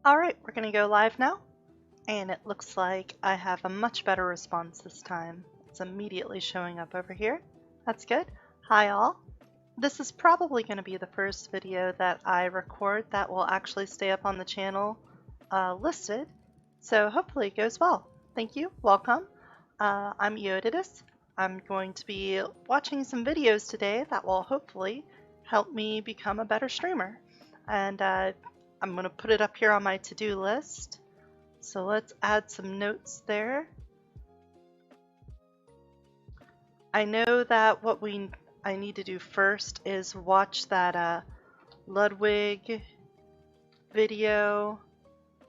Alright, we're going to go live now, and it looks like I have a much better response this time. It's immediately showing up over here. That's good. Hi all. This is probably going to be the first video that I record that will actually stay up on the channel listed, so hopefully it goes well. Thank you. Welcome. I'm Untitled. I'm going to be watching some videos today that will hopefully help me become a better streamer. And I'm going to put it up here on my to-do list. So let's add some notes there. I know that what I need to do first is watch that Ludwig video,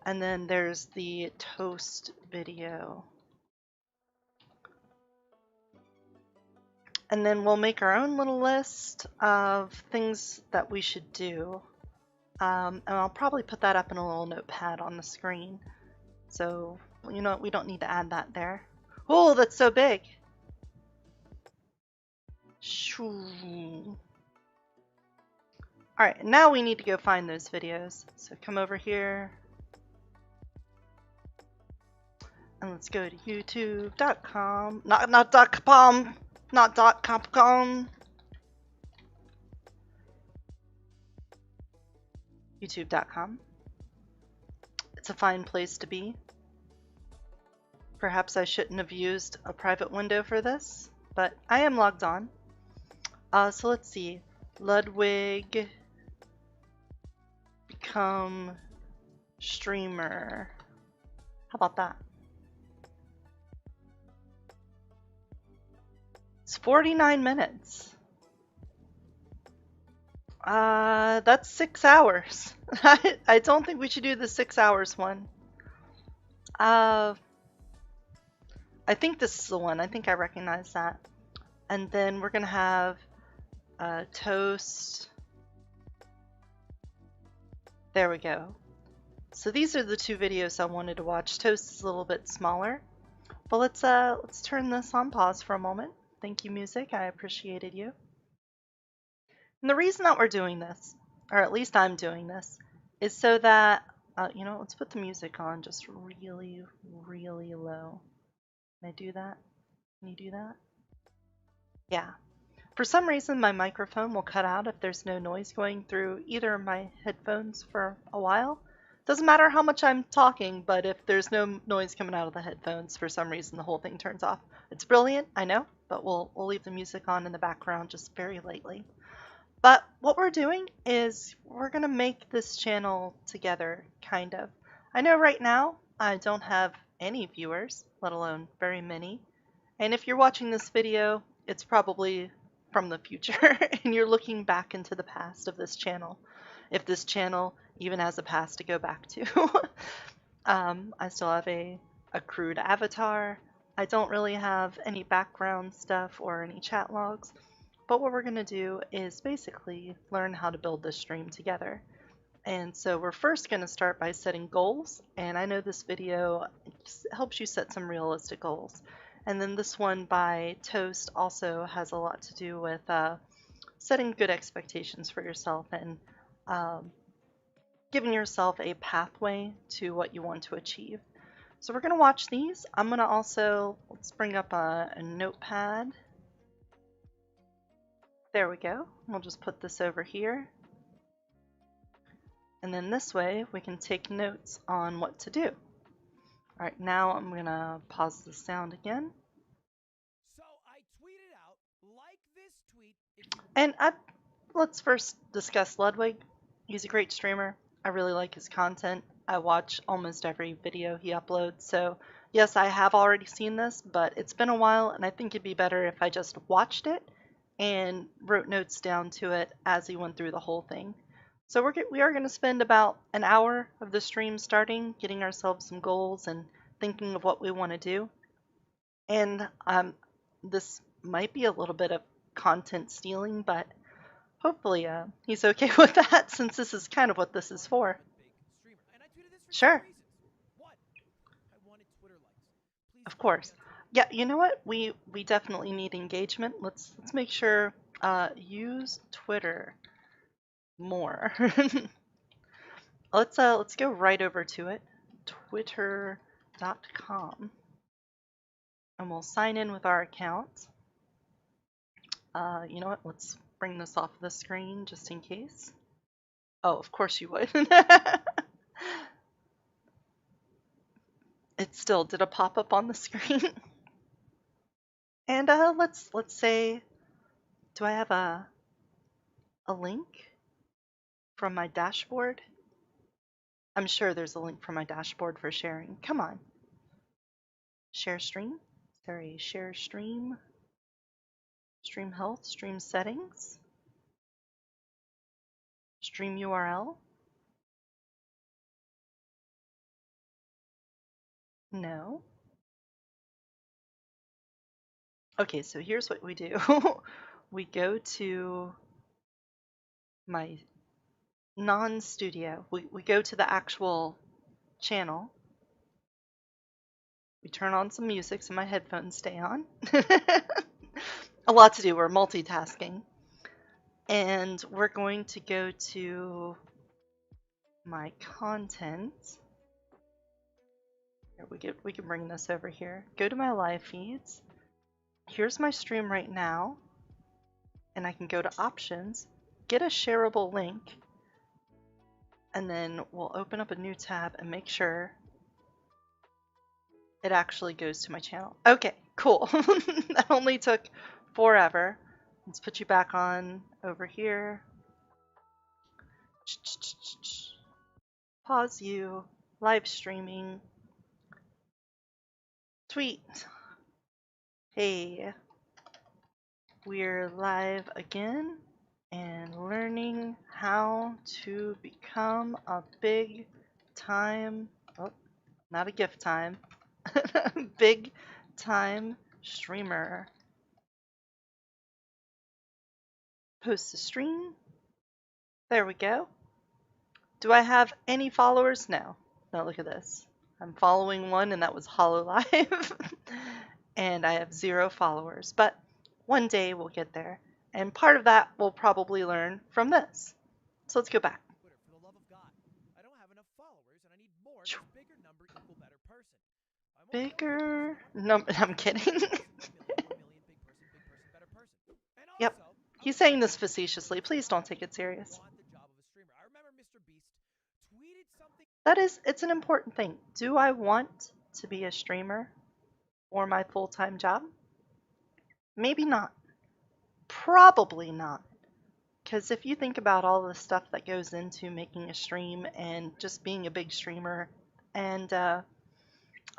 and then there's the toast video. And then we'll make our own little list of things that we should do. And I'll probably put that up in a little notepad on the screen. So, you know what, we don't need to add that there. Oh, that's so big! Alright, now we need to go find those videos. So come over here. And let's go to youtube.com. Not .com. Not .com. youtube.com. It's a fine place to be. Perhaps I shouldn't have used a private window for this, but I am logged on. So let's see. Ludwig become streamer. How about that? It's 49 minutes. That's 6 hours. I don't think we should do the 6 hours one. I think this is the one. I think I recognize that. And then we're gonna have toast. There we go. So these are the two videos I wanted to watch. Toast is a little bit smaller, but let's turn this on pause for a moment. Thank you, music. I appreciated you. And the reason that we're doing this, or at least I'm doing this, is so that you know, let's put the music on just really, really low. Can I do that? Can you do that? Yeah. For some reason, my microphone will cut out if there's no noise going through either of my headphones for a while. Doesn't matter how much I'm talking, but if there's no noise coming out of the headphones, for some reason the whole thing turns off. It's brilliant, I know, but we'll leave the music on in the background just very lightly. But what we're doing is we're going to make this channel together, kind of. I know right now I don't have any viewers, let alone very many. And if you're watching this video, it's probably from the future and you're looking back into the past of this channel, if this channel even has a past to go back to. I still have a crude avatar. I don't really have any background stuff or any chat logs, but what we're going to do is basically learn how to build this stream together. And so we're first going to start by setting goals, and I know this video helps you set some realistic goals. And then this one by Toast also has a lot to do with setting good expectations for yourself and giving yourself a pathway to what you want to achieve. So we're going to watch these. I'm going to also, let's bring up a notepad. There we go. We'll just put this over here. And then this way we can take notes on what to do. Alright, now I'm going to pause the sound again. So I tweeted out, like this tweet. And let's first discuss Ludwig. He's a great streamer. I really like his content. I watch almost every video he uploads. So yes, I have already seen this, but it's been a while and I think it'd be better if I just watched it and wrote notes down to it as he went through the whole thing. So we are going to spend about an hour of the stream starting, getting ourselves some goals and thinking of what we want to do. And this might be a little bit of content stealing, but hopefully he's okay with that since this is kind of what this is for. And I tweeted this for Sure. 2 reasons. One, I wanted Twitter likes. Please Of course. Yeah, you know what? We definitely need engagement. Let's make sure use Twitter more. let's go right over to it. Twitter.com. And we'll sign in with our account. You know what? Let's bring this off the screen just in case. Oh, of course you would. It still did a pop-up on the screen. And let's say, do I have a link from my dashboard? I'm sure there's a link from my dashboard for sharing. Come on. Share stream. Is there a share stream? Stream health, stream settings, stream URL. No. Okay, so here's what we do. We go to my non-studio. We go to the actual channel. We turn on some music so my headphones stay on. A lot to do. We're multitasking. And we're going to go to my content. Here, we can bring this over here. Go to my live feeds. Here's my stream right now. And I can go to options, get a shareable link, and then we'll open up a new tab and make sure it actually goes to my channel. Okay, cool. That only took forever. Let's put you back on over here. Pause you. Live streaming. Tweet. Hey, we're live again and learning how to become a big time, oh, not a gift time, big time streamer. Post the stream. There we go. Do I have any followers? No. No, look at this. I'm following one, and that was Hololive. And I have 0 followers. But one day we'll get there. And part of that we'll probably learn from this. So let's go back. Twitter, for the love of God. I don't have enough followers and I need more because bigger number equal better person. Bigger number. I'm kidding. Yep. He's saying this facetiously. Please don't take it serious. That is, it's an important thing. Do I want to be a streamer for my full-time job? Maybe not. Probably not. Because if you think about all the stuff that goes into making a stream and just being a big streamer, and I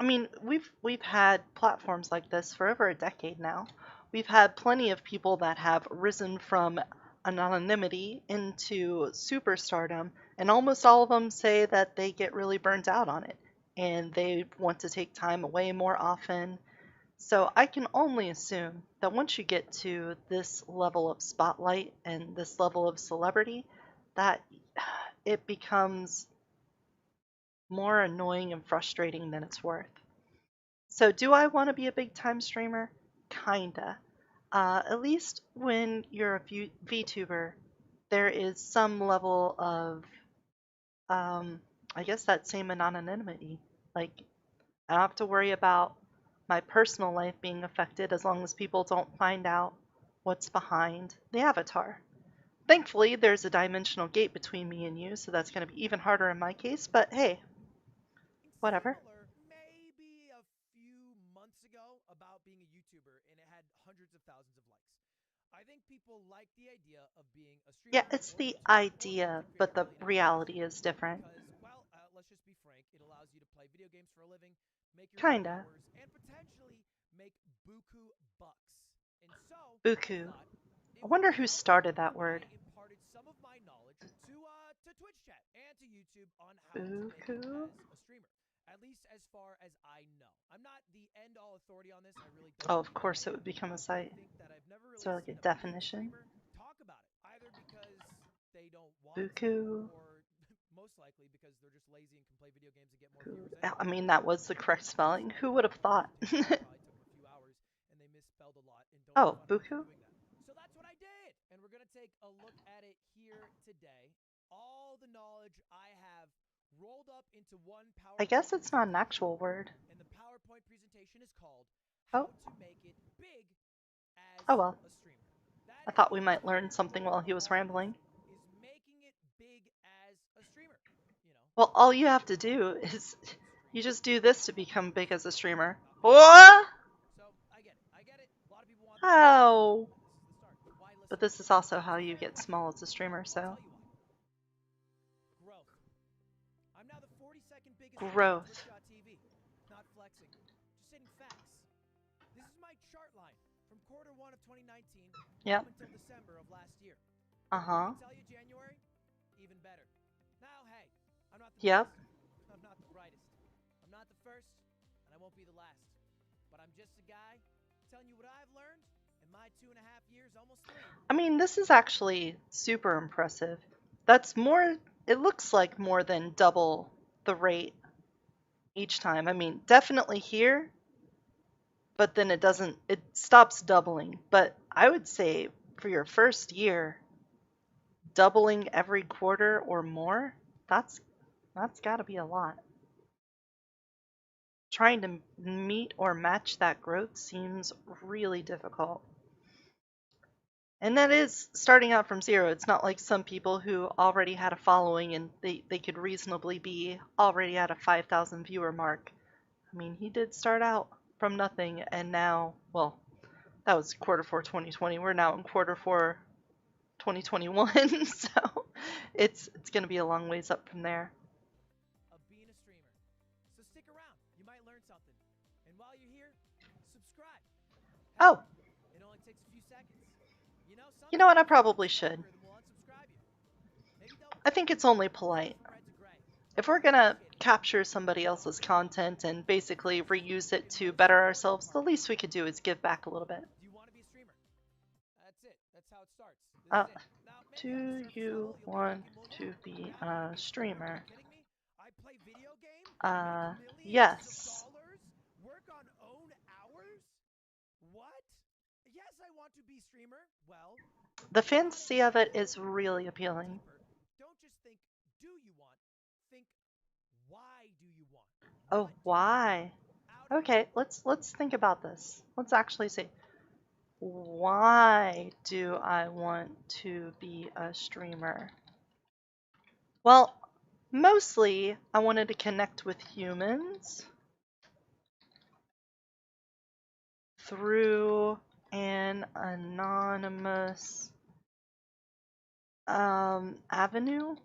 mean, we've had platforms like this for over a decade now. We've had plenty of people that have risen from anonymity into superstardom, and almost all of them say that they get really burnt out on it, and they want to take time away more often. So I can only assume that once you get to this level of spotlight and this level of celebrity, that it becomes more annoying and frustrating than it's worth. So do I want to be a big time streamer? Kinda. At least when you're a VTuber, there is some level of, I guess that same anonymity. Like, I don't have to worry about my personal life being affected as long as people don't find out what's behind the avatar. Thankfully, there's a dimensional gate between me and you, so that's going to be even harder in my case, but hey, whatever. Maybe a few months ago about being a YouTuber and it had hundreds of thousands of likes. I think people like the idea of being a streamer. Yeah, it's the idea, but the reality is different. Because, well, let's just be frank, it allows you to play video games for a living, make your Kinda. hours, and potentially make buku bucks. And so, Buku. I wonder who started that word. I imparted some of my knowledge to Twitch chat and to YouTube on how to make it as a streamer. At least as far as I know. I'm not the end-all authority on this. I really don't. Oh, of course it would become a site. Is there like a definition? Talk about it. Either because they don't want Buku. or most likely because they're just lazy and can play video games and get more viewers. I mean, that was the correct spelling. Who would have thought? Oh, Buku? So that's what I did. And we're going to take a look at it here today. All the knowledge I have rolled up into one I PowerPoint guess it's not an presentation. actual word. And the PowerPoint presentation is called Oh, How to Make It Big as oh well. a Streamer. That I is thought the we might learn entire something while goal he of was all of this, rambling. is making it big as a streamer. You know, Well, all you have to how do to is you stream. just do this to become big as a How to streamer. make it What? big. So I get it. I get it. A lot of people want the stream, How? but this is the start. Why But listen to this me? is also how It's a you fair get question. small as a streamer, I'll so. tell you why. Growth. I'm now the 42nd biggest viewer on Growth. Twitch.tv. Not flexing, just stating facts. This is my chart line from quarter one of 2019 Yep. up until December of last year. I Uh-huh. can tell you January, even better. Now, hey, I'm not the Yep. biggest. I'm not the brightest. I'm not the first, and I won't be the last. But I'm just a guy telling you what I've learned in my 2.5 years, almost 3. I mean, this is actually super impressive. That's more, it looks like more than double the rate each time. I mean, definitely here, but then it doesn't, it stops doubling. But I would say for your first year, doubling every quarter or more, that's got to be a lot. Trying to meet or match that growth seems really difficult. And that is starting out from zero. It's not like some people who already had a following and they could reasonably be already at a 5,000 viewer mark. I mean, he did start out from nothing, and now, well, that was quarter four 2020. We're now in quarter four 2021, so it's going to be a long ways up from there. Of being a streamer. So stick around. You might learn something. And while you're here, subscribe. Heck, Oh, it only takes a few seconds. You know, you know what? I sometimes probably the should. algorithm will unsubscribe you. Maybe double I tap think it. it's only Change polite. from red to gray. If we're I'd gonna appreciate it. capture somebody else's content and basically reuse it to better ourselves, the least we could do is give back a little bit. Do you want to be a streamer? That's it. That's how it starts. This Uh, is it. Now, maybe on the do surface you level, you'll be want thinking, well, to yeah, be I want to a be a streamer. Are you streamer? kidding me? I play video game, make millions of Yes. dollars, work on own hours? What? Yes, I want to be streamer. Well, The think about it fantasy a of it little is really appealing. deeper. Don't just think, do you want? Think, why do you want? Oh, What do you why? want out of it? Okay, let's think about this. Let's actually see. Why do I want to be a streamer? Well, mostly I wanted to connect with humans through an anonymous avenue.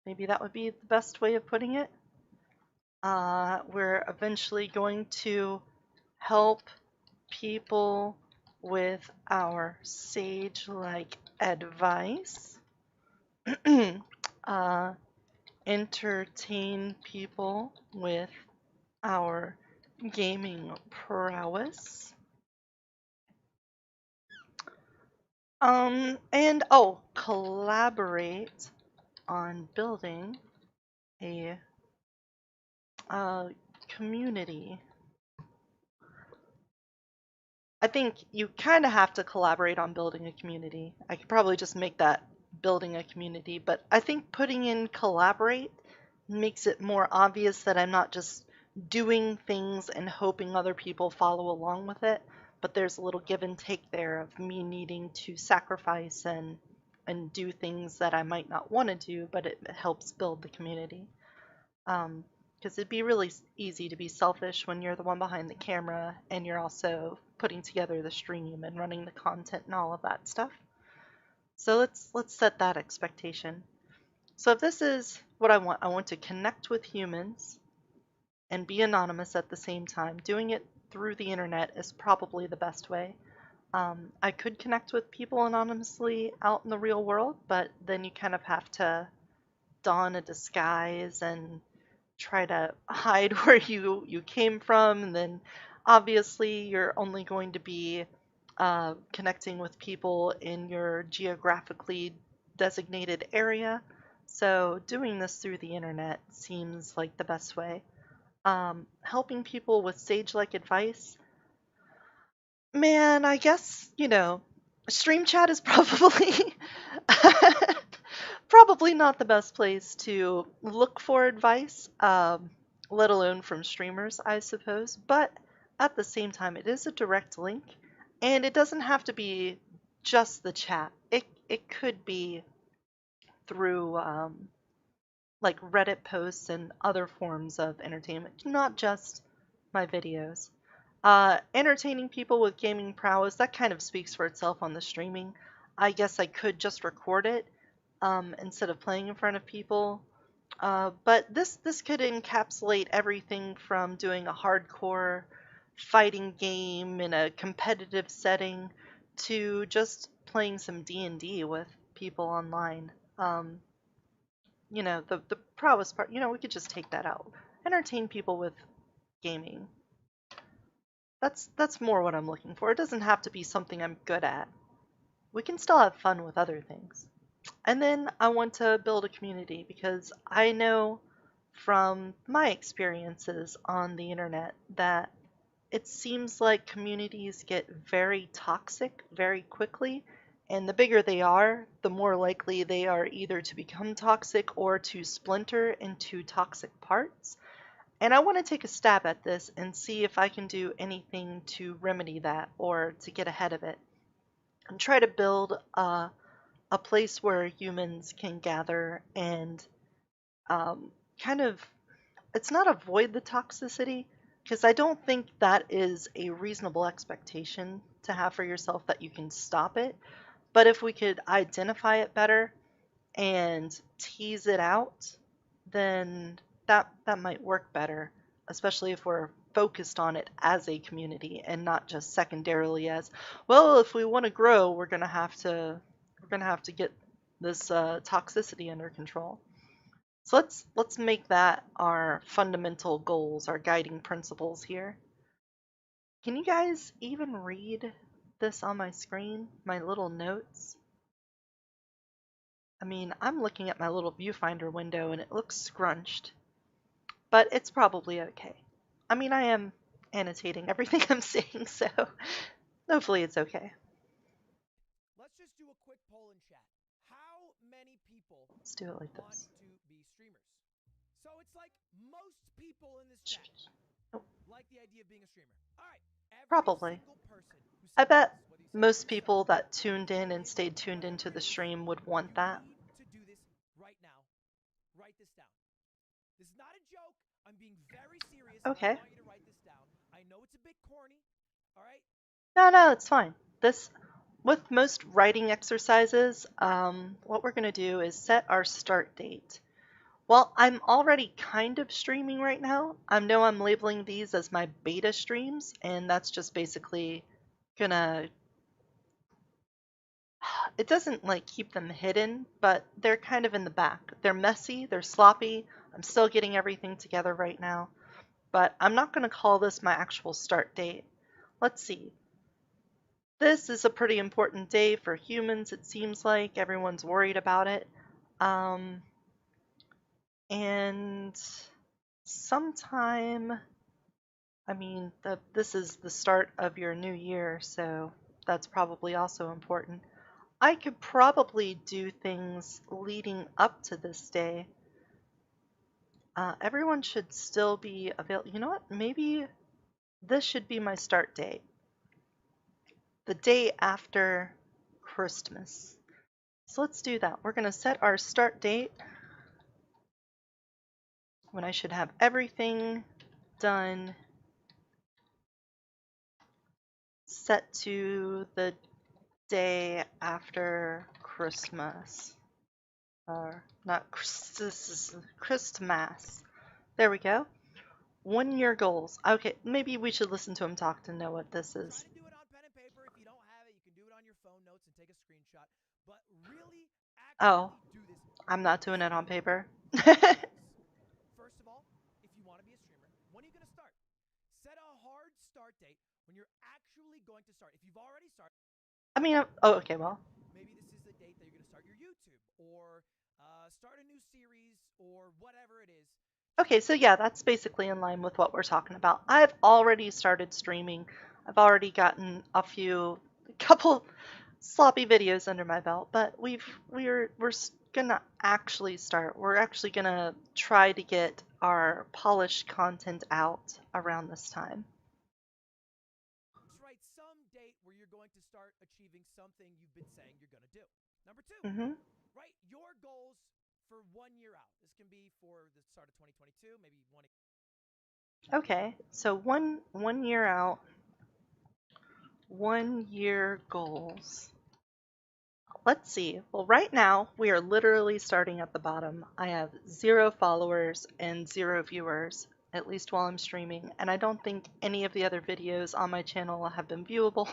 Maybe that would be the best way of putting it. We're eventually going to help people with our sage-like advice, uh, entertain people with our gaming prowess, and oh, collaborate on building a community. I think you kind of have to collaborate on building a community. I could probably just make that building a community, but I think putting in collaborate makes it more obvious that I'm not just doing things and hoping other people follow along with it, but there's a little give and take there of me needing to sacrifice and do things that I might not want to do, but it helps build the community. Because it'd be really easy to be selfish when you're the one behind the camera and you're also putting together the stream and running the content and all of that stuff. So let's set that expectation. So if this is what I want to connect with humans and be anonymous at the same time. Doing it through the internet is probably the best way. I could connect with people anonymously out in the real world, but then you kind of have to don a disguise and try to hide where you came from, and then obviously you're only going to be connecting with people in your geographically designated area. So doing this through the internet seems like the best way. Helping people with sage-like advice, man, I guess, stream chat is probably Probably not the best place to look for advice, let alone from streamers, I suppose. But at the same time, it is a direct link, and it doesn't have to be just the chat. It could be through like Reddit posts and other forms of entertainment, not just my videos. Entertaining people with gaming prowess, that kind of speaks for itself on the streaming. I guess I could just record it instead of playing in front of people. But this could encapsulate everything from doing a hardcore fighting game in a competitive setting to just playing some D&D with people online. The prowess part, we could just take that out. Entertain people with gaming. That's more what I'm looking for. It doesn't have to be something I'm good at. We can still have fun with other things. And then I want to build a community because I know from my experiences on the internet that it seems like communities get very toxic very quickly, and the bigger they are, the more likely they are either to become toxic or to splinter into toxic parts. And I want to take a stab at this and see if I can do anything to remedy that or to get ahead of it and try to build a place where humans can gather and kind of, it's not avoid the toxicity, because I don't think that is a reasonable expectation to have for yourself that you can stop it. But if we could identify it better and tease it out, then that might work better, especially if we're focused on it as a community and not just secondarily as, well, if we want to grow, we're gonna have to get this toxicity under control. So let's make that our fundamental goals, our guiding principles here. Can you guys even read this on my screen, my little notes? I mean, I'm looking at my little viewfinder window and it looks scrunched, but it's probably okay. I mean, I am annotating everything I'm saying, so hopefully it's okay. Let's just do a quick poll in chat. How many people Let's do it like want this. to be streamers? So it's like most people in this chat Oh, like the idea of being a streamer. All right, every probably. single person who I said bet yes, whether you said most yes or people abstain, that tuned in and stayed tuned into the stream would want you that. need to do this right now. Write this down. This is not a joke. I'm being very serious. Okay. I want you to write this down. I know it's a bit corny. All right. No, it's fine. With most writing exercises, what we're going to do is set our start date. Well, I'm already kind of streaming right now. I know I'm labeling these as my beta streams, and that's just basically gonna, it doesn't like keep them hidden, but they're kind of in the back. They're messy, they're sloppy. I'm still getting everything together right now, but I'm not gonna call this my actual start date. Let's see. This is a pretty important day for humans, it seems like. Everyone's worried about it. Um, and sometime, I mean, this is the start of your new year, so that's probably also important. I could probably do things leading up to this day. Everyone should still be available. You know what? Maybe this should be my start date. The day after Christmas. So let's do that. We're going to set our start date when I should have everything done set to the day after Christmas. Or not Christmas, Christmas. There we go. 1 year goals. Okay, maybe we should listen to him talk to know what this is. Try to do it on pen and paper. If you don't have it, you can do it on your phone notes and take a screenshot. But really, Oh, actually do this. I'm not doing it on paper. First of all, if you want to be a streamer, when are you going to start? Set a hard start date when you're actually going to start. If you've already started, I mean, oh, okay, well. maybe this is the date that you're going to start your YouTube or start a new series or whatever it is. Okay, so yeah, that's basically in line with what we're talking about. I've already started streaming. I've already gotten a couple sloppy videos under my belt, but we're gonna actually start. We're actually gonna try to get our polished content out around this time. Write some date where you're going to start achieving something you've been saying you're going to do. Number two, Mm-hmm. write your goals for 1 year out. This can be for the start of 2022, maybe one. Okay, so one year out, 1 year goals. Let's see. Well, right now we are literally starting at the bottom. I have 0 followers and 0 viewers, at least while I'm streaming, and I don't think any of the other videos on my channel have been viewable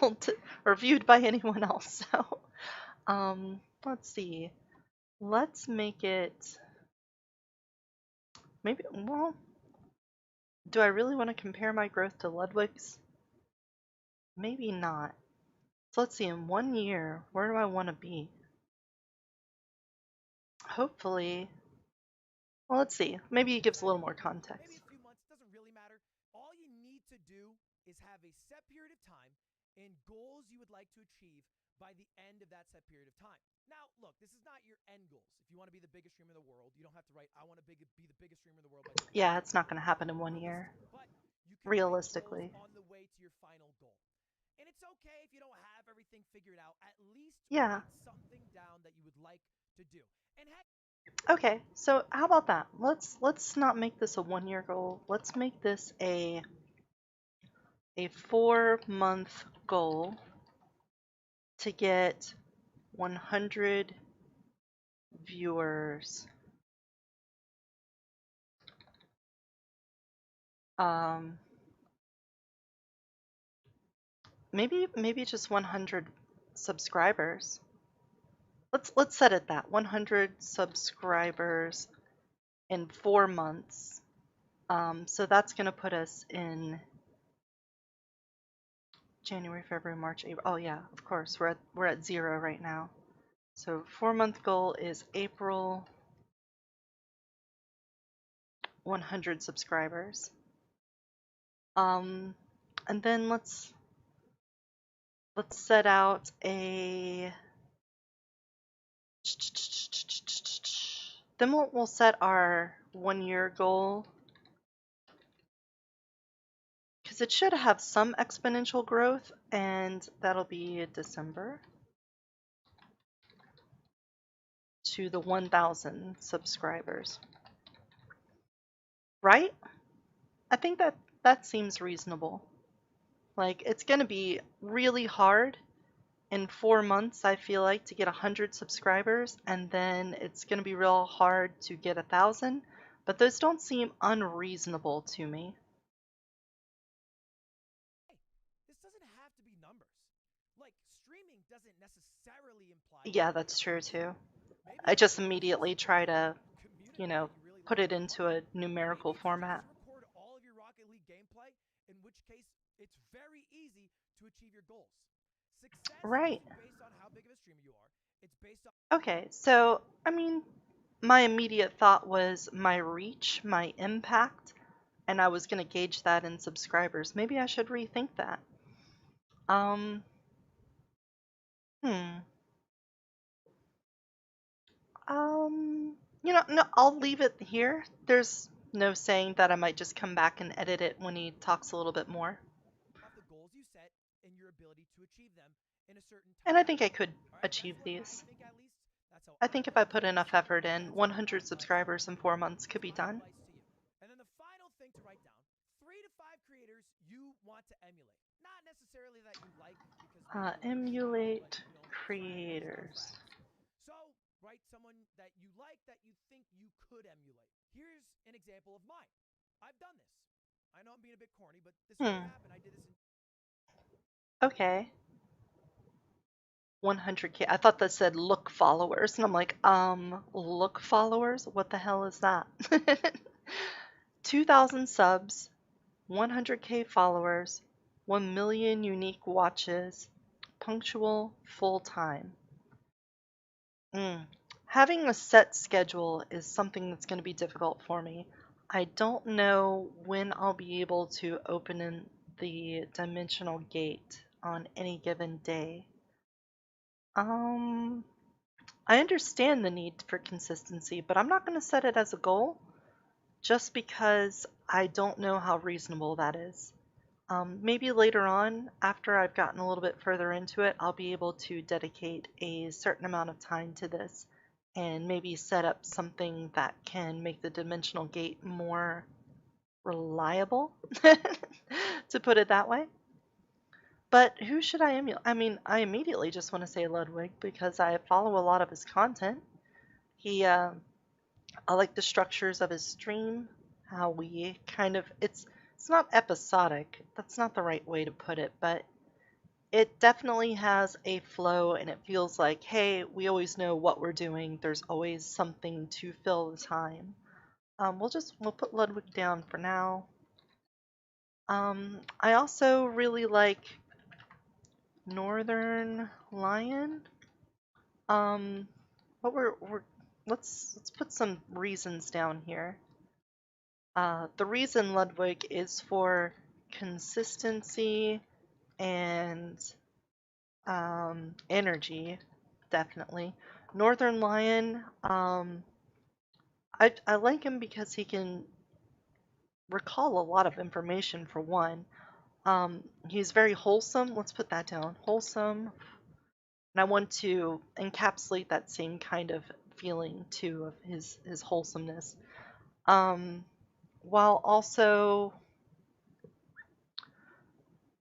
or viewed by anyone else. So, let's see. Let's make it maybe, well, do I really want to compare my growth to Ludwig's? Maybe not. So let's see, in 1 year, where do I want to be? Hopefully, well, let's see. Maybe it gives a little more context. Maybe a few months, doesn't really matter. All you need to do is have a set period of time and goals you would like to achieve by the end of that set period of time. Now, look, this is not your end goals. If you want to be the biggest streamer in the world, you don't have to write, I want to be the biggest streamer in the world by 2020. Yeah, it's not going to happen in 1 year. But you can Realistically. write goals on the way to your final goal. And it's okay if you don't have everything figured out. At least Yeah. write something down that you would like to do. And okay, so how about that? Let's not make this a 1 year goal. Let's make this a 4-month goal to get 100 viewers. Maybe just 100 subscribers. Let's set it that 100 subscribers in 4 months. So that's gonna put us in January, February, March, April. Oh yeah, of course we're at 0 right now. So 4-month goal is April, 100 subscribers. And then let's set out a. Then we'll set our 1 year goal, because it should have some exponential growth, and that'll be December to the 1,000 subscribers. Right? I think that seems reasonable. Like, it's going to be really hard in 4 months, I feel like, to get 100 subscribers, and then it's going to be real hard to get 1,000, but those don't seem unreasonable to me. this doesn't have to be numbers. Like, streaming doesn't necessarily imply. Yeah, that's true too. I just immediately try to, put it into a numerical format. Record all of your Rocket League gameplay, in which case it's very easy to achieve your goals. Success Right. isn't based on how big of a streamer you are. It's based on. Okay, so, I mean, my immediate thought was my reach, my impact, and I was going to gauge that in subscribers. Maybe I should rethink that. Um, hmm. No, I'll leave it here. There's no saying that I might just come back and edit it when he talks a little bit more. Off the goals you set and your ability to achieve them in a certain time. And I think I could achieve these. I think if I put enough effort in, 100 subscribers in 4 months could be done. And then the final thing to write down, 3 to 5 creators you want to emulate. Not necessarily that you like, because emulate creators. So, write someone that you like that you think you could emulate. Here's an example of mine. I've done this. I know I'm being a bit corny, but this really happened. I did this in. Okay. 100K. I thought that said look followers, and I'm like, look followers? What the hell is that? 2,000 subs, 100K followers, 1 million unique watches, punctual, full time. Having a set schedule is something that's going to be difficult for me. I don't know when I'll be able to open in the dimensional gate on any given day. I understand the need for consistency, but I'm not going to set it as a goal just because I don't know how reasonable that is. Maybe later on, after I've gotten a little bit further into it, I'll be able to dedicate a certain amount of time to this and maybe set up something that can make the dimensional gate more reliable, to put it that way. But who should I emulate? I mean, I immediately just want to say Ludwig because I follow a lot of his content. He, I like the structures of his stream, how we kind of, it's not episodic. That's not the right way to put it, but it definitely has a flow and it feels like, hey, we always know what we're doing. There's always something to fill the time. We'll put Ludwig down for now. I also really like Northern Lion. Um, what we're let's put some reasons down here. The reason Ludwig is for consistency and energy, definitely. Northern Lion, I like him because he can recall a lot of information for one. He's very wholesome. Let's put that down. Wholesome. And I want to encapsulate that same kind of feeling too of his wholesomeness. Um, while also,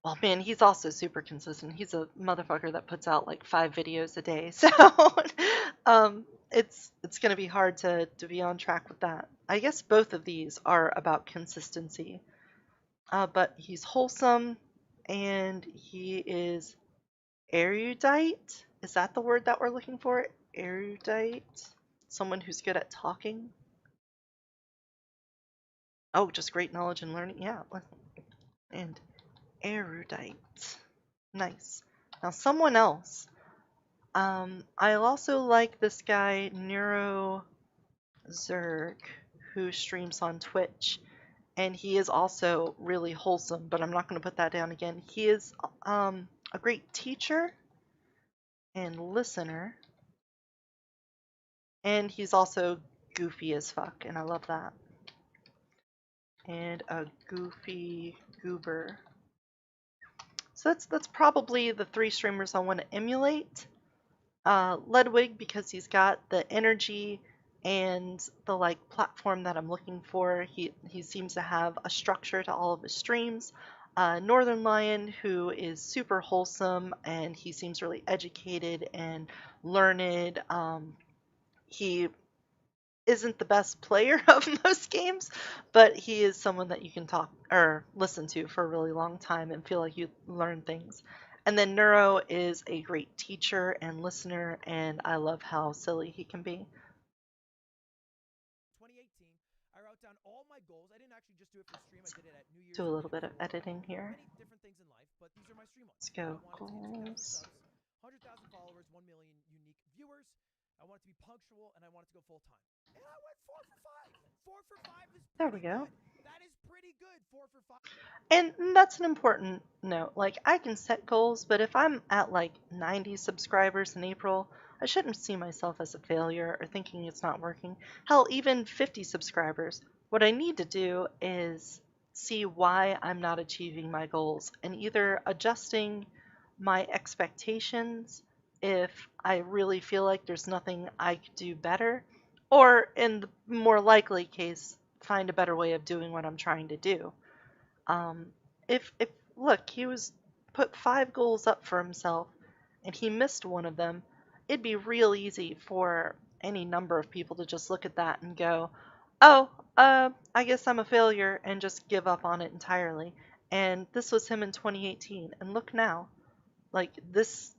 well, man, he's also super consistent. He's a motherfucker that puts out like 5 videos a day. So, um, it's gonna be hard to be on track with that. I guess both of these are about consistency. But he's wholesome and he is erudite. Is that the word that we're looking for? Erudite? Someone who's good at talking? Oh, just great knowledge and learning. Yeah. And erudite. Nice. Now, someone else. I also like this guy, Neuro Zerg, who streams on Twitch. And he is also really wholesome, but I'm not going to put that down again. He is a great teacher and listener. And he's also goofy as fuck, and I love that. And a goofy goober. So that's probably the 3 streamers I want to emulate. Ludwig because he's got the energy and the like platform that I'm looking for. He seems to have a structure to all of his streams. Northern Lion, who is super wholesome and he seems really educated and learned. He isn't the best player of most games, but he is someone that you can talk or listen to for a really long time and feel like you learn things. And then Neuro is a great teacher and listener, and I love how silly he can be. 2018, I wrote down all my goals. I didn't actually just do it for stream. I did it at New Year's. Do a I little did it bit of for editing here. many different things in life, but these are my stream ones. Let's I go wanted to hit 2,000 goals. subs, 100,000 followers, 1 million unique viewers. I wanted to be punctual, and I wanted to go full time. And I went 4 for 5. 4 for 5 is There we pretty go. good. That is pretty good. 4 for 5. And that's an important note. Like, I can set goals, but if I'm at like 90 subscribers in April, I shouldn't see myself as a failure or thinking it's not working. Hell, even 50 subscribers. What I need to do is see why I'm not achieving my goals and either adjusting my expectations if I really feel like there's nothing I could do better, or in the more likely case, find a better way of doing what I'm trying to do. Um, if look, he was put 5 goals up for himself and he missed one of them, it'd be real easy for any number of people to just look at that and go, "Oh, I guess I'm a failure," and just give up on it entirely. And this was him in 2018, and look now, like this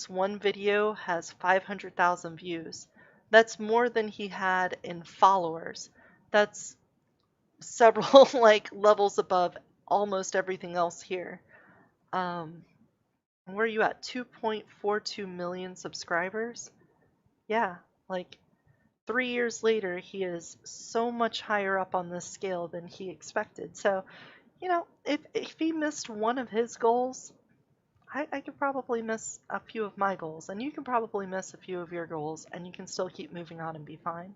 one video has 500,000 views. That's more than he had in followers. That's several like levels above almost everything else here. Um, where are you at? 2.42 million subscribers? Yeah, like 3 years later, he is so much higher up on this scale than he expected. So, if he missed one of his goals, I could probably miss a few of my goals, and you can probably miss a few of your goals, and you can still keep moving on and be fine.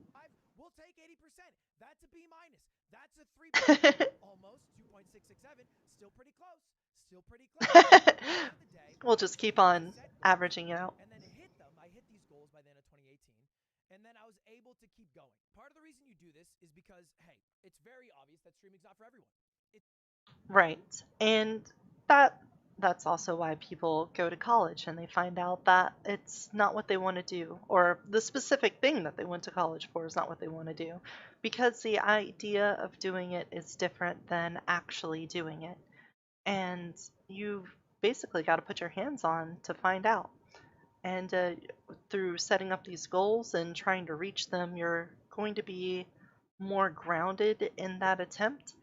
We'll take 80%. That's a B minus. That's a 3.0. Almost 2.667. Still pretty close. Still pretty close. At the end of the day, We'll I was just keep able to on set goals averaging out. and then hit them. I hit these goals by the end of 2018. And then I was able to keep going. Part of the reason you do this is because, hey, it's very obvious that streaming's not for everyone. Right. And that that's also why people go to college and they find out that it's not what they want to do, or the specific thing that they went to college for is not what they want to do, because the idea of doing it is different than actually doing it. And you've basically got to put your hands on to find out. And through setting up these goals and trying to reach them, you're going to be more grounded in that attempt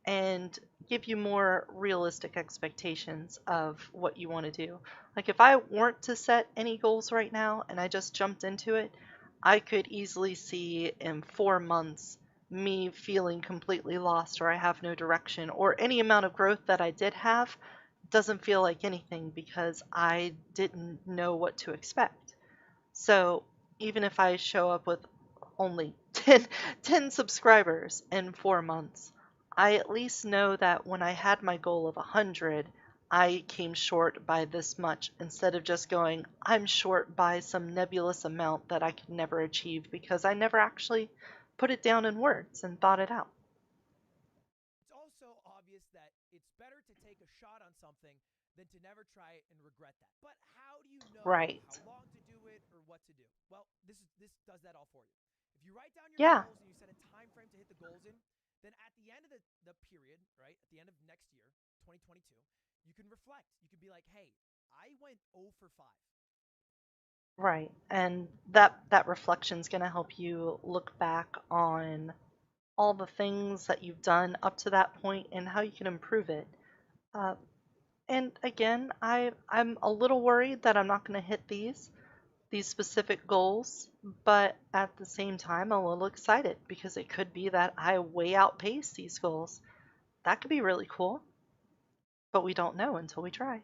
and give you more realistic expectations of what you want to do. Like if I weren't to set any goals right now and I just jumped into it, I could easily see in 4 months me feeling completely lost or I have no direction, or any amount of growth that I did have doesn't feel like anything because I didn't know what to expect. So even if I show up with only 10 subscribers in 4 months, I at least know that when I had my goal of 100, I came short by this much instead of just going, I'm short by some nebulous amount that I could never achieve because I never actually put it down in words and thought it out. It's also obvious that it's better to take a shot on something than to never try it and regret that. But how do you know Right. how long to do it or what to do? Well, this does that all for you. If you write down your Yeah. goals and you set a time frame to hit the goals in, then at the end of the period, right, at the end of next year, 2022, you can reflect. You can be like, hey, I went 0 for 5. Right. And that reflection's going to help you look back on all the things that you've done up to that point and how you can improve it. Uh, and again, I'm a little worried that I'm not going to hit these specific goals, but at the same time, I'm a little excited because it could be that I way outpace these goals. That could be really cool, but we don't know until we try.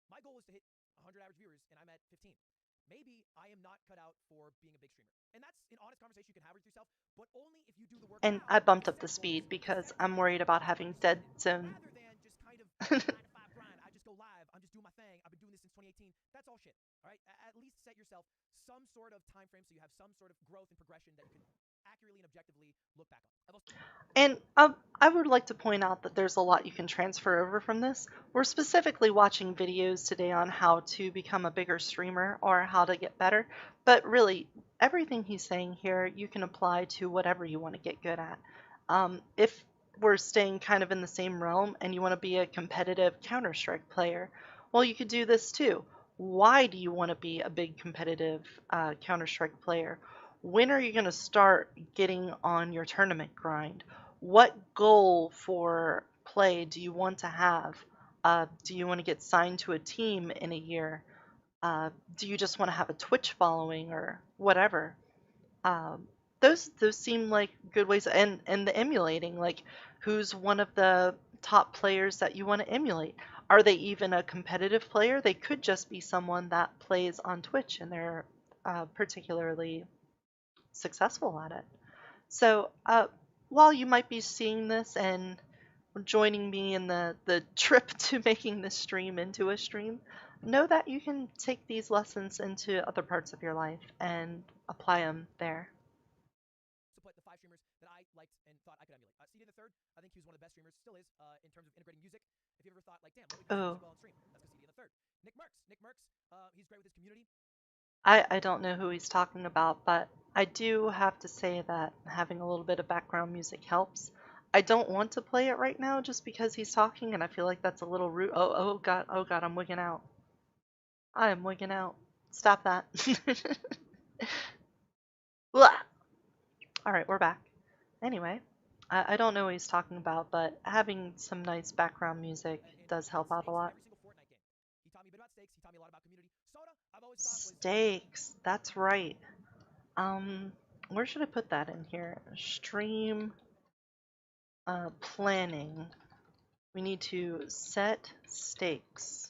My goal was to hit 100 average viewers, and I'm at 15. Maybe I am not cut out for being a big streamer. And that's an honest conversation you can have with yourself, but only if you do the work And now I to bumped up the set speed goals, to because set I'm targets, worried about and to having get dead started, zone. rather than just kind of the 9 to 5 grind. I just go live. I'm just doing my thing. I've been doing this since 2018. That's all shit. All right. At least set yourself some sort of time frame so you have some sort of growth and progression that you can accurately and objectively look back on. And I would like to point out that there's a lot you can transfer over from this. We're specifically watching videos today on how to become a bigger streamer or how to get better, but really, everything he's saying here you can apply to whatever you want to get good at. If we're staying kind of in the same realm and you want to be a competitive Counter-Strike player, well, you could do this too. Why do you want to be a big competitive Counter-Strike player? When are you going to start getting on your tournament grind? What goal for play do you want to have? Do you want to get signed to a team in a year? Do you just want to have a Twitch following or whatever? Um, those seem like good ways, and the emulating, like who's one of the top players that you want to emulate? Are they even a competitive player? They could just be someone that plays on Twitch and they're particularly successful at it. So, while you might be seeing this and joining me in the trip to making this stream into a stream, know that you can take these lessons into other parts of your life and apply them there. Support the 5 streamers that I liked and thought I could emulate. CD the third, I think he was one of the best streamers, still is, in terms of integrating music. If you ever thought, like, damn, nobody plays Oh, music well on stream, that's because CD the third. Nick Merckx, he's great with his community. I don't know who he's talking about, but I do have to say that having a little bit of background music helps. I don't want to play it right now just because he's talking, and I feel like that's a little rude. Oh God, I'm wigging out. I am wigging out. Stop that. Blah. All right, we're back. Anyway, I don't know what he's talking about, but having some nice background music does And help out a stakes in lot. every single Fortnite game. He taught me a bit about stakes. He taught me a lot about community. Soda, I've always thought was Stakes, that's right. Where should I put that in here? Stream planning. We need to set stakes.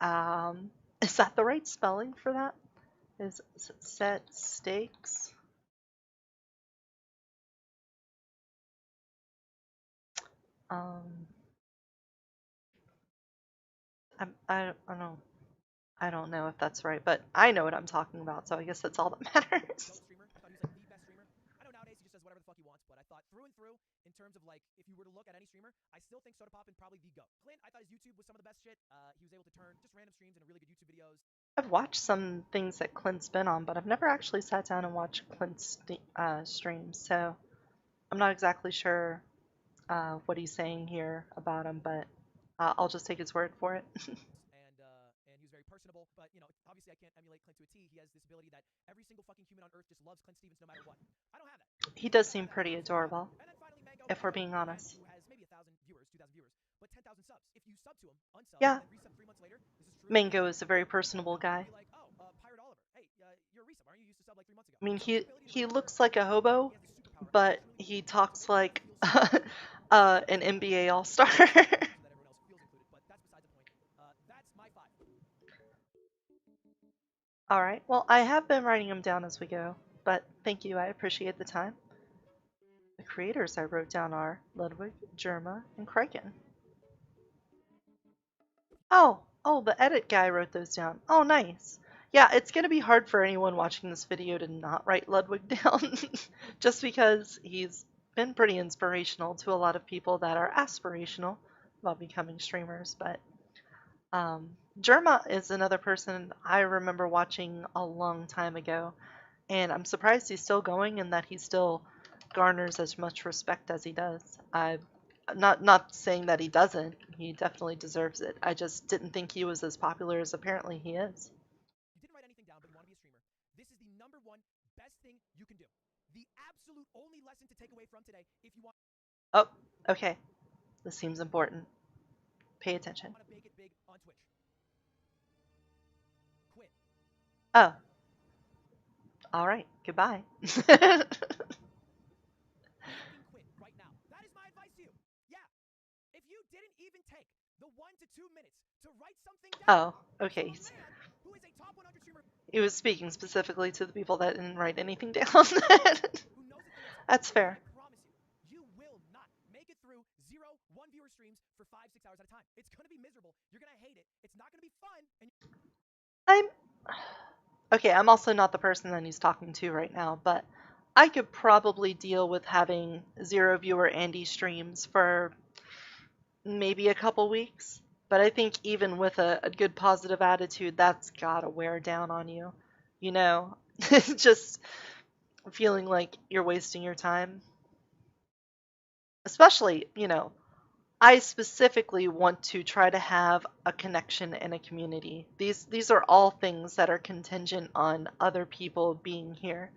Is that the right spelling for that? Is set stakes? Um, I don't know. I don't know if that's right, but I know what I'm talking about, so I guess that's all that matters. GOAT streamer. I thought he was like the best streamer. I know nowadays he just does whatever the fuck he wants, but I thought through and through, in terms of like, if you were to look at any streamer, I still think Soda Poppin probably the GOAT. Clint, I thought his YouTube was some of the best shit. He was able to turn just random streams into really good YouTube videos. I've watched some things that Clint's been on, but I've never actually sat down and watched Clint's streams, so I'm not exactly sure what he's saying here about him, but I'll just take his word for it. And he was very personable. But you know, obviously, I can't emulate Clint to a T. He has this ability that every single fucking human on earth just loves Clint Stevens no matter what. I don't have that. He does I don't seem have that. pretty adorable, And then finally, Mango, if we're being honest. who has maybe 1,000 viewers, 2,000 viewers, but 10,000 subs. If you sub to him, unsub, Yeah, and then resub 3 months later, this is true. Mango is a very personable guy. Be like, oh, Pirate Oliver, hey, you're a resub, aren't you? Used to sub like 3 months ago. I mean, So his ability to he remember looks like a everything, hobo, he has this superpower. but he talks like an NBA All-Star. So that everyone else feels included. But that's besides the point. That's my 5. All right, well, I have been writing them down as we go, but thank you, I appreciate the time. The creators I wrote down are Ludwig, Germa, and Kraken. Oh, the edit guy wrote those down. Oh, nice. Yeah, it's going to be hard for anyone watching this video to not write Ludwig down, just because he's been pretty inspirational to a lot of people that are aspirational about becoming streamers. But Germa is another person I remember watching a long time ago, and I'm surprised he's still going and that he still garners as much respect as he does. I'm not saying that he doesn't. He definitely deserves it. I just didn't think he was as popular as apparently he is. You didn't write anything down, but you want to be a streamer. This is the number one best thing you can do. The absolute only lesson to take away from today, if you want Oh, okay. This seems important. Pay attention. to make it big on Twitch. Quit. Oh, all right. Goodbye. Fucking quit right now. That is my advice to you. Yeah. If you didn't even take the 1 to 2 minutes to write something down. Oh, okay. Who is a top 100 streamer. He was speaking specifically to the people that didn't write anything down. Who knows That's fair. I promise you, you will not make it through 0, 1 viewer streams for 5, 6 hours at a time. It's gonna be miserable. You're gonna hate it. It's not gonna be fun. And I'm also not the person that he's talking to right now, but I could probably deal with having 0 viewer Andy streams for maybe a couple weeks. But I think even with a good positive attitude, that's gotta wear down on you. You know, just feeling like you're wasting your time. Especially, I specifically want to try to have a connection and a community. These are all things that are contingent on other people being here.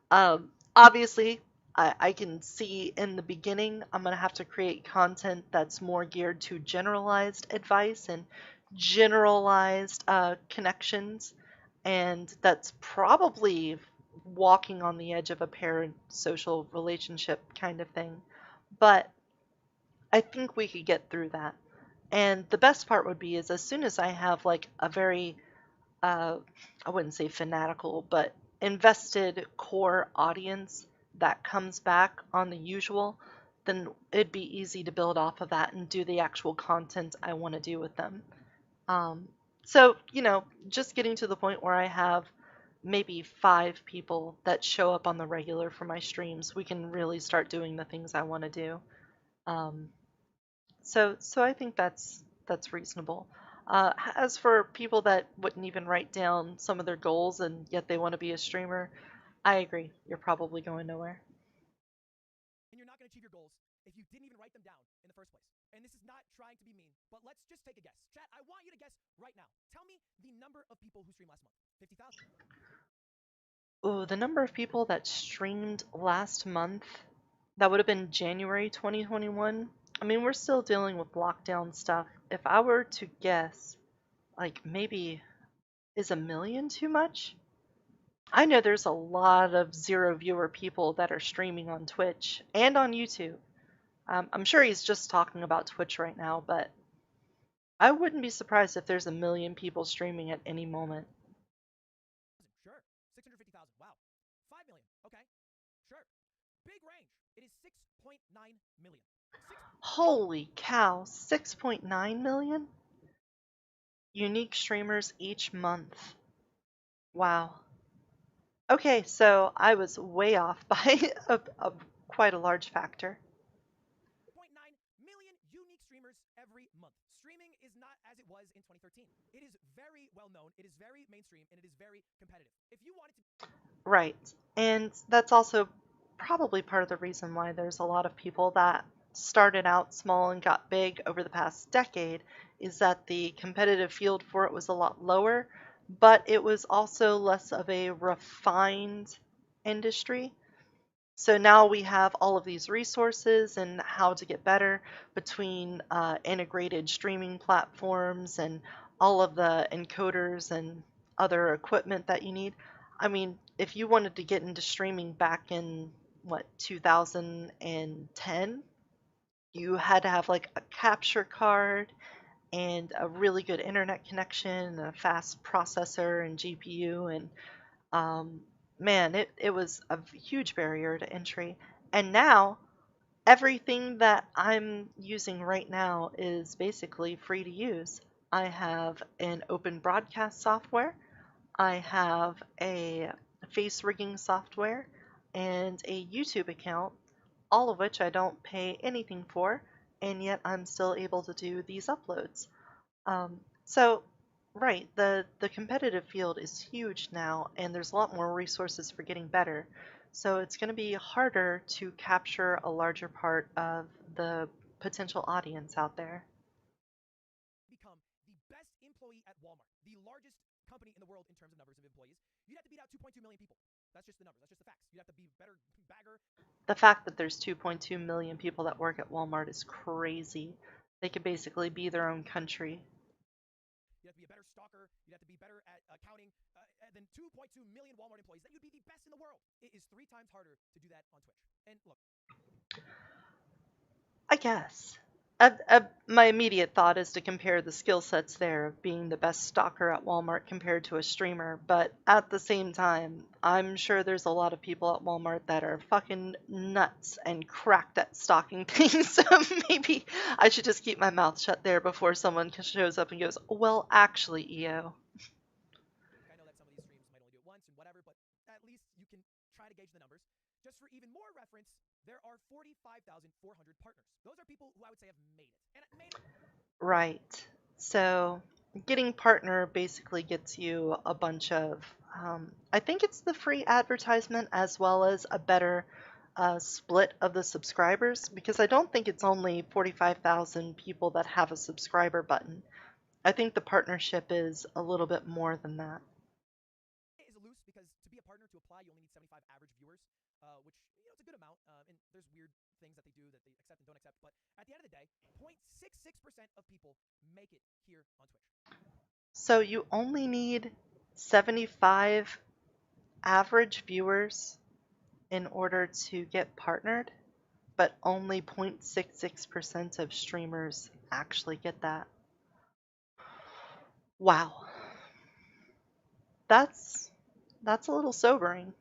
Obviously, I can see in the beginning I'm going to have to create content that's more geared to generalized advice and generalized connections, and that's probably walking on the edge of a parent-social relationship kind of thing. But I think we could get through that. And the best part would be is as soon as I have like a very, I wouldn't say fanatical, but invested core audience that comes back on the usual, then it'd be easy to build off of that and do the actual content I want to do with them. So, just getting to the point where I have maybe 5 people that show up on the regular for my streams, we can really start doing the things I want to do. So I think that's reasonable. As for people that wouldn't even write down some of their goals and yet they want to be a streamer, I agree. You're probably going nowhere. And you're not going to achieve your goals if you didn't even write them down in the first place. And this is not trying to be mean, but let's just take a guess. Chat, I want you to guess right now. Tell me the number of people who streamed last month. 50,000. Ooh, the number of people that streamed last month, that would have been January 2021. I mean, we're still dealing with lockdown stuff. If I were to guess, like maybe is 1 million too much? I know there's a lot of 0 viewer people that are streaming on Twitch and on YouTube. I'm sure he's just talking about Twitch right now, but I wouldn't be surprised if there's a million people streaming at any moment. Sure. 650,000. Wow. 5 million. Okay. Sure. Big range. It is 6.9 million. Holy cow, 6.9 million unique streamers each month. Wow. Okay, so I was way off by quite a large factor. 6.9 million unique streamers every month. Streaming is not as it was in 2013. It is very well known, it is very mainstream, and it is very competitive. If you wanted to. Right. And that's also probably part of the reason why there's a lot of people that started out small and got big over the past decade is that the competitive field for it was a lot lower, but it was also less of a refined industry. So now we have all of these resources and how to get better between integrated streaming platforms and all of the encoders and other equipment that you need. I mean, if you wanted to get into streaming back in what 2010, you had to have like a capture card and a really good internet connection, a fast processor and GPU, and um, man, it was a huge barrier to entry. And now, everything that I'm using right now is basically free to use. I have an open broadcast software, I have a face rigging software, and a YouTube account, all of which I don't pay anything for, and yet I'm still able to do these uploads. So, right, the competitive field is huge now, and there's a lot more resources for getting better. So it's going to be harder to capture a larger part of the potential audience out there. Become the best employee at Walmart, the largest company in the world in terms of numbers of employees, you'd have to beat out 2.2 million people. That's just the numbers. That's just the facts. You'd have to be better bagger. The fact that there's 2.2 million people that work at Walmart is crazy. They could basically be their own country. You'd have to be a better stalker. You'd have to be better at accounting than 2.2 million Walmart employees. Then you'd be the best in the world. It is 3 times harder to do that on Twitch. And look, I guess. My immediate thought is to compare the skill sets there of being the best stalker at Walmart compared to a streamer, but at the same time, I'm sure there's a lot of people at Walmart that are fucking nuts and cracked at stalking things, so maybe I should just keep my mouth shut there before someone shows up and goes, well, actually, EO. I know that some of these streams might only do it once and whatever, but at least you can try to gauge the numbers. Just for even more reference, there are 45,400 partners. Those are people who I would say have made it. And made it. Right. So getting partner basically gets you a bunch of, I think it's the free advertisement as well as a better split of the subscribers because I don't think it's only 45,000 people that have a subscriber button. I think the partnership is a little bit more than that. Is loose because to be a partner to apply, you only need 75 average viewers, which it's a good amount. And there's weird things that they do that they accept and don't accept. But at the end of the day, 0.66% of people make it here on Twitch. So you only need 75 average viewers in order to get partnered, but only 0.66% of streamers actually get that. Wow. That's that's a little sobering.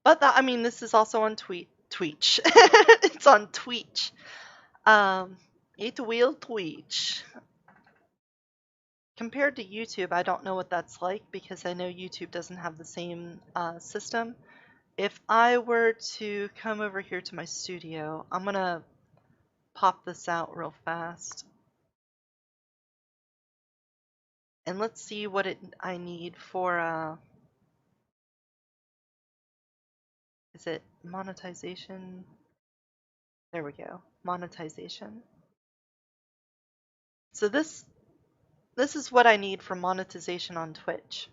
But that, I mean, this is also on Twitch. It's on Twitch. Um, it will Twitch. Compared to YouTube, I don't know what that's like because I know YouTube doesn't have the same system. If I were to come over here to my studio, I'm gonna pop this out real fast. And let's see what I need for is it monetization? There we go. Monetization. So this is what I need for monetization on Twitch.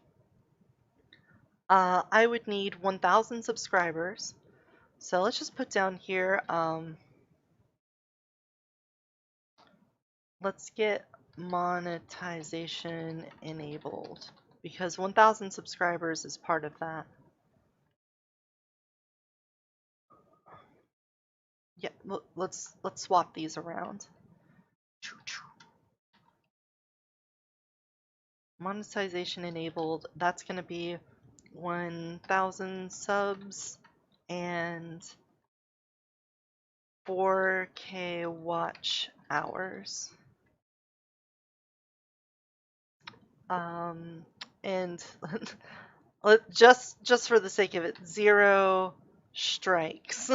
I would need 1,000 subscribers. So let's just put down here, let's get monetization enabled because 1,000 subscribers is part of that. Yeah, let's swap these around. monetization enabled, that's going to be 1,000 subs and 4K watch hours. And just for the sake of it, 0 strikes.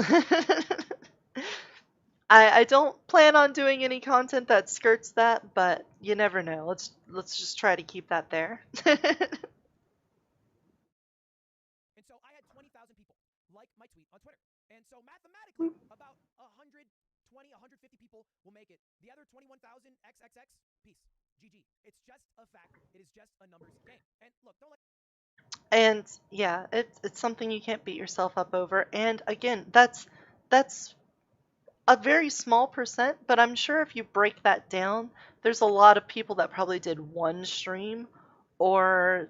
I don't plan on doing any content that skirts that, but you never know. Let's just try to keep that there. And so I had 20,000 people like my tweet on Twitter. And so mathematically, about 120, 150 people will make it. The other 21,000 XXX, peace. GG. It's just a fact. It is just a numbers game. And look, don't let. And yeah, it's something you can't beat yourself up over. And again, that's a very small percent, but I'm sure if you break that down, there's a lot of people that probably did one stream, or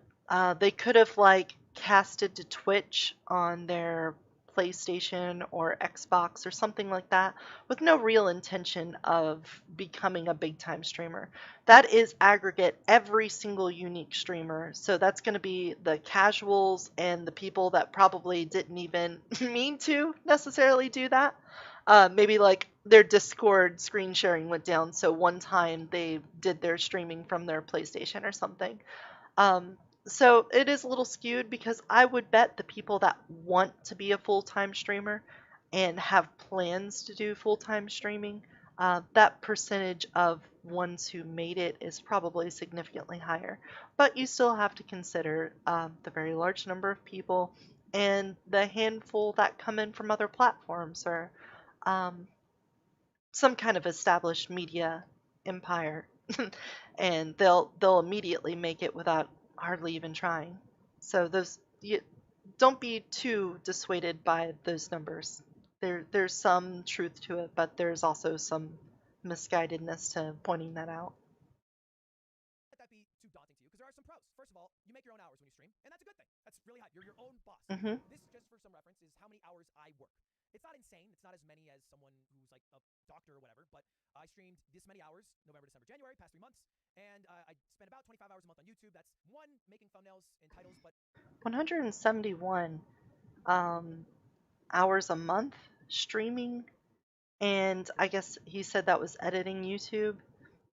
they could have like casted to Twitch on their PlayStation or Xbox or something like that with no real intention of becoming a big time streamer. That is aggregate every single unique streamer. So that's going to be the casuals and the people that probably didn't even mean to necessarily do that. Maybe like their Discord screen sharing went down, so one time they did their streaming from their PlayStation or something. Um, so it is a little skewed because I would bet the people that want to be a full-time streamer and have plans to do full-time streaming, that percentage of ones who made it is probably significantly higher. But you still have to consider the very large number of people and the handful that come in from other platforms or um, some kind of established media empire, and they'll immediately make it without hardly even trying. So don't be too dissuaded by those numbers. There's some truth to it, but there's also some misguidedness to pointing that out. Let that be too daunting to you because there are some pros. First of all, you make your own hours when you stream, and that's a good thing. That's really hot. You're your own boss. Hmm. This, just for some reference, is how many hours I work. It's not insane. It's not as many as someone who's like a doctor or whatever, but I streamed this many hours November, December, January, past 3 months, and I spend about 25 hours a month on YouTube. That's one, making thumbnails and titles, but 171 um, hours a month streaming, and I guess he said that was editing YouTube.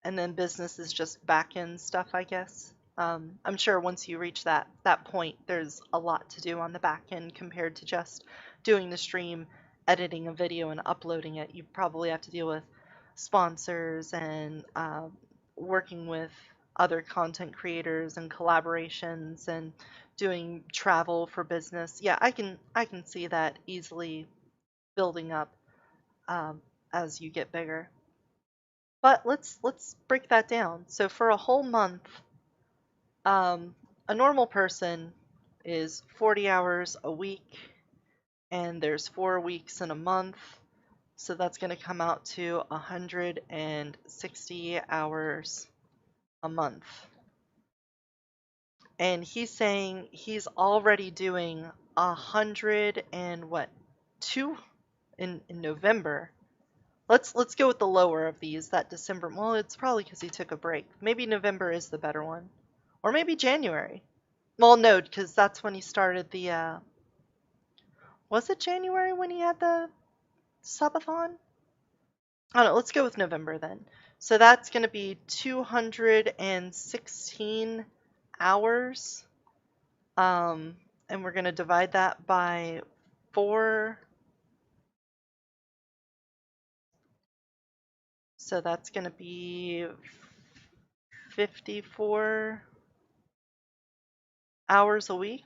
And then business is just back end stuff, I guess. I'm sure once you reach that point, there's a lot to do on the back end compared to just doing the stream, editing a video, and uploading it. You probably have to deal with sponsors and working with other content creators and collaborations and doing travel for business. Yeah, I can see that easily building up um, as you get bigger. But let's break that down. So for a whole month, a normal person is 40 hours a week, and there's 4 weeks in a month. So that's going to come out to 160 hours a month. And he's saying he's already doing 100 and what, two in November. Let's go with the lower of these, that December. Well, it's probably because he took a break. Maybe November is the better one. Or maybe January. Well, no, because that's when he started the, was it January when he had the subathon? I don't know, let's go with November then. So that's going to be 216 hours. And we're going to divide that by 4. So that's going to be 54 hours a week.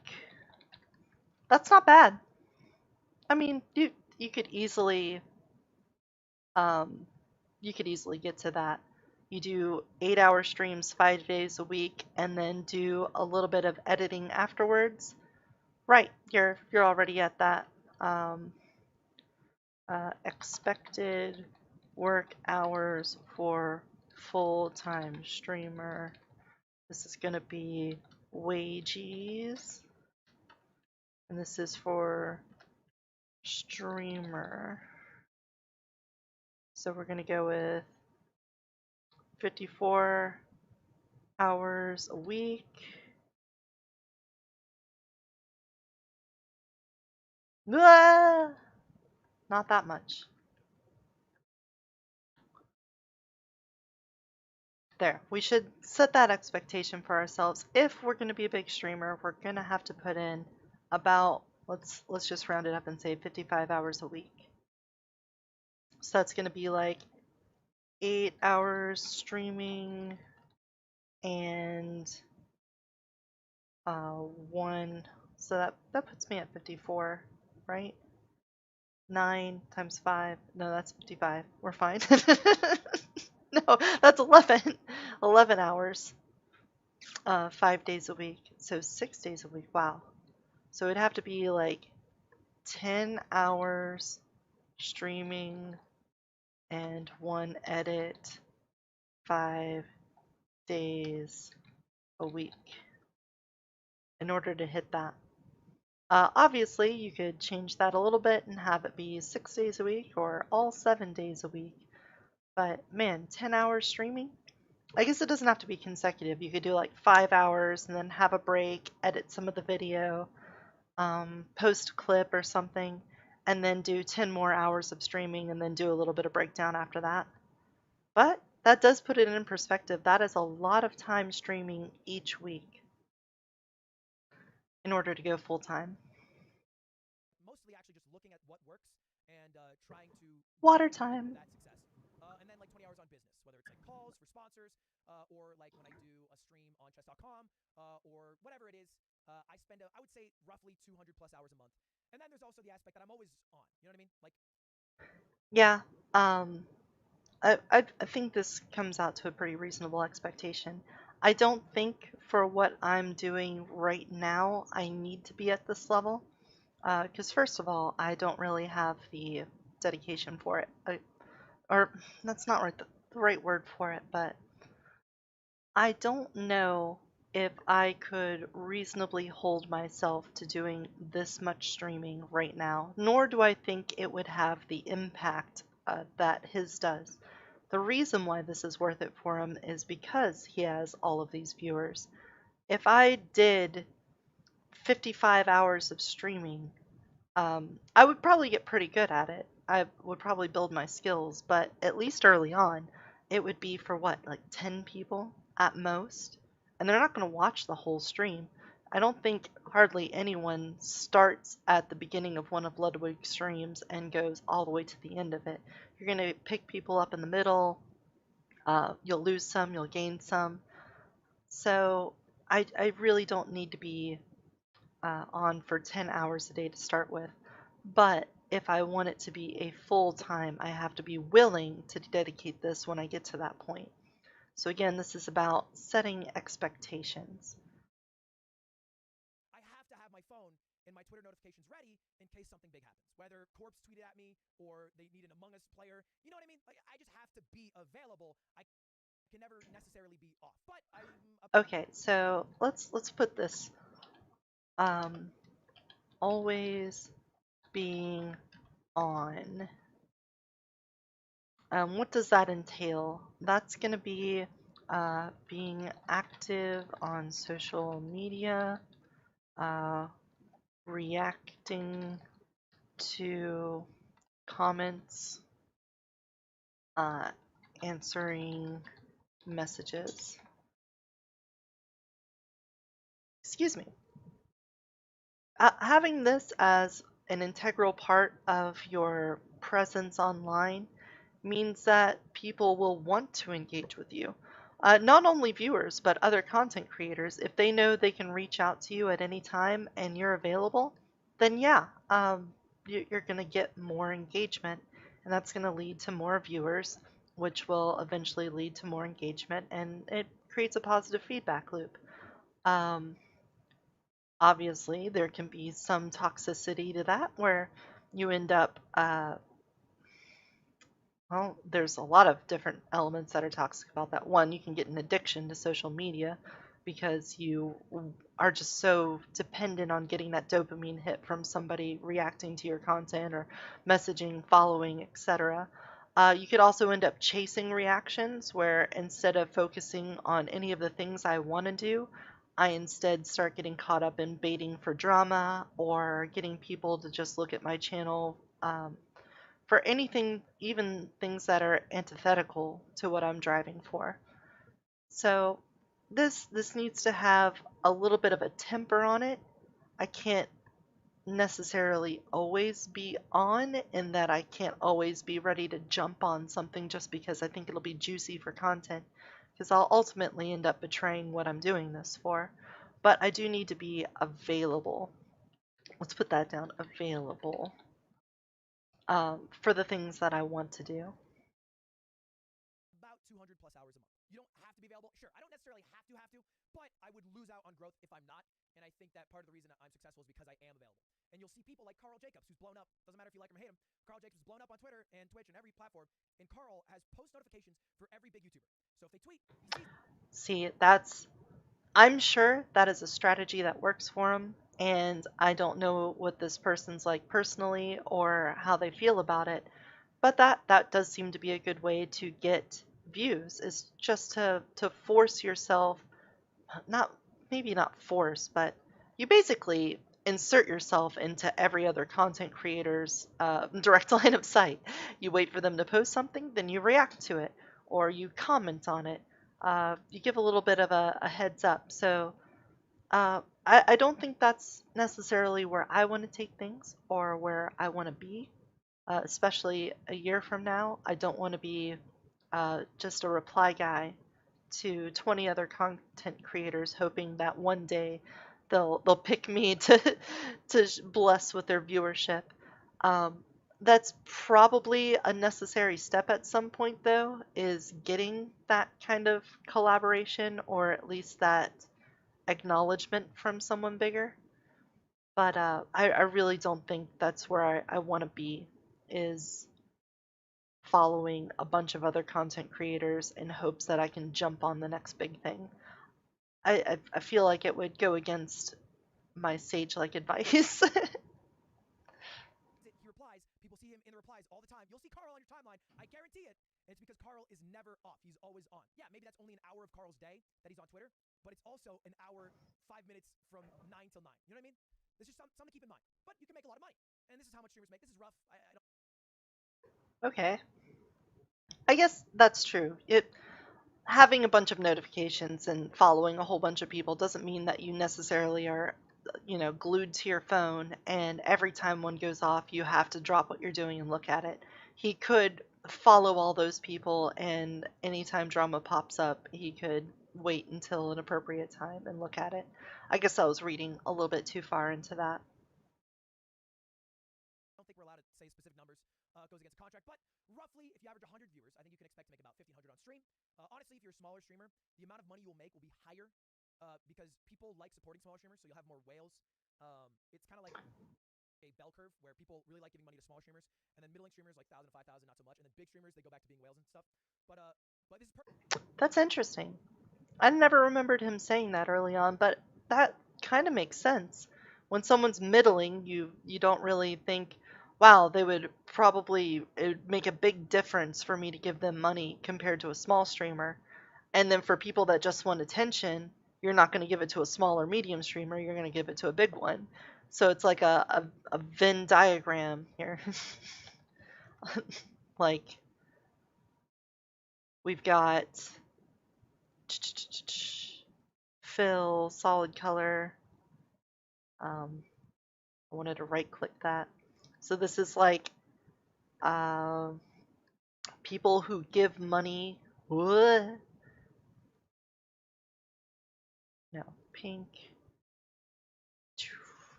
That's not bad. I mean, you could easily um, you could easily get to that. You do 8-hour streams 5 days a week, and then do a little bit of editing afterwards. Right, you're already at that um, expected work hours for full-time streamer. This is going to be wages, and this is for streamer. So we're going to go with 54 hours a week. Ah, not that much. There, we should set that expectation for ourselves. If we're going to be a big streamer, we're going to have to put in about, let's just round it up and say 55 hours a week. So that's going to be like 8 hours streaming and one. So that puts me at 54, right? 9 times 5. No, that's 55. We're fine. No, that's 11. 11 hours, 5 days a week. So 6 days a week. Wow. So it'd have to be like 10 hours streaming and one edit 5 days a week in order to hit that. Obviously, you could change that a little bit and have it be 6 days a week or all 7 days a week. But man, 10 hours streaming? I guess it doesn't have to be consecutive. You could do like 5 hours and then have a break, edit some of the video, post a clip or something, and then do 10 more hours of streaming and then do a little bit of breakdown after that. But that does put it in perspective. That is a lot of time streaming each week in order to go full time. Mostly actually just looking at what works and trying to Water build into time. that success. And then like 20 hours on business, whether it's like calls for sponsors, or like when I do a stream on chess.com, or whatever it is, I spend, I would say, roughly 200 plus hours a month. And then there's also the aspect that I'm always on. You know what I mean? Like, Yeah. I think this comes out to a pretty reasonable expectation. I don't think for what I'm doing right now, I need to be at this level. Because first of all, I don't really have the dedication for it. Or that's not right, the right word for it, but I don't know if I could reasonably hold myself to doing this much streaming right now, nor do I think it would have the impact that his does. The reason why this is worth it for him is because he has all of these viewers. If I did 55 hours of streaming, I would probably get pretty good at it. I would probably build my skills, but at least early on, it would be for what, like 10 people at most? And they're not going to watch the whole stream. I don't think hardly anyone starts at the beginning of one of Ludwig's streams and goes all the way to the end of it. You're going to pick people up in the middle. You'll lose some, you'll gain some. So I really don't need to be on for 10 hours a day to start with. But if I want it to be a full time, I have to be willing to dedicate this when I get to that point. So again, this is about setting expectations. I have to have my phone and my Twitter notifications ready in case something big happens. Whether Corpse tweeted at me or they need an Among Us player, you know what I mean? Like, I just have to be available. I can never necessarily be off. But I'm Okay, so let's put this always being on. What does that entail? That's going to be being active on social media, uh, reacting to comments, uh, answering messages. Excuse me. Having this as an integral part of your presence online means that people will want to engage with you. Not only viewers, but other content creators. If they know they can reach out to you at any time and you're available, then yeah, you're going to get more engagement, and that's going to lead to more viewers, which will eventually lead to more engagement, and it creates a positive feedback loop. Um, Obviously, there can be some toxicity to that where you end up well, there's a lot of different elements that are toxic about that. One, you can get an addiction to social media because you are just so dependent on getting that dopamine hit from somebody reacting to your content or messaging, following, etc. You could also end up chasing reactions where instead of focusing on any of the things I want to do, I instead start getting caught up in baiting for drama or getting people to just look at my channel for anything, even things that are antithetical to what I'm driving for. So this needs to have a little bit of a temper on it. I can't necessarily always be on, in that I can't always be ready to jump on something just because I think it'll be juicy for content, because I'll ultimately end up betraying what I'm doing this for. But I do need to be available. Let's put that down, available, for the things that I want to do. about 200 plus hours a month. You don't have to be available. Sure, I don't necessarily have to, but I would lose out on growth if I'm not. And I think that part of the reason that I'm successful is because I am available. And you'll see people like Carl Jacobs, who's blown up. Doesn't matter if you like him or hate him. Carl Jacobs is blown up on Twitter and Twitch and every platform. And Carl has post notifications for every big YouTuber. So if they tweet, he sees. See, I'm sure that is a strategy that works for them, and I don't know what this person's like personally or how they feel about it, but that does seem to be a good way to get views, is just to force yourself, not maybe not force, but you basically insert yourself into every other content creator's direct line of sight. You wait for them to post something, then you react to it, or you comment on it. You give a little bit of a heads up. So I don't think that's necessarily where I want to take things or where I want to be, especially a year from now. I don't want to be just a reply guy to 20 other content creators, hoping that one day they'll pick me to bless with their viewership. Um, that's probably a necessary step at some point, though, is getting that kind of collaboration or at least that acknowledgement from someone bigger. But I really don't think that's where I want to be, is following a bunch of other content creators in hopes that I can jump on the next big thing. I feel like it would go against my sage-like advice. He replies. People see him in the replies all the time. You'll see Carl on your timeline. I guarantee it. And it's because Carl is never off. He's always on. Yeah, maybe that's only an hour of Carl's day that he's on Twitter, but it's also an hour, 5 minutes from 9 till 9. You know what I mean? This is something to keep in mind. But you can make a lot of money. And this is how much streamers make. This is rough. I don't. Okay, I guess that's true. It Having a bunch of notifications and following a whole bunch of people doesn't mean that you necessarily are, glued to your phone, and every time one goes off, you have to drop what you're doing and look at it. He could follow all those people, and anytime drama pops up, he could wait until an appropriate time and look at it. I guess I was reading a little bit too far into that. I don't think we're allowed to say specific numbers. It goes against contract, but roughly, if you average 100 viewers, I think you can expect to make about 1,500 on stream. Honestly, if you're a smaller streamer, the amount of money you'll make will be higher because people like supporting smaller streamers, so you'll have more whales. It's kind of like a bell curve where people really like giving money to smaller streamers, and then middling streamers like 1,000 to 5,000, not so much, and then big streamers they go back to being whales and stuff. But this is That's interesting. I never remembered him saying that early on, but that kind of makes sense. When someone's middling, you don't really think, wow, they would probably, it would make a big difference for me to give them money compared to a small streamer. And then for people that just want attention, you're not going to give it to a small or medium streamer, you're going to give it to a big one. So it's like a Venn diagram here. Like, we've got fill, solid color. I wanted to right click that. So this is like uh, people who give money. What? No, pink.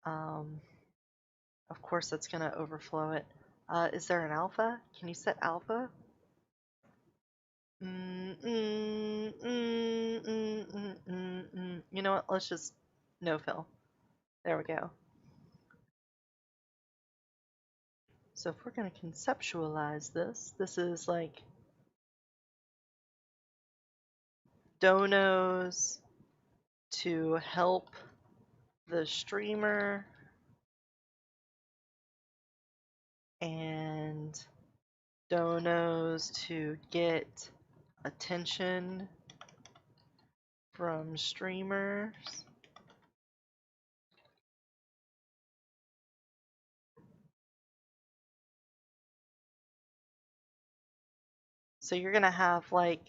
Um, of course, that's going to overflow it. Is there an alpha? Can you set alpha? You know what? Let's just no fill. There we go. So if we're going to conceptualize this, this is like donos to help the streamer and donos to get attention from streamers. So you're gonna have like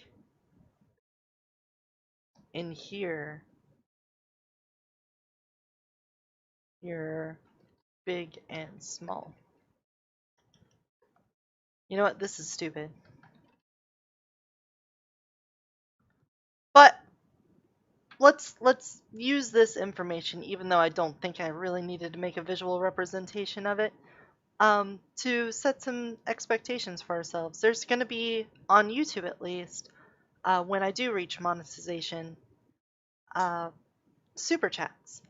in here your big and small. You know what? This is stupid. But let's use this information, even though I don't think I really needed to make a visual representation of it, to set some expectations for ourselves. There's going to be, on YouTube at least, when I do reach monetization, uh, super chats.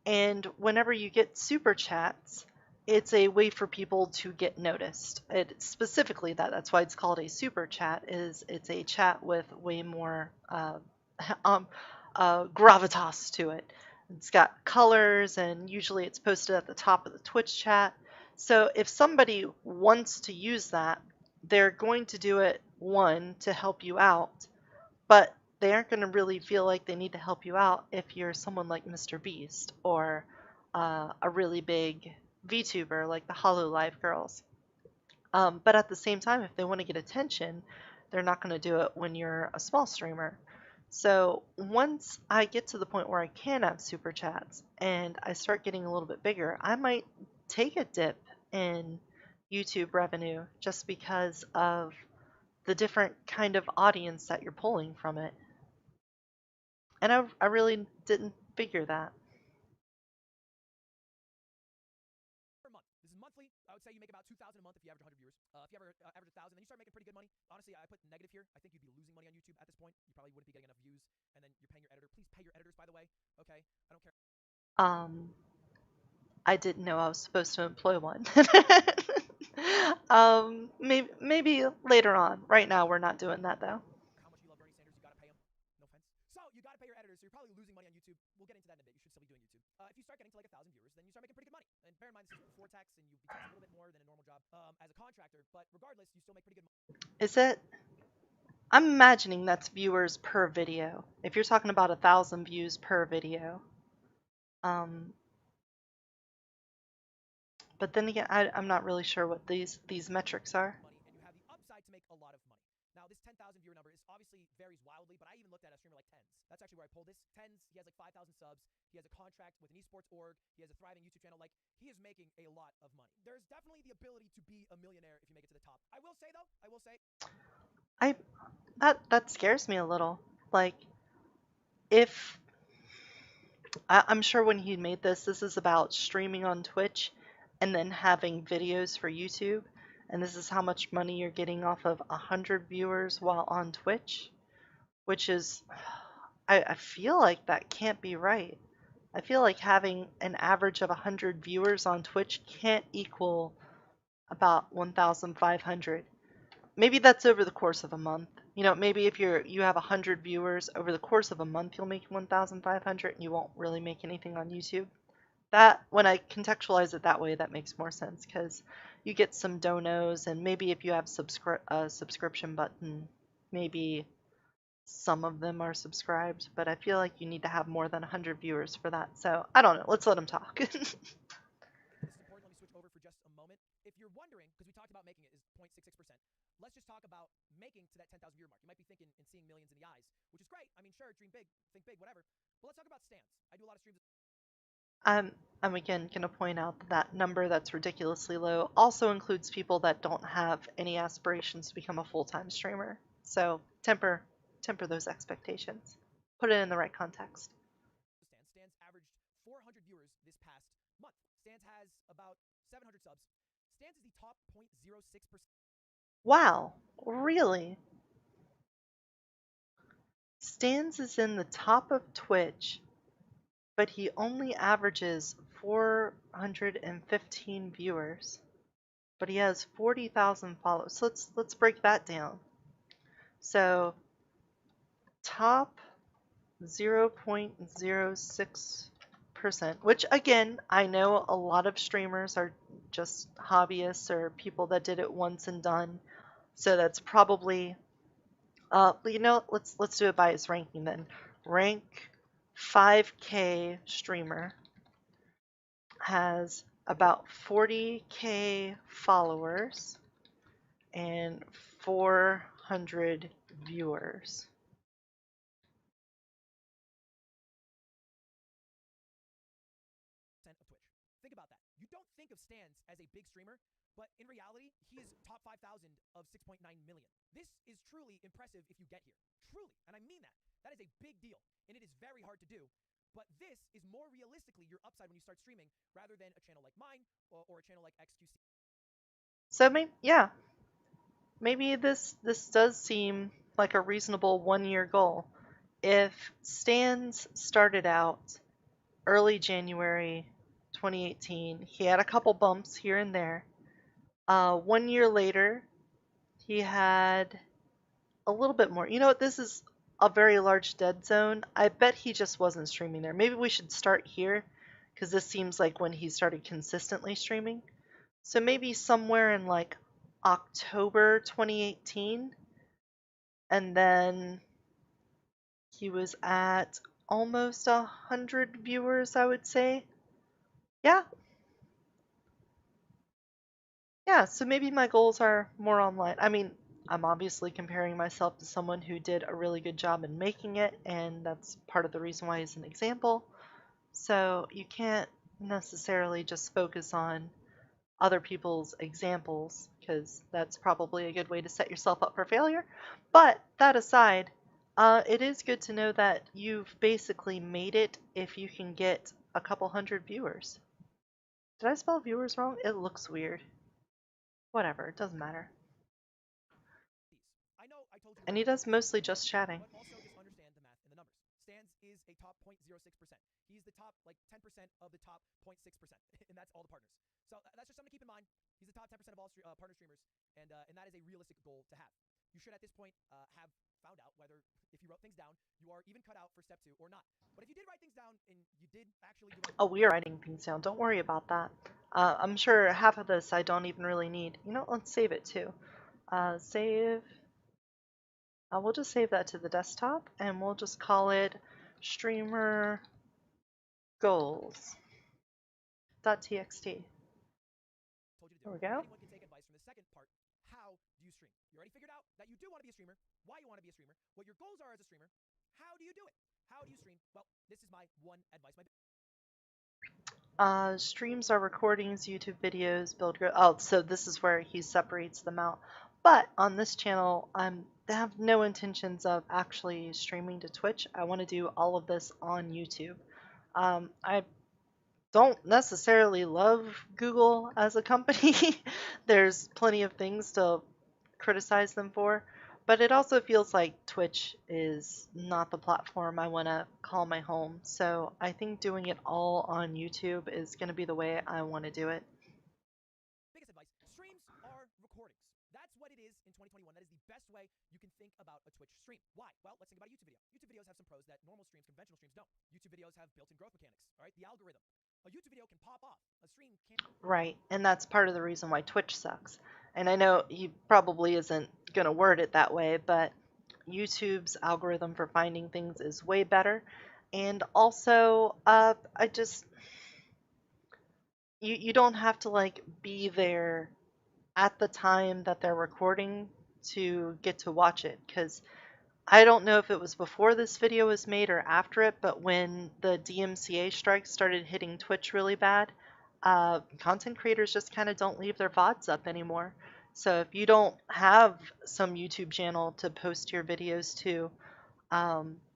And whenever you get super chats, it's a way for people to get noticed. It specifically that's why it's called a super chat. Is it's a chat with way more um, gravitas to it. It's got colors, and usually it's posted at the top of the Twitch chat. So if somebody wants to use that, they're going to do it, one, to help you out, but they aren't going to really feel like they need to help you out if you're someone like Mr. Beast or a really big VTuber like the Hololive girls. But at the same time, if they want to get attention, they're not going to do it when you're a small streamer. So once I get to the point where I can have super chats and I start getting a little bit bigger, I might take a dip in YouTube revenue just because of the different kind of audience that you're pulling from it. And I really didn't figure that. Per month. This is monthly. I would say you make about 2,000 a month if you average 100 viewers. If you ever average 1,000, then you start making pretty good money. Honestly, I put negative here. I think you'd be losing money on YouTube at this point. You probably wouldn't be getting enough views, and then you're paying your editor. Please pay your editors, by the way. Okay, I don't care. I didn't know I was supposed to employ one. Maybe later on. Right now, we're not doing that though. How much you love Bernie Sanders, you gotta pay him. No offense. So you gotta pay your editors. So you're probably losing money on YouTube. We'll get into that in a bit. You should still be doing YouTube. If you start getting to like 1,000 viewers, then you start making pretty good money. And bear in mind, this is before tax, and you'll be taxed a little bit more than a normal job as a contractor. But regardless, you still make pretty good money. Is it? I'm imagining that's viewers per video. If you're talking about 1,000 views per video. But then again, I'm not really sure what these metrics are. Money, and you have the upside to make a lot of money. Now, this 10,000 viewer number is obviously varies wildly, but I even looked at a streamer like Tens. That's actually where I pulled this. Tens, he has like 5,000 subs. He has a contract with an esports org. He has a thriving YouTube channel. Like, he is making a lot of money. There's definitely the ability to be a millionaire if you make it to the top. I will say, though, That scares me a little. Like, if I'm sure when he made this is about streaming on Twitch and then having videos for YouTube, and this is how much money you're getting off of 100 viewers while on Twitch, which is, I feel like that can't be right. I feel like having an average of 100 viewers on Twitch can't equal about 1,500. Maybe that's over the course of a month. You know, maybe if you have 100 viewers over the course of a month, you'll make 1,500 and you won't really make anything on YouTube. That, when I contextualize it that way, that makes more sense because you get some donos, and maybe if you have a subscription button, maybe some of them are subscribed, but I feel like you need to have more than 100 viewers for that. So I don't know. Let's let him talk. this is important. Let me switch over for just a moment. If you're wondering, because we talked about making it is 0.66%, let's just talk about making to that 10,000 viewer mark. You might be thinking and seeing millions in the eyes, which is great. I mean, sure, dream big, think big, whatever. But let's talk about stands. I do a lot of streams. I'm again going to point out that number that's ridiculously low also includes people that don't have any aspirations to become a full-time streamer. So temper those expectations. Put it in the right context. Stands averaged 400 viewers this past month. Stands has about 700 subs. Stands is the top 0.06%. Wow, really? Stans is in the top of Twitch, but he only averages 415 viewers. But he has 40,000 followers. So let's break that down. So top 0.06%, which again, I know a lot of streamers are just hobbyists or people that did it once and done. So that's probably let's do it by its ranking then. Rank 5K streamer has about 40K followers and 400 viewers. Of Twitch. Think about that. You don't think of Stans as a big streamer, but in reality, he is top 5,000 of 6.9 million. This is truly impressive if you get here. Truly, and I mean that. That is a big deal, and it is very hard to do. But this is more realistically your upside when you start streaming rather than a channel like mine or a channel like XQC. So maybe this does seem like a reasonable 1 year goal. If Stans started out early January 2018, he had a couple bumps here and there. 1 year later, he had a little bit more. You know what? This is a very large dead zone. I bet he just wasn't streaming there. Maybe we should start here because this seems like when he started consistently streaming. So maybe somewhere in like October 2018, and then he was at almost 100 viewers, I would say. Yeah. Yeah, so maybe my goals are more online. I mean, I'm obviously comparing myself to someone who did a really good job in making it, and that's part of the reason why he's an example. So you can't necessarily just focus on other people's examples, because that's probably a good way to set yourself up for failure. But that aside, it is good to know that you've basically made it if you can get a couple hundred viewers. Did I spell viewers wrong? It looks weird. Whatever, it doesn't matter. I know I told you to And look he at the does numbers, mostly just chatting. but also just understand the math and the numbers. Stans is a top 0.06%. He's the top like 10% of the top 0.6%, and that's all the partners. So that's just something to keep in mind. He's the top 10% of all partner streamers, and that is a realistic goal to have. You should at this point have found out whether if you wrote things down, you are even cut out for step 2 or not. But if you did write things down and you did actually do Oh, we are writing things down. Don't worry about that. I'm sure half of this I don't even really need. You know, let's save it too. Save. We'll just save that to the desktop, and we'll just call it streamer goals.txt. told you to do. There we go. Anyone can take advice from the second part. How do you stream? You already figured out that you do want to be a streamer, why you want to be a streamer, what your goals are as a streamer. How do you do it? How do you stream? Well, this is my one advice. Streams are recordings, YouTube videos, oh, so this is where he separates them out. But on this channel, I have no intentions of actually streaming to Twitch. I want to do all of this on YouTube. I don't necessarily love Google as a company. There's plenty of things to criticize them for, but it also feels like Twitch is not the platform I want to call my home. So I think doing it all on YouTube is going to be the way I want to do it. Biggest advice, streams are recordings. That's what it is in 2021. That is the best way you can think about a Twitch stream. Why? Well, let's think about a YouTube video. YouTube videos have some pros that normal streams, conventional streams don't. YouTube videos have built-in growth mechanics, all right? The algorithm. A YouTube video can pop off. A stream can't. Right, and that's part of the reason why Twitch sucks. And I know he probably isn't going to word it that way, but YouTube's algorithm for finding things is way better. And also, you don't have to like be there at the time that they're recording to get to watch it, because I don't know if it was before this video was made or after it, but when the DMCA strike started hitting Twitch really bad, content creators just kind of don't leave their VODs up anymore. So if you don't have some YouTube channel to post your videos to,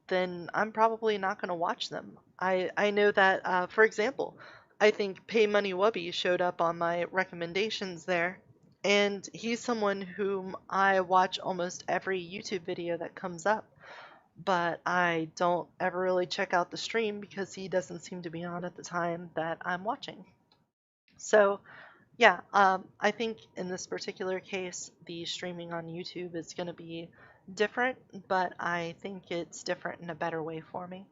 then I'm probably not going to watch them. I know that, for example, I think Pay Money Wubby showed up on my recommendations there, and he's someone whom I watch almost every YouTube video that comes up, but I don't ever really check out the stream because he doesn't seem to be on at the time that I'm watching. So yeah, I think in this particular case, the streaming on YouTube is going to be different, but I think it's different in a better way for me.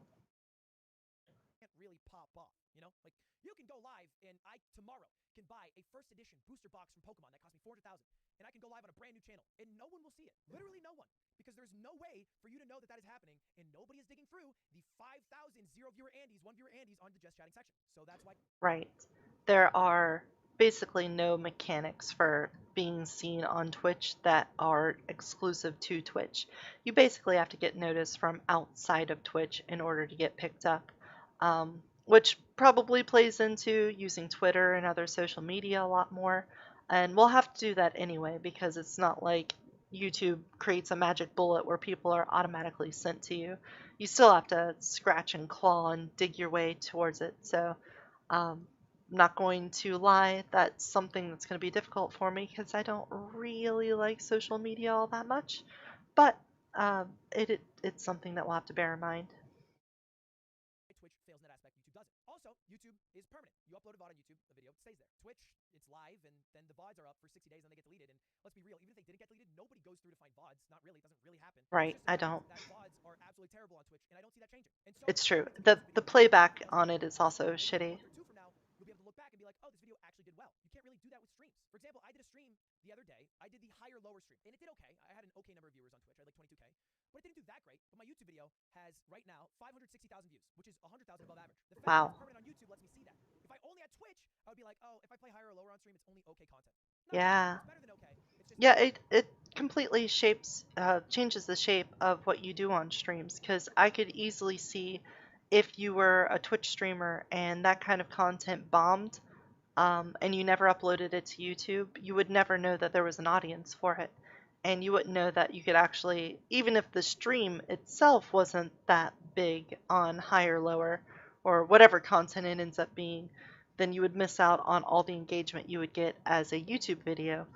Really pop off, you know? Like, you can go live and I tomorrow can can buy a first edition booster box from Pokemon that cost me 400,000, and I can go live on a brand new channel, and no one will see it. Literally no one, because there's no way for you to know that that is happening, and nobody is digging through the 5,000 zero-viewer Andes, one-viewer Andes on the just chatting section. So that's why. Right. There are basically no mechanics for being seen on Twitch that are exclusive to Twitch. You basically have to get notice from outside of Twitch in order to get picked up, which probably plays into using Twitter and other social media a lot more. And we'll have to do that anyway because it's not like YouTube creates a magic bullet where people are automatically sent to you. You still have to scratch and claw and dig your way towards it. So, um, not going to lie, that's something that's going to be difficult for me because I don't really like social media all that much. But it's something that we'll have to bear in mind. Twitch fails in that aspect, YouTube doesn't. Also, YouTube is permanent. You upload a VOD on YouTube, the video stays there. Twitch, it's live, and then the VODs are up for 60 days and they get deleted. And let's be real, even if they didn't get deleted, nobody goes through to find VODs. Not really, it doesn't really happen. Right, It's just I a fact don't. that VODs are absolutely terrible on Twitch, and I don't see that changing. And so It's if true. you make a YouTube The video playback that does on it well, is also maybe a shitty. month or two from now, you'll be able to look back and be like, oh, this video actually did well. You can't really do that with streams. For example, I did a stream the other day. I did the higher lower stream, and it did okay. I had an okay number of viewers on Twitch. I had like 22K, but it didn't do that great. But my YouTube video has right now 560,000 views, which is 100,000 above average. The fact that Wow. it's permanent on YouTube lets me see that. If I only had Twitch, I would be like, oh, if I play higher or lower on stream, it's only okay content. No, Yeah. it's better than okay. It's just Yeah, it completely changes the shape of what you do on streams because I could easily see if you were a Twitch streamer and that kind of content bombed, and you never uploaded it to YouTube, you would never know that there was an audience for it. And you wouldn't know that you could actually, even if the stream itself wasn't that big on higher, lower, or whatever content it ends up being, then you would miss out on all the engagement you would get as a YouTube video,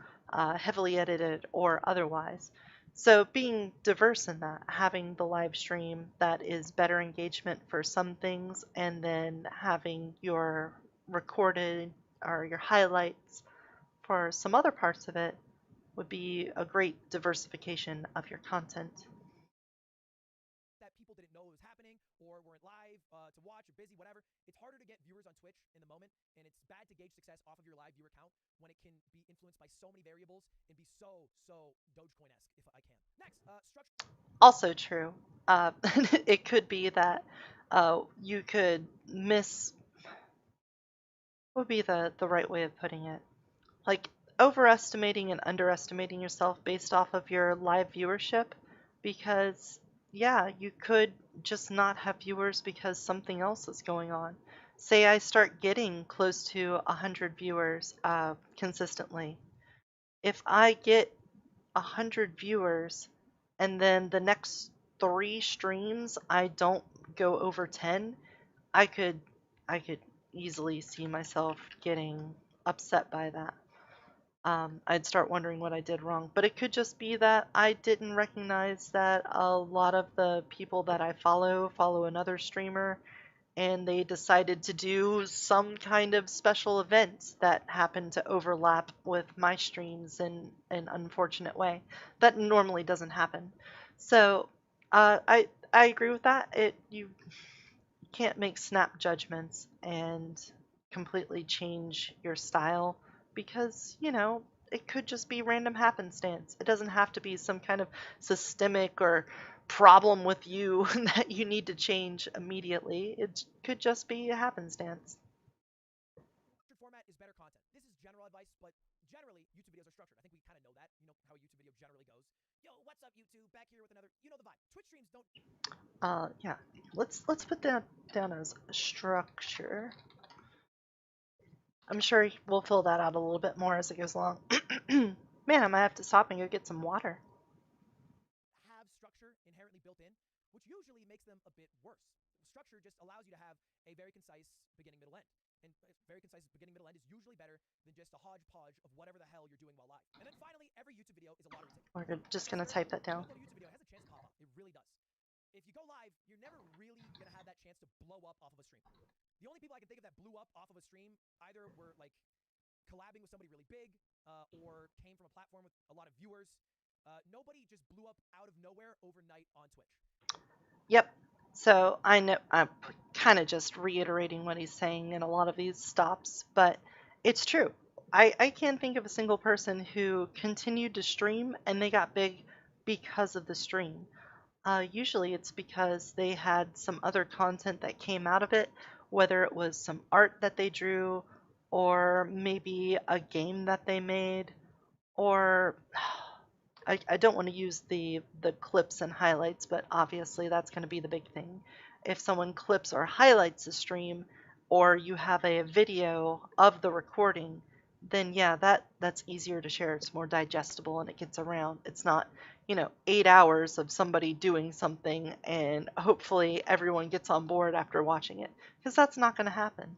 heavily edited or otherwise. So being diverse in that, having the live stream that is better engagement for some things, and then having your recorded or your highlights for some other parts of it would be a great diversification of your content. that people didn't know it was happening or weren't live to watch or busy, whatever. It's harder to get viewers on Twitch in the moment, and it's bad to gauge success off of your live viewer count when it can be influenced by so many variables and be so Dogecoin-esque, if I can. Next, structure. Also true. It could be that you could miss, what would be the right way of putting it? Like overestimating and underestimating yourself based off of your live viewership because yeah, you could just not have viewers because something else is going on. Say I start getting close to 100 viewers consistently. If I get 100 viewers and then the next 3 streams I don't go over 10, I could I could easily see myself getting upset by that. I'd start wondering what I did wrong. But it could just be that I didn't recognize that a lot of the people that I follow another streamer, and they decided to do some kind of special event that happened to overlap with my streams in an unfortunate way. That normally doesn't happen. So I agree with that. You can't make snap judgments and completely change your style because, it could just be random happenstance. It doesn't have to be some kind of systemic or problem with you that you need to change immediately. It could just be a happenstance. Format is better content. This is general advice, but generally, YouTube videos are structured. I think we kind of know that. You know how a YouTube video generally goes. Yo, what's up, YouTube? Back here with another. You know the vibe. Twitch streams don't. Yeah. Let's put that down as structure. I'm sure we'll fill that out a little bit more as it goes along. Man, I might have to stop and go get some water. Have structure inherently built in, which usually makes them a bit worse. Structure just allows you to have a very concise beginning, middle, end. And very concise beginning, middle, end is usually better than just a hodgepodge of whatever the hell you're doing while live. And then finally, every YouTube video is a lottery ticket. We're just Just going to remember, type that when you down. upload a YouTube video, it has a chance to pop up. It really does. If you go live, you're never really going to have that chance to blow up off of a stream. The only people I can think of that blew up off of a stream either were like collabing with somebody really big or came from a platform with a lot of viewers. Nobody just blew up out of nowhere overnight on Twitch. Yep. So I know I'm kind of just reiterating what he's saying in a lot of these stops, but It's true. I can't think of a single person who continued to stream and they got big because of the stream. Usually it's because they had some other content that came out of it, whether it was some art that they drew, or maybe a game that they made, or I don't want to use the clips and highlights, but obviously that's going to be the big thing. If someone clips or highlights the stream, or you have a video of the recording, then yeah, that's easier to share. It's more digestible and it gets around. It's not, 8 hours of somebody doing something and hopefully everyone gets on board after watching it, because that's not going to happen.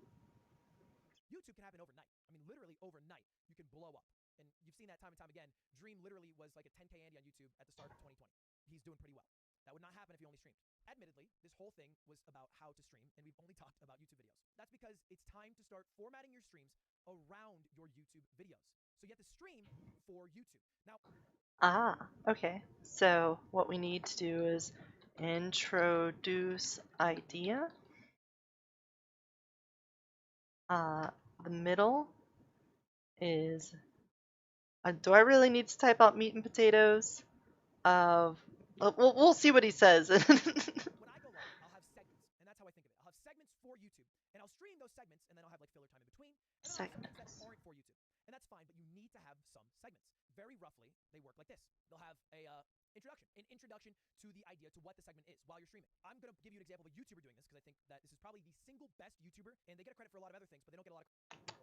YouTube can happen overnight. I mean, literally overnight, you can blow up. And you've seen that time and time again. Dream literally was like a 10K Andy on YouTube at the start of 2020. He's doing pretty well. That would not happen if he only streamed. Admittedly, this whole thing was about how to stream, and we've only talked about YouTube videos. That's because it's time to start formatting your streams around your YouTube videos. So you have to stream for YouTube. Now, Ah, okay. So what we need to do is introduce idea. Uh, the middle is, do I really need to type out meat and potatoes? We'll see what he says. when I go live, I'll have segments, and that's how I think of it. I'll have segments for YouTube, and I'll stream those segments, and then I'll have like filler time in between, and then I'll have segments that Segments. aren't for YouTube, and that's fine. But you need to have some segments. Very roughly, they work like this. They'll have a introduction to the idea to what the segment is while you're streaming. I'm gonna give you an example of a YouTuber doing this because I think that this is probably the single best YouTuber, and they get a credit for a lot of other things, but they don't get a lot of.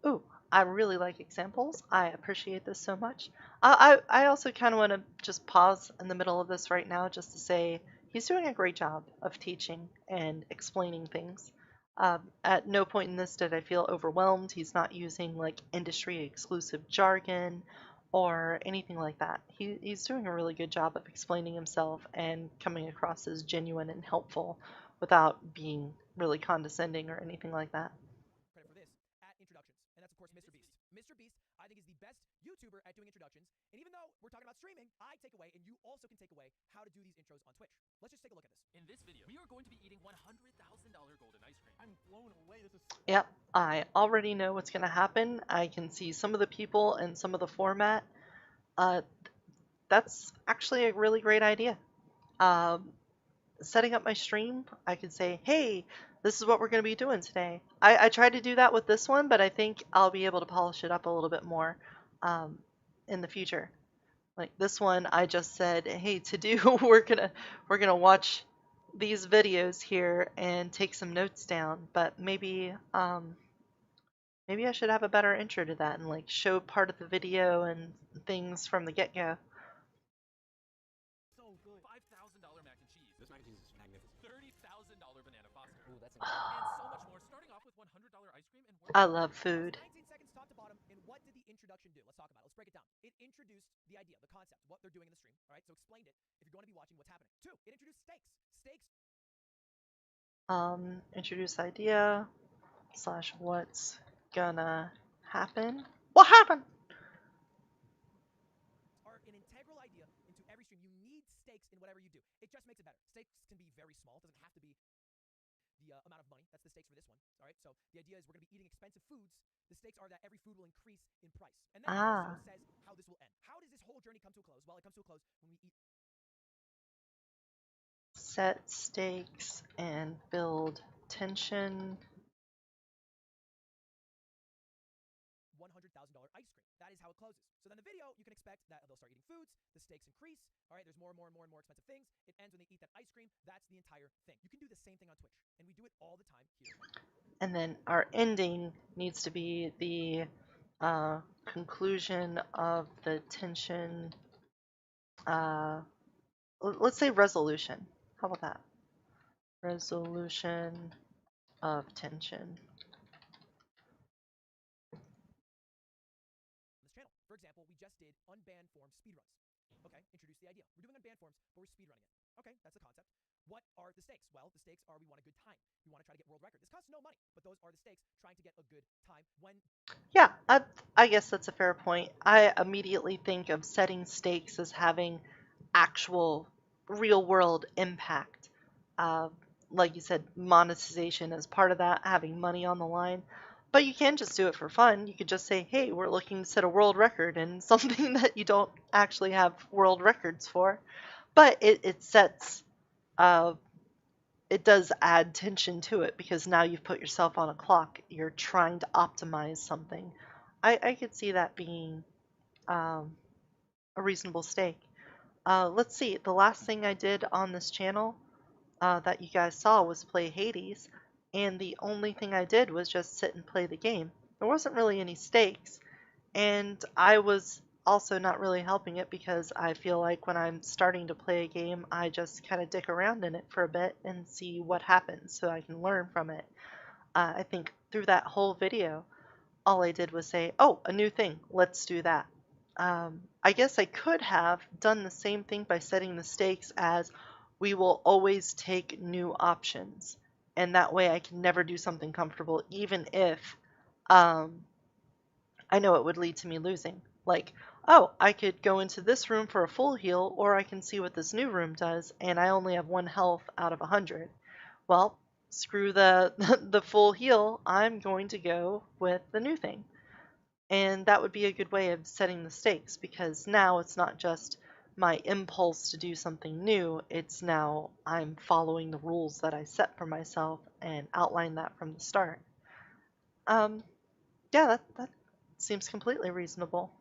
Ooh, I really like examples. I appreciate this so much. I also kind of want to just pause in the middle of this right now just to say he's doing a great job of teaching and explaining things. At no point in this did I feel overwhelmed. He's not using like industry exclusive jargon or anything like that. He's doing a really good job of explaining himself and coming across as genuine and helpful without being really condescending or anything like that. Credit for this at introductions, and that's of course Mr. Beast. Mr. Beast, I think, is the best YouTuber at doing introductions. And even though we're talking about streaming, I take away, and you also can take away, how to do these intros on Twitch. Let's just take a look at this. In this video, we are going to be eating $100,000 golden ice cream. I'm blown away. This is Yep, I already know what's going to happen. I can see some of the people and some of the format. Uh, that's actually a really great idea. Um, Setting up my stream, I could say, hey, this is what we're going to be doing today. I tried to do that with this one, but I think I'll be able to polish it up a little bit more um, in the future. Like this one, I just said, hey, to do, we're gonna watch these videos here and take some notes down. But maybe I should have a better intro to that and like show part of the video and things from the get-go. so good. $5,000 mac and cheese. This mac and cheese is magnificent. $30,000 banana foster. Ooh, that's And incredible. so much more. Starting off with $100 ice cream and I love food. 19 seconds top to bottom, and what did the introduction do? Let's talk about it. Let's break it down. It introduced the idea, the concept, what they're doing in the stream. All right, so explained it. If you're going to be watching, what's happening. 2, it introduced steaks. Steaks Introduce idea / what's gonna happen. What happened? are an integral idea into every stream. You need steaks in whatever you do. It just makes it better. Steaks can be very small. It doesn't have to be the amount of money. That's the stakes for this one. All right. So the idea is we're going to be eating expensive foods. The stakes are that every food will increase in price. And then it also says how this will end. How does this whole journey come to a close? Well, it comes to a close when we eat. Set stakes and build tension. $100,000 ice cream. That is how it closes. So then the video, you can expect that they'll start eating foods, the stakes increase, all right, there's more and more and more and more expensive things. It ends when they eat that ice cream. That's the entire thing. You can do the same thing on Twitch, and we do it all the time here. And then our ending needs to be the conclusion of the tension. Let's say resolution. How about that? Resolution of tension. On this channel, for example, we just did unbanned form speedruns. Okay, introduce the idea. We're doing unbanned forms, but we're speedrunning it. Okay, that's the concept. What are the stakes? Well, the stakes are we want a good time. We want to try to get world record. This costs no money, but those are the stakes, trying to get a good time. Yeah, I guess that's a fair point. I immediately think of setting stakes as having actual real world impact. Uh, like you said, monetization is part of that, having money on the line. But you can just do it for fun. You could just say, hey, we're looking to set a world record in something that you don't actually have world records for. But it sets, uh, it does add tension to it because now you've put yourself on a clock. You're trying to optimize something. I could see that being um, a reasonable stake. Let's see, the last thing I did on this channel that you guys saw was play Hades, and the only thing I did was just sit and play the game. There wasn't really any stakes, and I was also not really helping it because I feel like when I'm starting to play a game, I just kind of dick around in it for a bit and see what happens so I can learn from it. I think through that whole video, all I did was say, oh, a new thing, let's do that. I guess I could have done the same thing by setting the stakes as we will always take new options. And that way I can never do something comfortable, even if um, I know it would lead to me losing. Like, oh, I could go into this room for a full heal, or I can see what this new room does, and I only have 1 health out of 100. Well, screw the the full heal. I'm going to go with the new thing. And that would be a good way of setting the stakes because now it's not just my impulse to do something new, it's now I'm following the rules that I set for myself and outline that from the start. Um, yeah, that seems completely reasonable.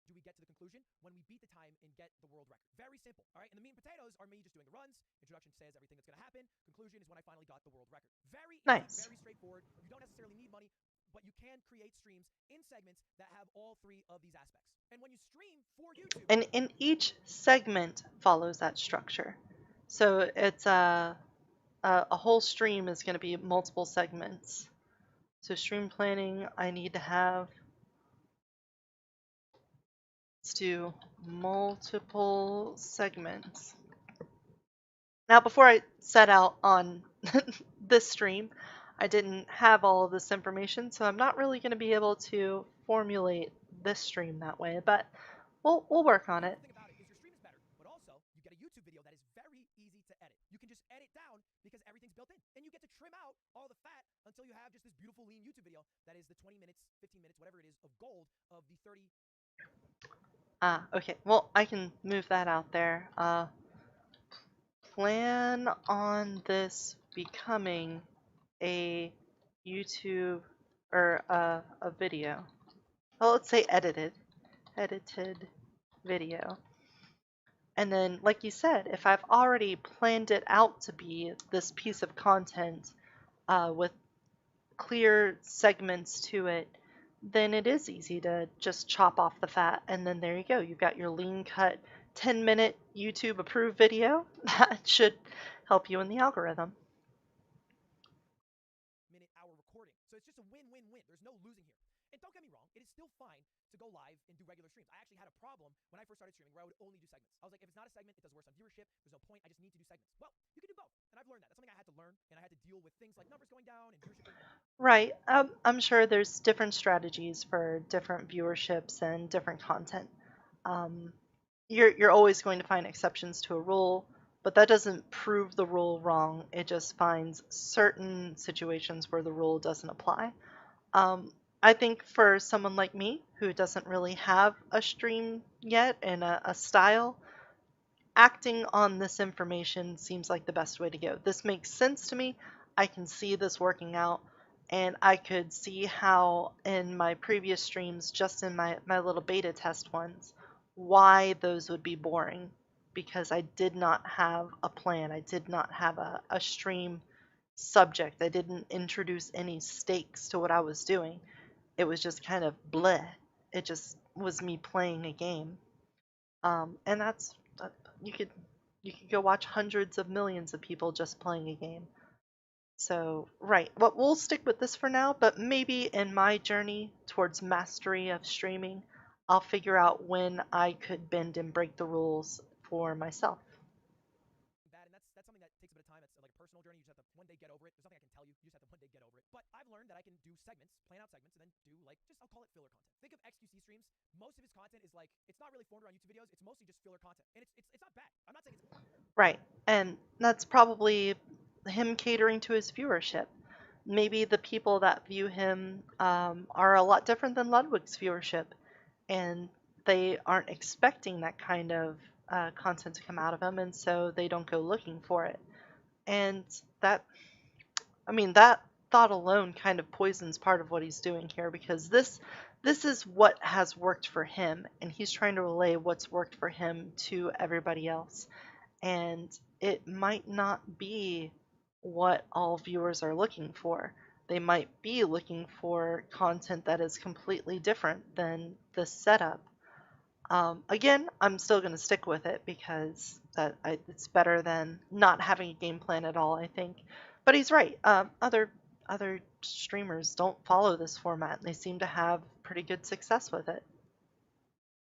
Do we get to the conclusion when we beat the time and get the world record? Very simple, all right? And the meat and potatoes are me just doing the runs. Introduction says everything that's going to happen. Conclusion is when I finally got the world record. Very easy, Nice. very straightforward. You don't necessarily need money, but you can create streams in segments that have all three of these aspects. And when you stream for YouTube, And in each segment follows that structure. So it's a whole stream is going to be multiple segments. So stream planning, I need to have, let's do multiple segments. Now, before I set out on this stream, I didn't have all of this information, so I'm not really going to be able to formulate this stream that way, but we'll work on it. the thing about it is your stream is better, but also you get a YouTube video that is very easy to edit. You can just edit down because everything's built in, and you get to trim out all the fat until you have just this beautiful lean YouTube video that is the 20 minutes, 15 minutes, whatever it is, of gold of the 30. Okay, well, I can move that out there. Plan on this becoming a YouTube or a video. Well, let's say edited video. And then, like you said, if I've already planned it out to be this piece of content with clear segments to it, then it is easy to just chop off the fat. And then there you go. You've got your lean cut 10-minute YouTube approved video. That should help you in the algorithm. Minute hour recording. So it's just a win-win-win. There's no losing here. And don't get me wrong, it is still fine to go live and do regular streams. I actually had a problem when I first started streaming where I would only do segments. I was like, if it's not a segment, it does worse on viewership. There's no point. I just need to do segments. Well, you can do both. And I've learned that. That's something I had to learn, and I had to deal with things like numbers going down and viewership going down. Right. I'm sure there's different strategies for different viewerships and different content. Um, you're always going to find exceptions to a rule, but that doesn't prove the rule wrong. It just finds certain situations where the rule doesn't apply. I think for someone like me who doesn't really have a stream yet and a style, acting on this information seems like the best way to go. This makes sense to me. I can see this working out, and I could see how in my previous streams, just in my little beta test ones, why those would be boring because I did not have a plan. I did not have a stream subject. I didn't introduce any stakes to what I was doing. It was just kind of bleh. It just was me playing a game. And that's you could you could go watch hundreds of millions of people just playing a game. So, right. Well, we'll stick with this for now, but maybe in my journey towards mastery of streaming, I'll figure out when I could bend and break the rules for myself. Bad, and that's something that takes a bit of time. It's like a personal journey. You just have to one day get over it. There's nothing I can tell you. You just have to one day get over it. But I've learned that I can do segments, plan out segments, and then do like just I'll call it filler content. Think of XQC streams. Most of his content is like it's not really formed around YouTube videos. It's mostly just filler content, and it's not bad. I'm not saying it's Right. And that's probably him catering to his viewership. maybe the people that view him are a lot different than Ludwig's viewership, and they aren't expecting that kind of content to come out of him, and so they don't go looking for it. And that, I mean, that thought alone kind of poisons part of what he's doing here, because this is what has worked for him, and he's trying to relay what's worked for him to everybody else. And it might not be what all viewers are looking for. They might be looking for content that is completely different than the setup. Again, I'm still going to stick with it because it's better than not having a game plan at all, I think. But he's right. Other streamers don't follow this format, and they seem to have pretty good success with it.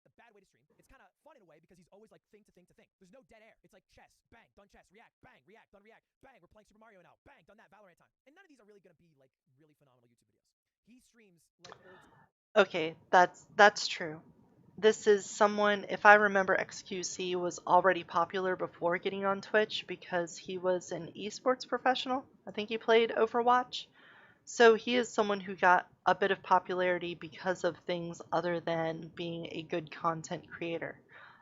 a bad way to stream. It's kind of fun in a way because he's always like thing to thing to thing. There's no dead air. It's like chess, bang, done chess, react, bang, react, done react, bang, we're playing Super Mario now, bang, done that, Valorant time. And none of these are really going to be like really phenomenal YouTube videos. He streams like old school. Okay, that's true. This is someone, if I remember, XQC was already popular before getting on Twitch because he was an esports professional. I think he played Overwatch. So he is someone who got a bit of popularity because of things other than being a good content creator.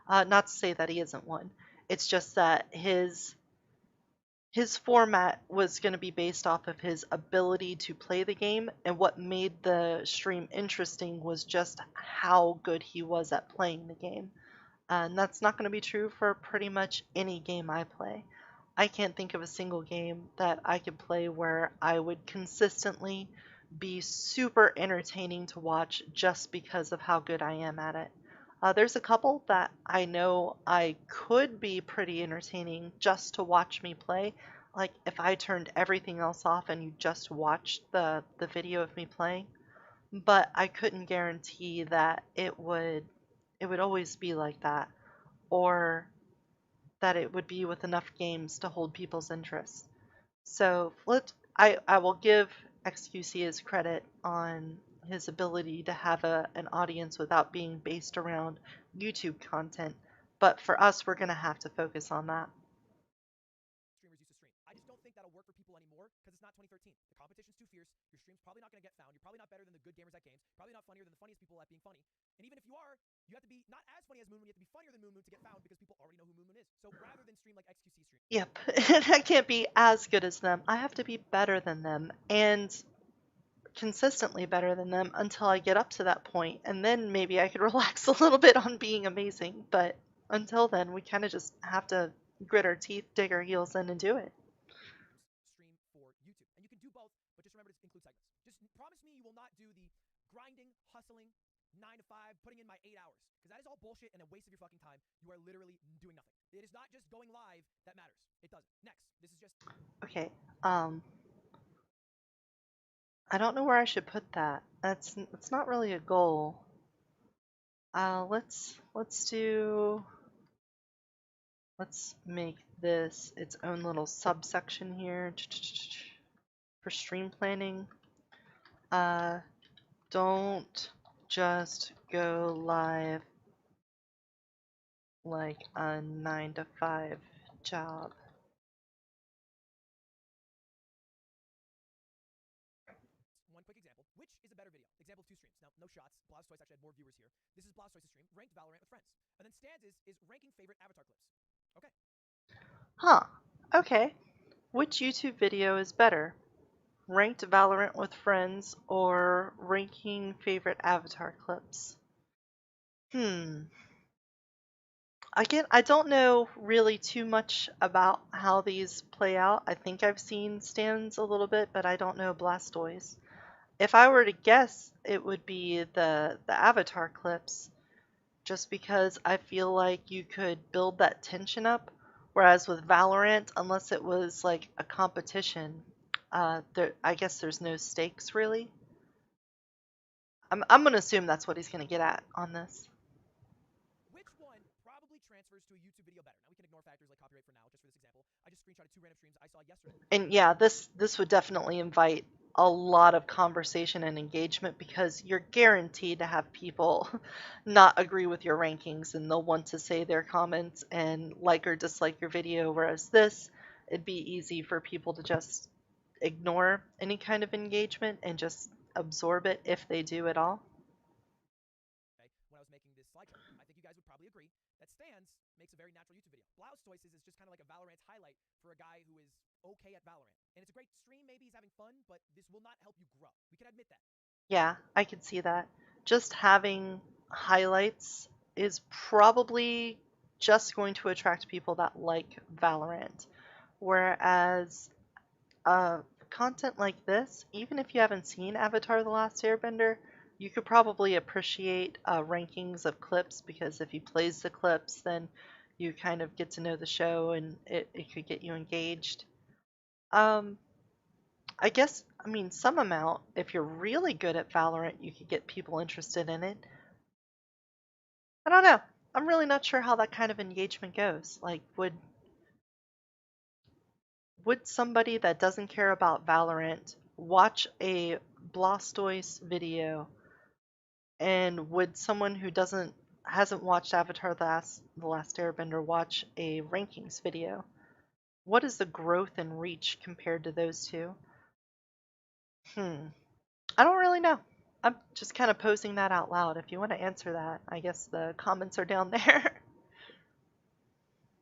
Not to say that he isn't one. It's just that his format was going to be based off of his ability to play the game, and what made the stream interesting was just how good he was at playing the game. And that's not going to be true for pretty much any game I play. I can't think of a single game that I could play where I would consistently be super entertaining to watch just because of how good I am at it. There's a couple that I know I could be pretty entertaining just to watch me play. Like if I turned everything else off and you just watched the video of me playing, but I couldn't guarantee that it would always be like that, or that it would be with enough games to hold people's interest. So I will give XQC his credit on his ability to have an audience without being based around YouTube content. But for us, we're going to have to focus on that. Streamers used to stream. I just don't think that'll work for people anymore because it's not 2013. The competition's too fierce. Your stream's probably not going to get found. You're probably not better than the good gamers at games. Probably not funnier than the funniest people at being funny. And even if you are, you have to be not as funny as Moon Moon. You have to be funnier than Moon Moon to get found because people already know who Moon Moon is. So rather than stream like XQC stream, Yep, and I can't be as good as them. I have to be better than them and consistently better than them until I get up to that point, and then maybe I could relax a little bit on being amazing. But until then, we kind of just have to grit our teeth, dig our heels in, and do it. stream for YouTube. And you can do both, but just remember to include segments. Just promise me you will not do the grinding, hustling, 9 to 5, putting in my 8 hours. Because that is all bullshit and a waste of your fucking time. You are literally doing nothing. It is not just going live that matters. It doesn't. Next, this is just Okay, I don't know where I should put that. That's not really a goal. Let's make this its own little subsection here for stream planning. Don't just go live like a 9 to 5 job. one quick example. Which is a better video? Example of 2 streams. Now, no shots. Blastoise actually had more viewers here. This is Blastoise's stream, ranked Valorant with friends. And then Stan's is ranking favorite avatar clips. Okay. Huh. Okay. Which YouTube video is better? Ranked Valorant with friends or ranking favorite avatar clips? Again, I don't know really too much about how these play out. I think I've seen Stans a little bit, but I don't know Blastoise. If I were to guess, it would be the avatar clips, just because I feel like you could build that tension up. Whereas with Valorant, unless it was like a competition, I guess there's no stakes really. I'm gonna assume that's what he's gonna get at on this. Which one probably transfers to a YouTube video better? Now we can ignore factors like copyright for now, just for this example. I just screenshotted 2 random streams I saw yesterday. And yeah, this would definitely invite a lot of conversation and engagement because you're guaranteed to have people not agree with your rankings, and they'll want to say their comments and like or dislike your video, whereas this, it'd be easy for people to just ignore any kind of engagement and just absorb it if they do at all. Okay, when I was making this slideshow, I think you guys would probably agree that Stans makes a very natural YouTube video. Blouse Choices is just kind of like a Valorant highlight for a guy who is okay at Valorant. And it's a great stream, maybe he's having fun, but this will not help you grow. We can admit that. Yeah, I could see that. Just having highlights is probably just going to attract people that like Valorant. Whereas uh, content like this, even if you haven't seen Avatar: The Last Airbender, you could probably appreciate rankings of clips because if he plays the clips, then you kind of get to know the show and it could get you engaged. Um, I guess, I mean, some amount, if you're really good at Valorant, you could get people interested in it. I don't know. I'm really not sure how that kind of engagement goes. Like, would somebody that doesn't care about Valorant watch a Blastoise video, and would someone who doesn't hasn't watched Avatar: The Last Airbender watch a rankings video? What is the growth and reach compared to those two? Hmm. I don't really know. I'm just kind of posing that out loud. If you want to answer that, I guess the comments are down there.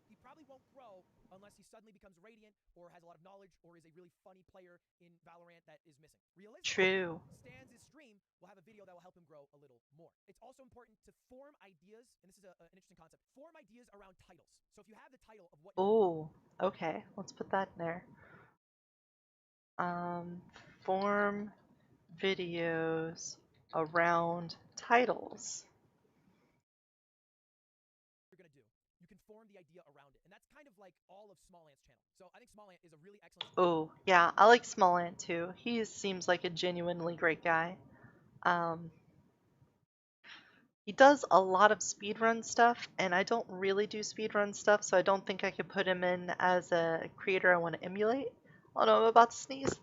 He probably won't grow unless he suddenly becomes radiant or has a lot of knowledge or is a really funny player in Valorant that is missing. Realistically, True. Stans' stream will have a video that will help him grow a little more. It's also important to form ideas, and this is an interesting concept, form ideas around titles. So if you have the title of what Oh, okay. Let's put that in there. Um, form videos around titles. you're going to do, you can form the idea around it. And that's kind of like all of Small Ant's channel. So I think Small Ant is a really excellent. Oh, yeah, I like Small Ant too. He seems like a genuinely great guy. Um, he does a lot of speedrun stuff, and I don't really do speedrun stuff, so I don't think I could put him in as a creator I want to emulate. Oh no, I'm about to sneeze.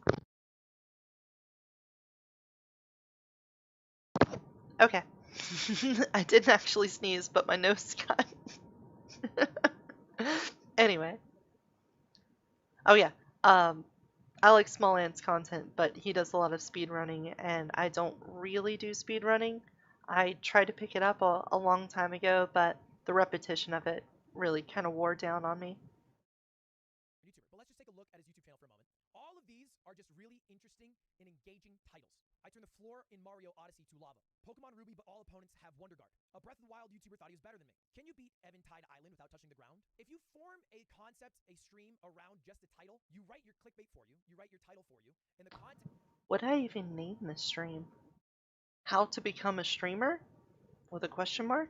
Okay. I didn't actually sneeze, but my nose got. Anyway. Oh yeah. Um, I like Small Ant's content, but he does a lot of speedrunning, and I don't really do speedrunning. I tried to pick it up a long time ago, but the repetition of it really kind of wore down on me. YouTuber. But let's just take a look at his YouTube channel for a moment. All of these are just really interesting and engaging titles. I turned the floor in Mario Odyssey to lava. Pokemon Ruby, but all opponents have Wonder Guard. A Breath of the Wild YouTuber thought he was better than me. Can you beat Eventide Island without touching the ground? If you form a concept, a stream around just a title, you write your clickbait for you, you write your title for you, and the content. Would I even name this stream? How to become a streamer? With a question mark?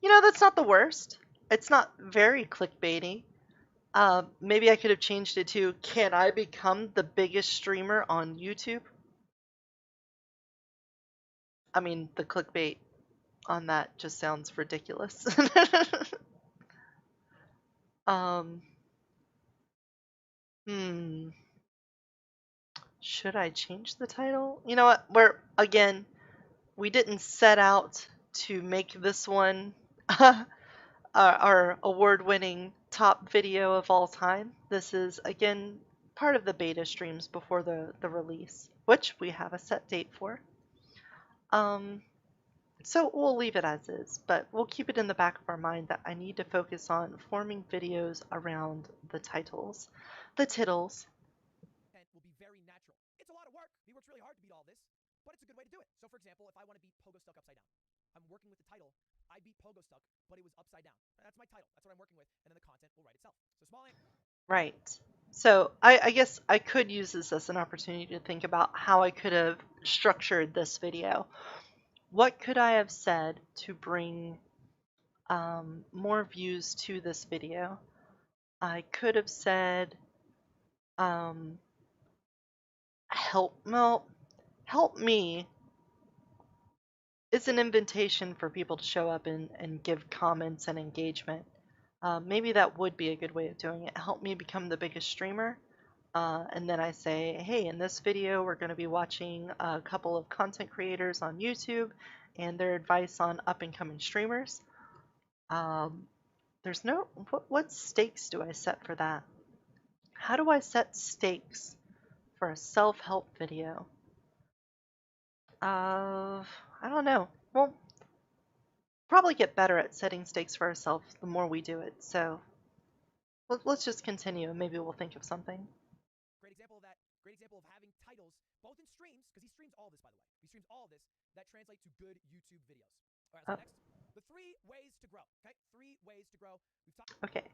You know, that's not the worst. It's not very clickbaity. Maybe I could have changed it to, can I become the biggest streamer on YouTube? I mean, the clickbait on that just sounds ridiculous. um, hmm. Should I change the title? You know what? We didn't set out to make this one our award-winning top video of all time. This is, again, part of the beta streams before the release, which we have a set date for. So we'll leave it as is, but we'll keep it in the back of our mind that I need to focus on forming videos around the titles, the tittles. Will be very natural. It's a lot of work. He works really hard to beat all this, but it's a good way to do it. So, for example, if I want to beat Pogo Stuck upside down, I'm working with the title. I beat Pogo Stuck, but it was upside down. That's my title. That's what I'm working with, and then the content will write itself. So, Small Ant. Right. So I guess I could use this as an opportunity to think about how I could have structured this video. What could I have said to bring more views to this video? I could have said, um, help me is an invitation for people to show up and give comments and engagement. Maybe that would be a good way of doing it. Help me become the biggest streamer. And then I say, hey, in this video, we're going to be watching a couple of content creators on YouTube and their advice on up and coming streamers. There's no, what stakes do I set for that? How do I set stakes for a self-help video? I don't know. We'll probably get better at setting stakes for ourselves the more we do it. So let's just continue and maybe we'll think of something. Great example of that. Great example of having titles, both in streams, because he streams all this, by the way. He streams all this that translate to good YouTube videos. All right, let's go next. The 3 ways to grow. Okay, 3 ways to grow. Okay.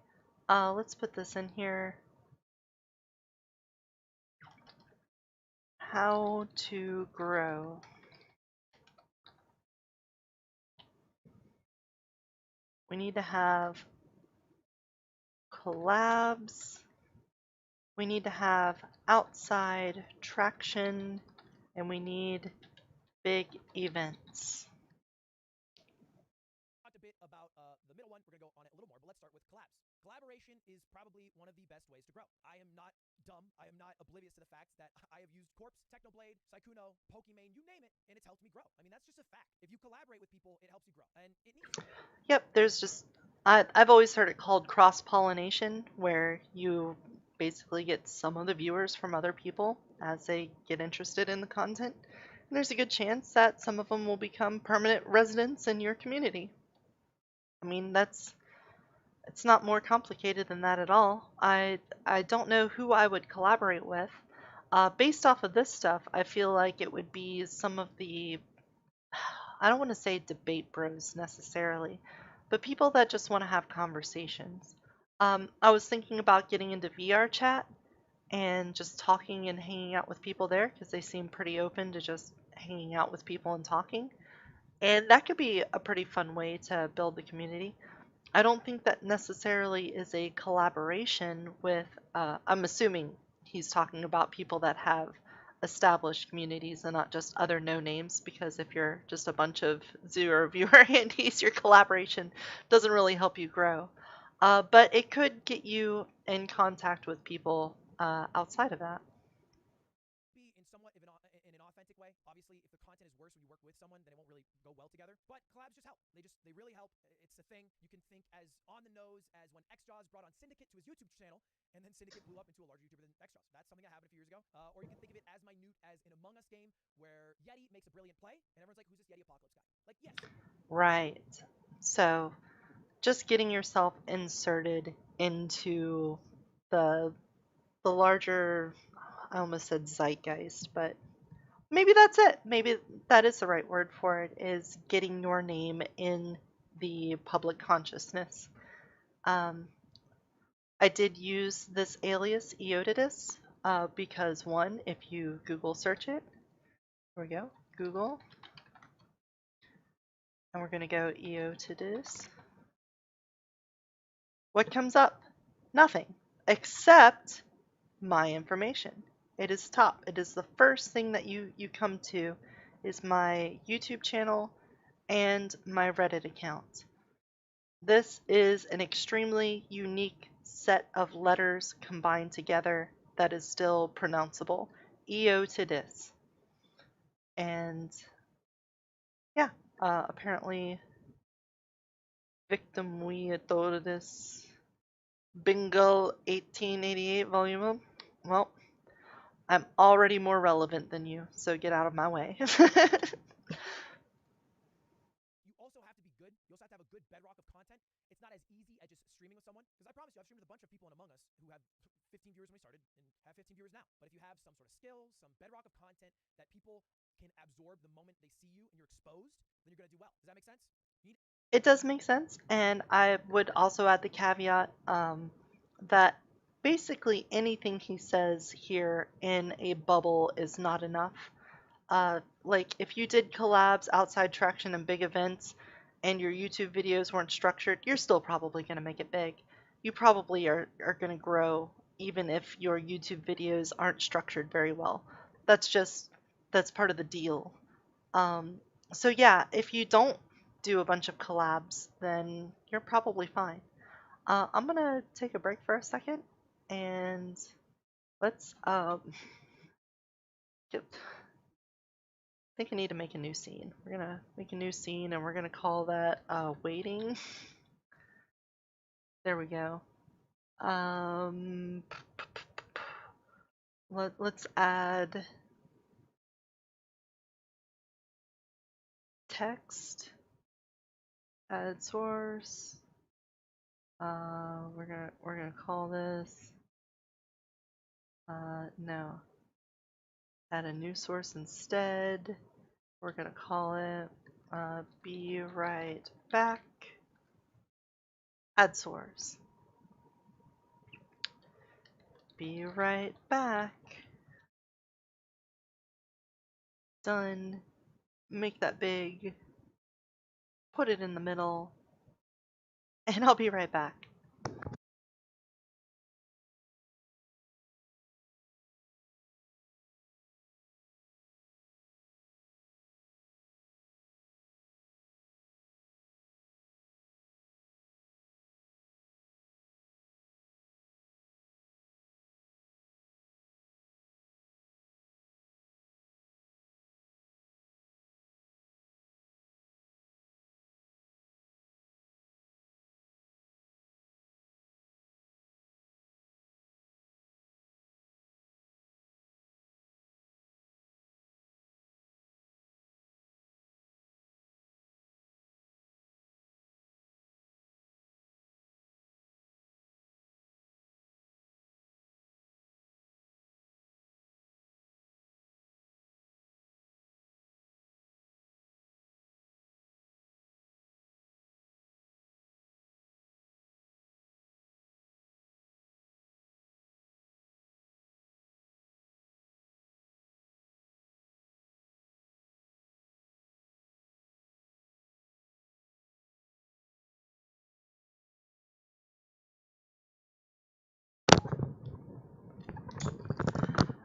Let's put this in here. How to grow. We need to have collabs. We need to have outside traction, and we need big events. Talked a bit about the middle one. We're going to go on it a little more, but let's start with collabs. Collaboration is probably one of the best ways to grow. I am not dumb. I am not oblivious to the fact that I have used Corpse, Technoblade, Sykkuno, Pokimane, you name it, and it's helped me grow. I mean, that's just a fact. If you collaborate with people, it helps you grow. And it needs to. Yep, there's just, I've always heard it called cross-pollination, where you basically get some of the viewers from other people as they get interested in the content. And there's a good chance that some of them will become permanent residents in your community. I mean, it's not more complicated than that at all. I don't know who I would collaborate with. Based off of this stuff, I feel like it would be some of the, I don't want to say debate bros necessarily, but people that just want to have conversations. I was thinking about getting into VR chat and just talking and hanging out with people there because they seem pretty open to just hanging out with people and talking. And that could be a pretty fun way to build the community. I don't think that necessarily is a collaboration with, I'm assuming he's talking about people that have established communities and not just other no names, because if you're just a bunch of zero viewer handies, your collaboration doesn't really help you grow. But it could get you in contact with people outside of that. Be in somewhat of in an authentic way. Obviously, if the content is worse when you work with someone, then it won't really go well together. But collabs just help. They really help. It's a thing. You can think as on the nose as when XJaws brought on Syndicate to his YouTube channel, and then Syndicate blew up into a larger YouTuber than XJaws. That's something that happened a few years ago. Or you can think of it as minute as an Among Us game where Yeti makes a brilliant play, and everyone's like, "Who's this Yeti Apocalypse guy?" Like, yes. Right. So just getting yourself inserted into the larger, I almost said zeitgeist, but maybe that's it. Maybe that is the right word for it, is getting your name in the public consciousness. I did use this alias, Eotitus, because one, if you Google search it, here we go, Google, and we're going to go Eotitus. What comes up? Nothing, except my information. It is top. It is the first thing that you come to is my YouTube channel and my Reddit account. This is an extremely unique set of letters combined together that is still pronounceable. Eotidis. And yeah, apparently Victim Weatodis Bingo 1888 volume. Well, I'm already more relevant than you, so get out of my way. You also have to be good. You also have to have a good bedrock of content. It's not as easy as just streaming with someone. Because I promise you, I've streamed with a bunch of people in Among Us who have 15 viewers when we started and have 15 viewers now. But if you have some sort of skill, some bedrock of content that people can absorb the moment they see you and you're exposed, then you're going to do well. Does that make sense? It does make sense, and I would also add the caveat that basically anything he says here in a bubble is not enough. Like if you did collabs, outside traction, and big events, and your YouTube videos weren't structured, you're still probably going to make it big. You probably are going to grow even if your YouTube videos aren't structured very well. That's part of the deal. Um, so yeah, if you don't do a bunch of collabs, then you're probably fine. I'm gonna take a break for a second, and let's get, I think I need to make a new scene. We're gonna make a new scene, and we're gonna call that waiting. There we go. let's add text, add source. We're gonna call this no. Add a new source instead. We're gonna call it be right back. Add source. Be right back. Done. Make that big. Put it in the middle. And I'll be right back.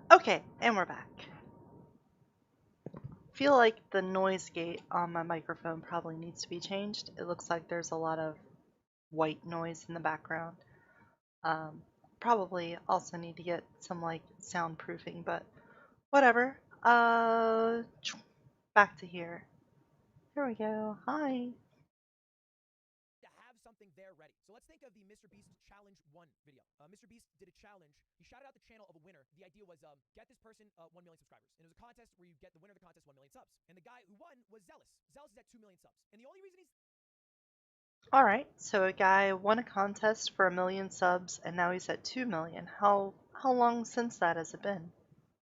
Okay, and we're back. Feel like the noise gate on my microphone probably needs to be changed. It looks like there's a lot of white noise in the background. Probably also need to get some like soundproofing, but whatever. Back to here. Here we go. Hi. To have something there ready. So let's think of the Mr. Beast Challenge 1 video. Mr. Beast did a challenge. He shouted out the channel of a winner. The idea was get this person 1 million subscribers. And it was a contest where you get the winner of the contest 1 million subs. And the guy who won was Zealous. Zealous is at 2 million subs. And the only reason he's Alright, so a guy won a contest for 1 million subs and now he's at 2 million. How long since that has it been?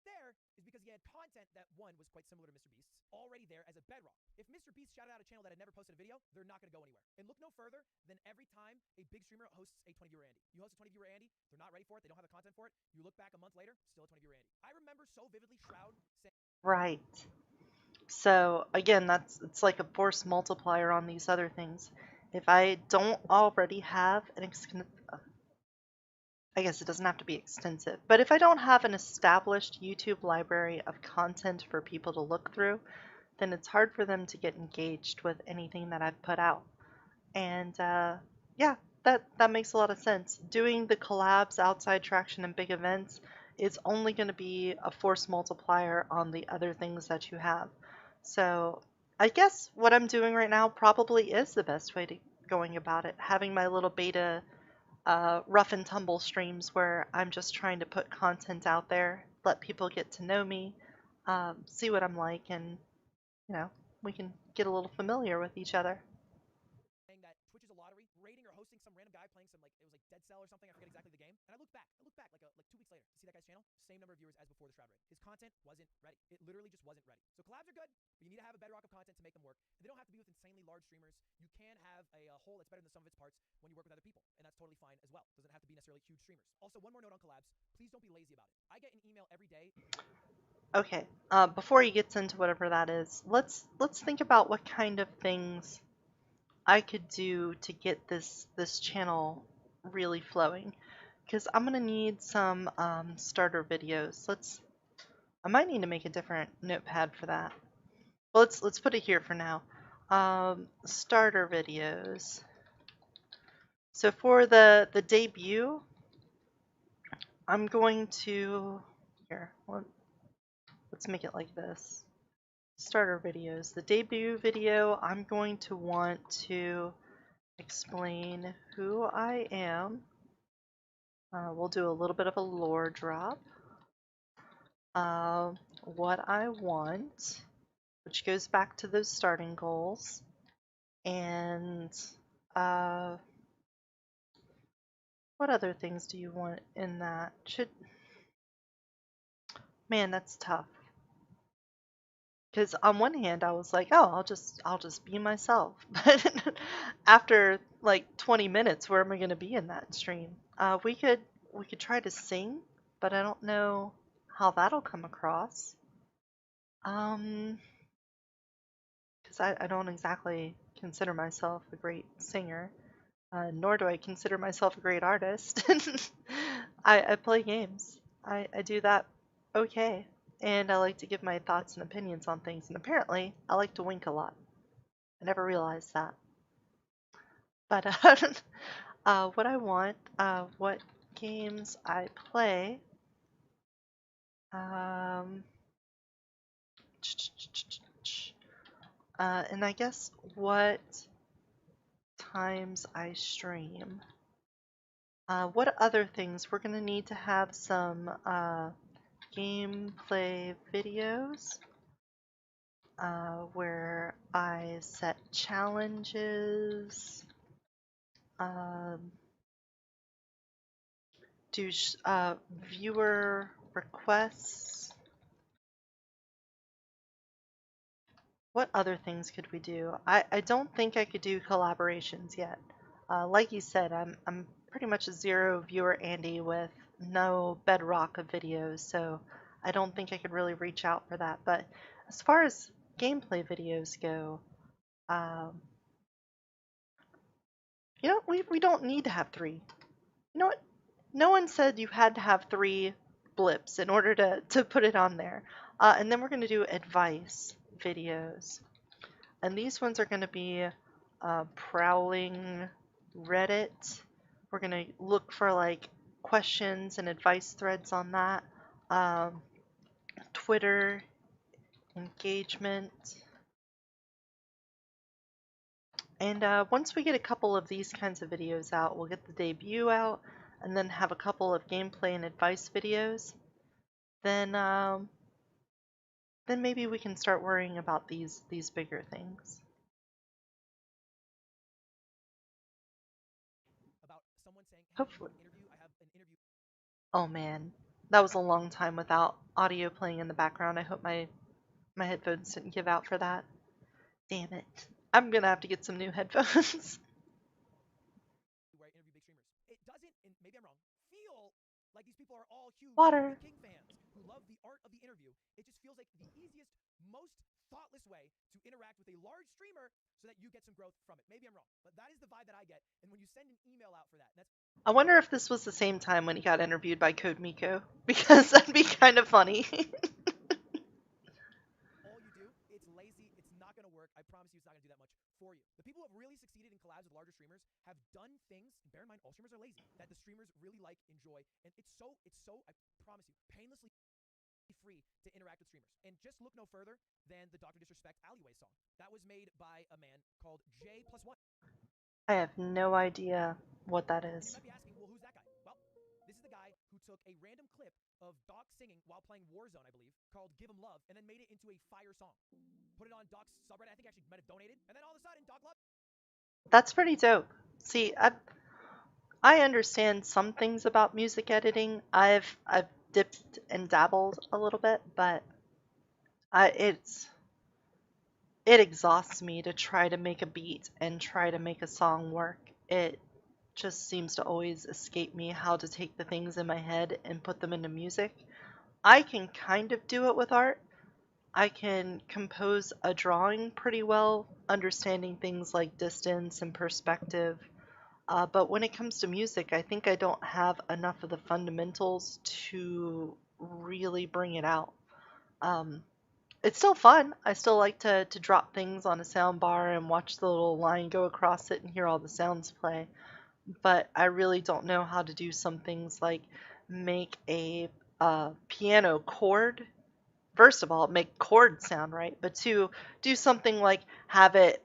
there is because he had content that one was quite similar to Mr. Beast's, already there as a bedrock. If Mr. Beast shouted out a channel that had never posted a video, they're not going to go anywhere. And look no further than every time a big streamer hosts a 20 viewer Andy. You host a 20 viewer Andy, they're not ready for it, they don't have the content for it. You look back a month later, still a 20 viewer Andy. I remember so vividly Shroud saying, Right. So again, it's like a force multiplier on these other things. If I don't already have I guess it doesn't have to be extensive, but if I don't have an established YouTube library of content for people to look through, then it's hard for them to get engaged with anything that I've put out. And yeah, that makes a lot of sense. Doing the collabs, outside traction, and big events is only going to be a force multiplier on the other things that you have. So I guess what I'm doing right now probably is the best way to going about it. Having my little beta rough and tumble streams where I'm just trying to put content out there, let people get to know me, see what I'm like, and you know, we can get a little familiar with each other. that Twitch is a lottery, rating or hosting some random guy playing some like it was like Dead Cell or something. I forget exactly the game. And I look back like 2 weeks later. See that guy's channel? Same number of viewers as before the Shroud raid. His content wasn't ready. It literally just wasn't ready. So collabs are good, but you need to have a bedrock of content to make them work. And they don't have to be with insanely large streamers. You can have a whole that's better than the sum of its parts when you work with other people, and that's totally fine as well. Doesn't have to be necessarily huge streamers. Also, one more note on collabs: please don't be lazy about it. I get an email every day. Okay, before he gets into whatever that is, let's think about what kind of things I could do to get this channel really flowing, because I'm gonna need some starter videos. I might need to make a different notepad for that. Well, let's put it here for now. Starter videos. So for the debut, I'm going to here. Let's make it like this. Starter videos. The debut video, I'm going to want to explain who I am. We'll do a little bit of a lore drop. what I want, which goes back to those starting goals, and uh, what other things do you want in that? Man, that's tough. Because on one hand, I was like, oh, I'll just be myself. But after like 20 minutes, where am I going to be in that stream? We could try to sing, but I don't know how that'll come across. Because I don't exactly consider myself a great singer, nor do I consider myself a great artist. I play games. I do that okay. And I like to give my thoughts and opinions on things, and apparently I like to wink a lot. I never realized that. But what I want, what games I play, um, and I guess what times I stream. What other things? We're going to need to have some gameplay videos where I set challenges, um, do viewer requests. What other things could we do? I don't think I could do collaborations yet. Like you said, I'm pretty much a zero viewer Andy with no bedrock of videos, so I don't think I could really reach out for that. But as far as gameplay videos go, um, we don't need to have three. You know what? No one said you had to have three blips in order to put it on there. And then we're going to do advice videos. And these ones are going to be prowling Reddit. We're going to look for like questions and advice threads on that. Um, Twitter engagement. And once we get a couple of these kinds of videos out, we'll get the debut out and then have a couple of gameplay and advice videos. Then maybe we can start worrying about these bigger things. About someone saying, hey, Hopefully. I have an interview. Oh man, that was a long time without audio playing in the background. I hope my headphones didn't give out for that. Damn it. I'm gonna have to get some new headphones. Where I interview big streamers. It doesn't, and maybe I'm wrong, feel like these people are all huge Water. King fans who love the art of the interview. It just feels like the easiest, most thoughtless way to interact with a large streamer so that you get some growth from it. Maybe I'm wrong, but that is the vibe that I get. And when you send an email out for that, that's I wonder if this was the same time when he got interviewed by Code Miko, because that'd be kind of funny. all you do. It's lazy. It's not going to work. I promise you it's not going to do that much for you. The people who have really succeeded in collabs with larger streamers have done things, and bear in mind, all streamers are lazy, that the streamers really like, enjoy, and it's so, I promise you, painlessly free to interact with streamers. And just look no further than the Dr. Disrespect Alleyway song. That was made by a man called J+1. I have no idea what that And you is. might be asking, well, who's that guy? Well, this is the guy who took a random clip of Doc singing while playing Warzone, I believe, called Give 'Em Love, and then made it into a fire song. Put it on Doc's subreddit. I think actually might have donated, and then all of a sudden, Doc loved. That's pretty dope. See, I understand some things about music editing. I've dipped and dabbled a little bit, but it exhausts me to try to make a beat and try to make a song work. It just seems to always escape me how to take the things in my head and put them into music. I can kind of do it with art. I can compose a drawing pretty well, understanding things like distance and perspective. But when it comes to music, I think I don't have enough of the fundamentals to really bring it out. Um, it's still fun. I still like to drop things on a sound bar and watch the little line go across it and hear all the sounds play. But I really don't know how to do some things like make a piano chord. First of all, make chord sound right, but two, do something like have it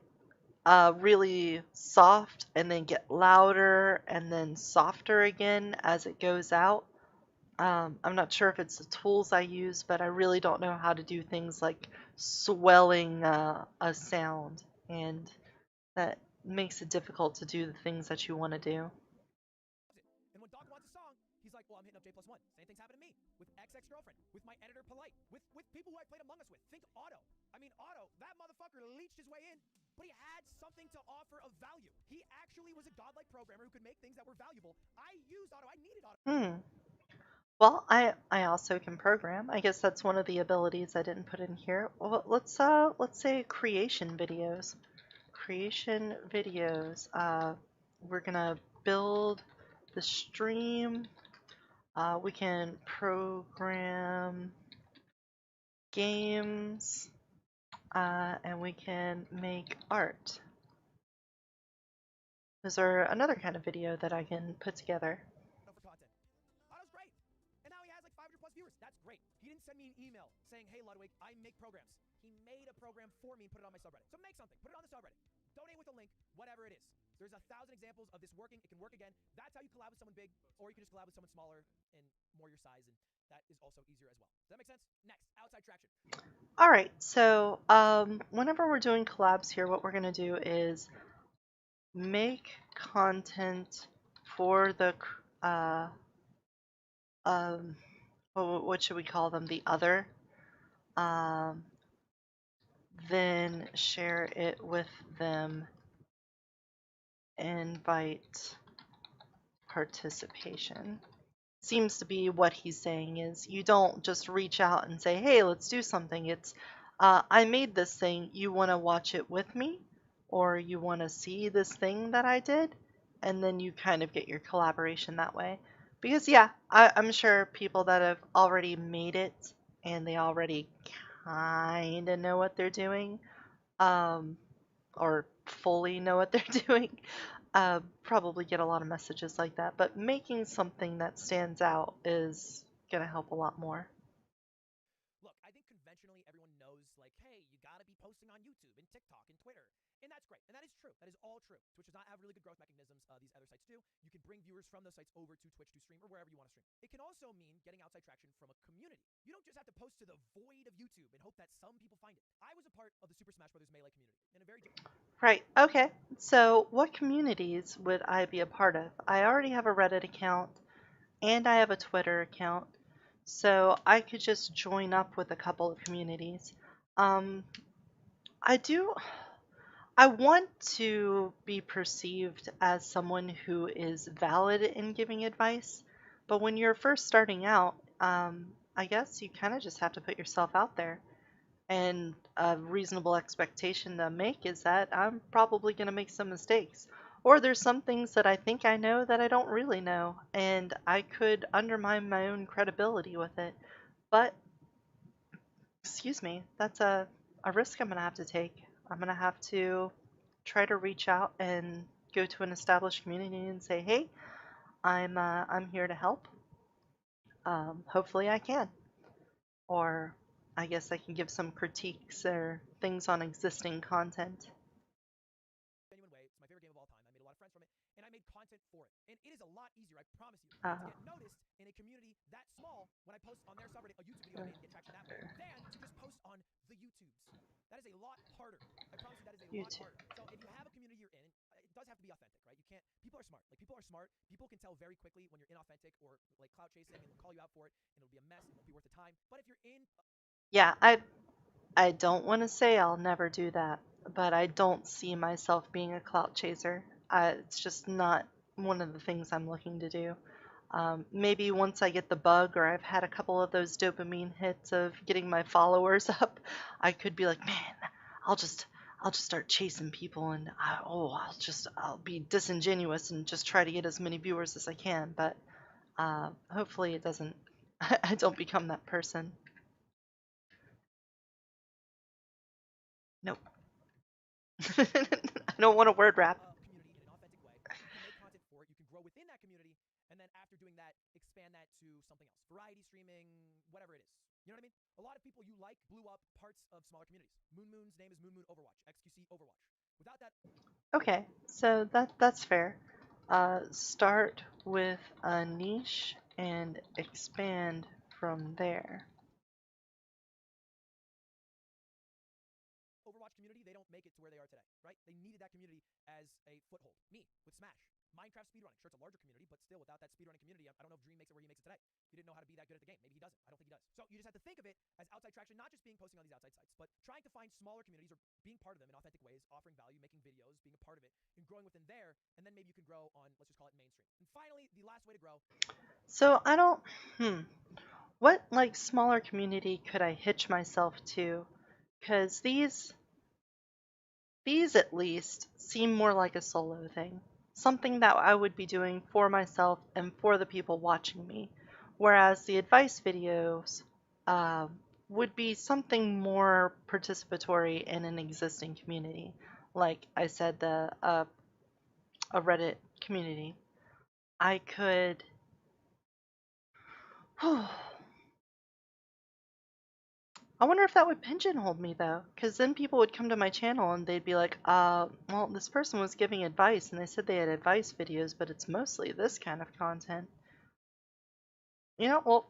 really soft and then get louder and then softer again as it goes out. I'm not sure if it's the tools I use, but I really don't know how to do things like swelling a sound, and that makes it difficult to do the things that you want to do. And when Doc wants a song, he's like, well, I'm hitting up J+1. Same thing's happened to me with ex-girlfriend, with my editor Polite, with people who I played Among Us with. Think Otto. I mean, Otto, that motherfucker leached his way in, but he had something to offer of value. He actually was a godlike programmer who could make things that were valuable. I used Otto. I needed Otto. Hmm. Well, I also can program. I guess that's one of the abilities I didn't put in here. Well, let's say creation videos. Creation videos. We're gonna build the stream. We can program games, and we can make art. Those are another kind of video that I can put together. For content. Otto's great. And now he has like 500 plus viewers. That's great. He didn't send me an email saying, hey, Ludwig, I make programs. He made a program for me and put it on my subreddit. So make something. Put it on the subreddit. Donate with a link, whatever it is. There's 1,000 examples of this working. It can work again. That's how you collab with someone big, or you can just collab with someone smaller and more your size, and that is also easier as well. Does that make sense? Next, outside traction. All right, so whenever we're doing collabs here, what we're going to do is make content for the, um, what should we call them? The other. Um, then share it with them, invite participation. Seems to be what he's saying is you don't just reach out and say, hey, let's do something. It's, I made this thing, you want to watch it with me? Or you want to see this thing that I did? And then you kind of get your collaboration that way. Because, yeah, I'm sure people that have already made it and they already kind of know what they're doing, um, or fully know what they're doing, probably get a lot of messages like that. But making something that stands out is going to help a lot more. Look, I think conventionally everyone knows, like, hey, you got to be posting on YouTube and TikTok and Twitter. And that's great. And that is true. That is all true. Twitch does not have really good growth mechanisms. These other sites do. You can bring viewers from those sites over to Twitch to stream or wherever you want to stream. It can also mean getting outside traction from a community. You don't just have to post to the void of YouTube and hope that some people find it. I was a part of the Super Smash Bros. Melee community in a very Right. Okay. So what communities would I be a part of? I already have a Reddit account and I have a Twitter account. So I could just join up with a couple of communities. Um, I do. I want to be perceived as someone who is valid in giving advice, but when you're first starting out, I guess you kind of just have to put yourself out there. And a reasonable expectation to make is that I'm probably going to make some mistakes. Or there's some things that I think I know that I don't really know, and I could undermine my own credibility with it. But, excuse me, that's a risk I'm going to have to take. I'm going to have to try to reach out and go to an established community and say, hey, I'm here to help. Hopefully I can. Or I guess I can give some critiques or things on existing content. genuine way. It's my favorite game of all time. I made a lot of friends from it, and I made content for it. And it is a lot easier, I promise you, to get noticed in a community that small when I post on their subreddit a YouTube video I made and get traction that way, than to just post on the YouTubes. That is a lot harder. I promise you that is a lot harder. So if you have a community you're in, it does have to be authentic, right? You can't, people are smart. Like, people are smart. People can tell very quickly when you're inauthentic or like clout chasing, and they'll call you out for it, and it'll be a mess. It won't be worth the time. But if you're in Yeah, I don't want to say I'll never do that, but I don't see myself being a clout chaser. It's just not one of the things I'm looking to do. Maybe once I get the bug or I've had a couple of those dopamine hits of getting my followers up, I could be like, man, I'll just I'll just start chasing people and I'll be disingenuous and just try to get as many viewers as I can. But hopefully it doesn't. I don't become that person. Nope. I don't want a word wrap. community in an authentic way. You can make content for it. You can grow within that community, and then after doing that, expand that to something else. Variety streaming, whatever it is. You know what I mean? A lot of people you like blew up parts of smaller communities. Moon Moon's name is Moon Moon Overwatch. XQC Overwatch. Without that, Okay, so that's fair. Start with a niche and expand from there. Overwatch community, they don't make it to where they are today, right? They needed that community as a foothold. Me, with Smash. Minecraft speedrunning. Sure, it's a larger community, but still, without that speedrunning community, I don't know if Dream makes it where he makes it today. He didn't know how to be that good at the game. Maybe he doesn't. I don't think he does. So you just have to think of it as outside traction, not just being posting on these outside sites, but trying to find smaller communities or being part of them in authentic ways, offering value, making videos, being a part of it, and growing within there, and then maybe you can grow on, let's just call it mainstream. And finally, the last way to grow. So I don't, what like smaller community could I hitch myself to? Because these at least seem more like a solo thing. Something that I would be doing for myself and for the people watching me. Whereas the advice videos uh, would be something more participatory in an existing community. Like I said, a Reddit community. I could. I wonder if that would pigeonhole me though, because then people would come to my channel and they'd be like, well, this person was giving advice and they said they had advice videos, but it's mostly this kind of content. You know, well,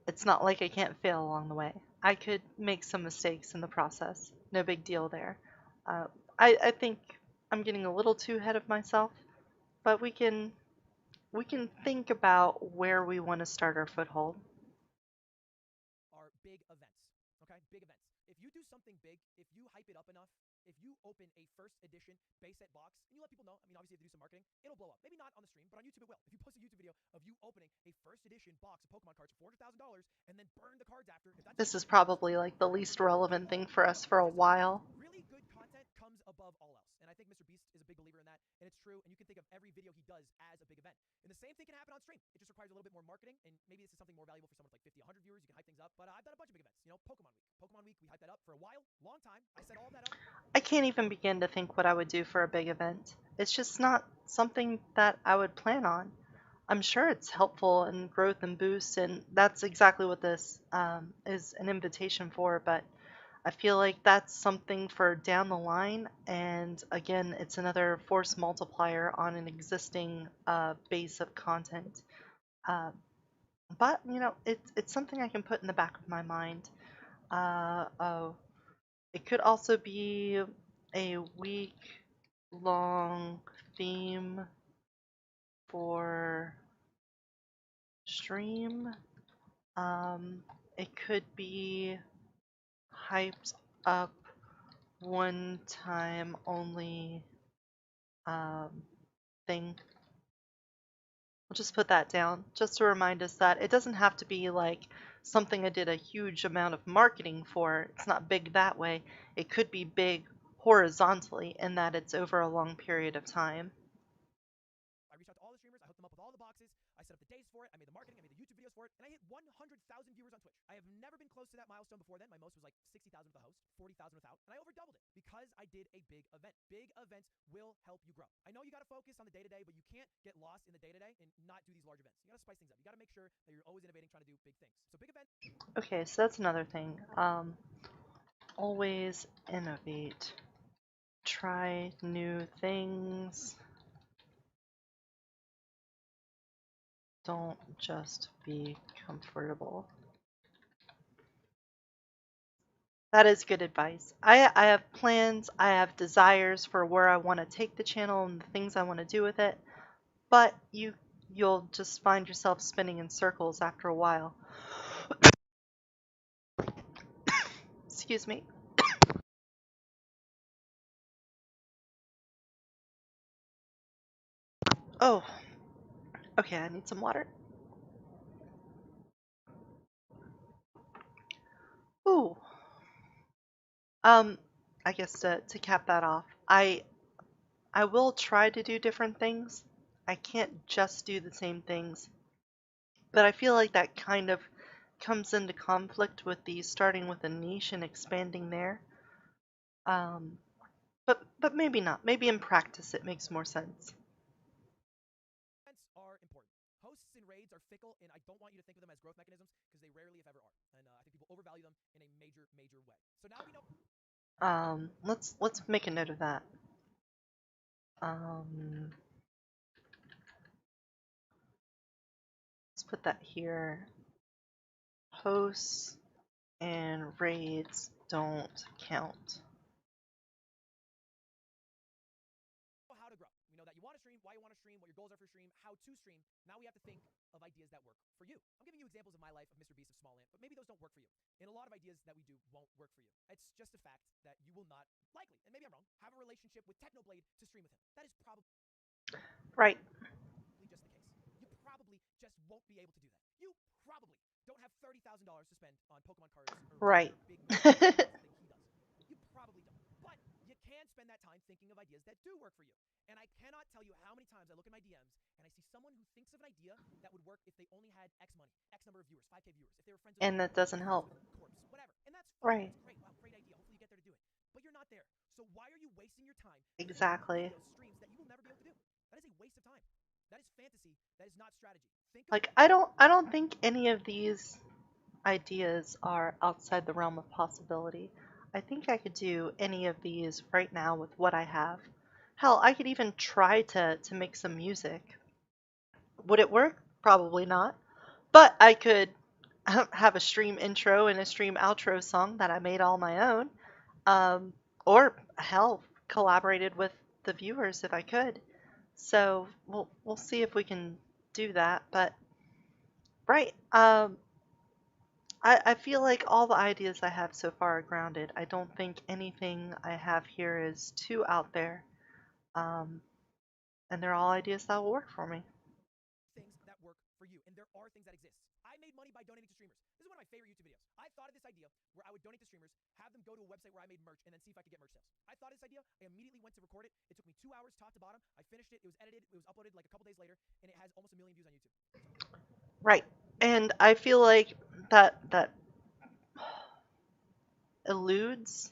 it's not like I can't fail along the way. I could make some mistakes in the process. No big deal there. Uh, I think I'm getting a little too ahead of myself, but we can think about where we want to start our foothold. Are big events. Okay, big events. If you do something big, if you hype it up enough, if you open a first edition base set box and you let people know, I mean, obviously you have to do some marketing, it'll blow up. Maybe not on the stream, but on YouTube it will. If you post a YouTube video of you opening a first edition box of Pokemon cards for $400,000 and then burn the cards after, if that's This is probably like the least relevant thing for us for a while. really good content comes above all else. And I think Mr. Beast is a big believer in that, and it's true, and you can think of every video he does as a big event. And the same thing can happen on stream. It just requires a little bit more marketing, and maybe this is something more valuable for someone with like 50, 100 viewers. You can hype things up, but I've done a bunch of big events. You know, Pokemon Week. Pokemon Week, we hyped that up for a while, long time. I set all of that up. I can't even begin to think what I would do for a big event. It's just not something that I would plan on. I'm sure it's helpful in growth and boost, and that's exactly what this is an invitation for, but I feel like that's something for down the line, and again, it's another force multiplier on an existing base of content. Uh, but, you know, it's something I can put in the back of my mind. Oh, it could also be a week-long theme for stream. It could be hyped up one time only um, thing. We'll just put that down just to remind us that it doesn't have to be like something I did a huge amount of marketing for. It's not big that way. It could be big horizontally in that it's over a long period of time. I reached out to all the streamers. I hooked them up with all the boxes. I set up the days for it. I made the marketing. I made the YouTube videos for it. And I hit 100,000 viewers on Twitch. I have never been close to that milestone before then. My most was like 60,000 with the host, 40,000 without. And I over doubled it because I did a big event. Big events will help you grow. I know you got to focus on the day-to-day, but you can't get lost in the day-to-day and not do these large events. You got to spice things up. You got to make sure that you're always innovating, trying to do big things. So big event. Okay, so that's another thing. Always innovate. Try new things. Don't just be comfortable. That is good advice. I have plans, I have desires for where I want to take the channel and the things I want to do with it, but you'll just find yourself spinning in circles after a while. Excuse me. Oh, okay, I need some water. Ooh. Um, I guess to cap that off, I will try to do different things. I can't just do the same things. But I feel like that kind of comes into conflict with the starting with a niche and expanding there. Um, but maybe not. Maybe in practice it makes more sense. Events are important. Hosts and raids are fickle, and I don't want you to think of them as growth mechanisms because they rarely, if ever, are. And I think people overvalue them in a major, major way. So now we know. Let's make a note of that. Um, put that here. Hosts and raids don't count. How to grow. We know that you want to stream, why you want to stream, what your goals are for stream, how to stream. Now we have to think of ideas that work for you. I'm giving you examples of my life of Mr. Beast of Small Ant, but maybe those don't work for you. And a lot of ideas that we do won't work for you. It's just a fact that you will not likely, and maybe I'm wrong, have a relationship with Technoblade to stream with him. That is probably Right. just the case. You probably just won't be able to do that. You probably don't have $30,000 to spend on Pokemon cards or Right. big thing he does. You probably don't. But you can spend that time thinking of ideas that do work for you. And I cannot tell you how many times I look at my DMs and I see someone who thinks of an idea that would work if they only had X money, X number of viewers, 5K viewers, if they were friends with And that doesn't help. Corpse, whatever. And that's fine. Right. That's great. Wow, great idea. Hopefully you get there to do it. But you're not there. So why are you wasting your time Exactly. those streams that you will never be able to do? That is a waste of time. That is fantasy. That is not strategy. Think Like I don't think any of these ideas are outside the realm of possibility. I think I could do any of these right now with what I have. Hell, I could even try to make some music. Would it work? Probably not. But I could have a stream intro and a stream outro song that I made all my own. Or hell, collaborated with the viewers if I could. So we'll see if we can do that. But right, I feel like all the ideas I have so far are grounded. I don't think anything I have here is too out there. Um, and they're all ideas that will work for me. things that work for you. And there are things that exist. I made money by donating to streamers. This is one of my favorite YouTube videos. I thought of this idea where I would donate to streamers, have them go to a website where I made merch, and then see if I could get merch sales. I thought of this idea. I immediately went to record it. It took me 2 hours top to bottom. I finished it. It was edited. It was uploaded like a couple days later, and it has almost 1 million views on YouTube. Right. And I feel like that eludes,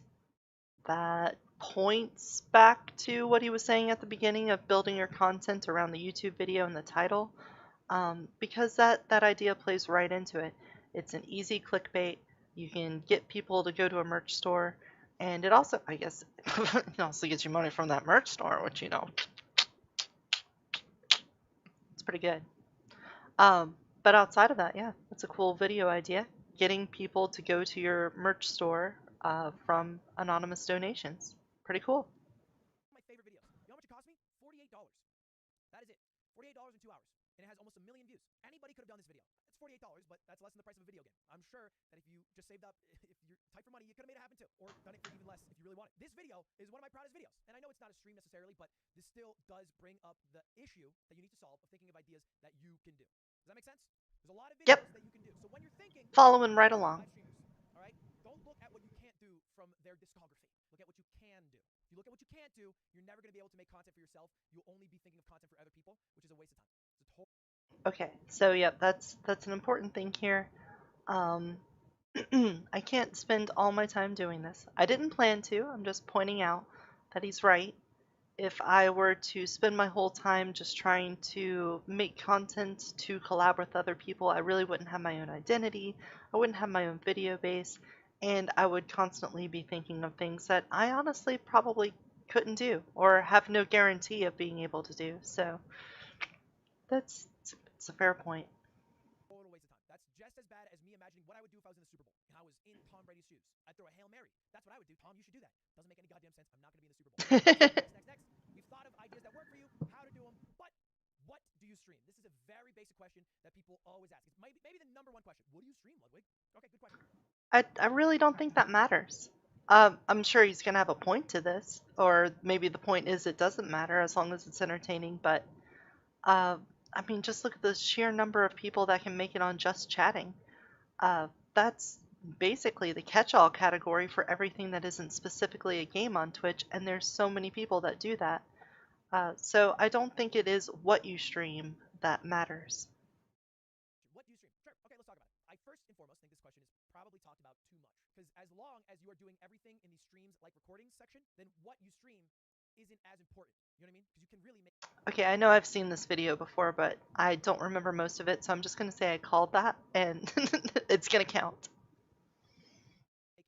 that points back to what he was saying at the beginning of building your content around the YouTube video and the title, because that idea plays right into it. It's an easy clickbait. You can get people to go to a merch store, and it also, I guess, it also gets you money from that merch store, which it's pretty good. But outside of that, yeah, it's a cool video idea. Getting people to go to your merch store from anonymous donations. Pretty cool. My favorite videos. You know how much it cost me? $48. That is it. $48 in 2 hours. And it has almost 1 million views. Anybody could have done this video. It's $48, but that's less than the price of a video game. I'm sure that if you just saved up, if you're tight for money, you could have made it happen too. Or done it for even less if you really wanted. This video is one of my proudest videos. And I know it's not a stream necessarily, but this still does bring up the issue that you need to solve of thinking of ideas that you can do. Does that make sense? There's a lot of videos Yep. that you can do. So when you're thinking, Following right along. live streamers, all right? Don't look at what you can't do from their discography. Look at what you can do. If you look at what you can't do, you're never going to be able to make content for yourself. You'll only be thinking of content for other people, which is a waste of time. It's a total Okay, so yep, that's an important thing here. Um, I can't spend all my time doing this. I didn't plan to. I'm just pointing out that he's right. If I were to spend my whole time just trying to make content to collab with other people, I really wouldn't have my own identity. I wouldn't have my own video base, and I would constantly be thinking of things that I honestly probably couldn't do or have no guarantee of being able to do. So it's a fair point. total waste of time. That's just as bad as me imagining what I would do if I was in the Super Bowl and I was in Tom Brady's shoes. I'd throw a Hail Mary. That's what I would do. Tom, you should do that. Doesn't make any goddamn sense. I'm not going to be in the Super Bowl. Next. We've thought of ideas that work for you, how to do them, but what do you stream? This is a very basic question that people always ask. It's maybe the number one question. What do you stream, Ludwig? Okay, good question. I really don't think that matters. I'm sure he's going to have a point to this, or maybe the point is it doesn't matter as long as it's entertaining, but uh, I mean, just look at the sheer number of people that can make it on just chatting. That's basically the catch-all category for everything that isn't specifically a game on Twitch, and there's so many people that do that. So I don't think it is what you stream that matters. What do you stream? Sure. Okay, let's talk about it. I first and foremost think this question is probably talked about too much. Because as long as you are doing everything in the streams like recordings section, then what you stream isn't as important. You know what I mean? Because you can really make Okay, I know I've seen this video before, but I don't remember most of it, so I'm just going to say I called that, and it's going to count.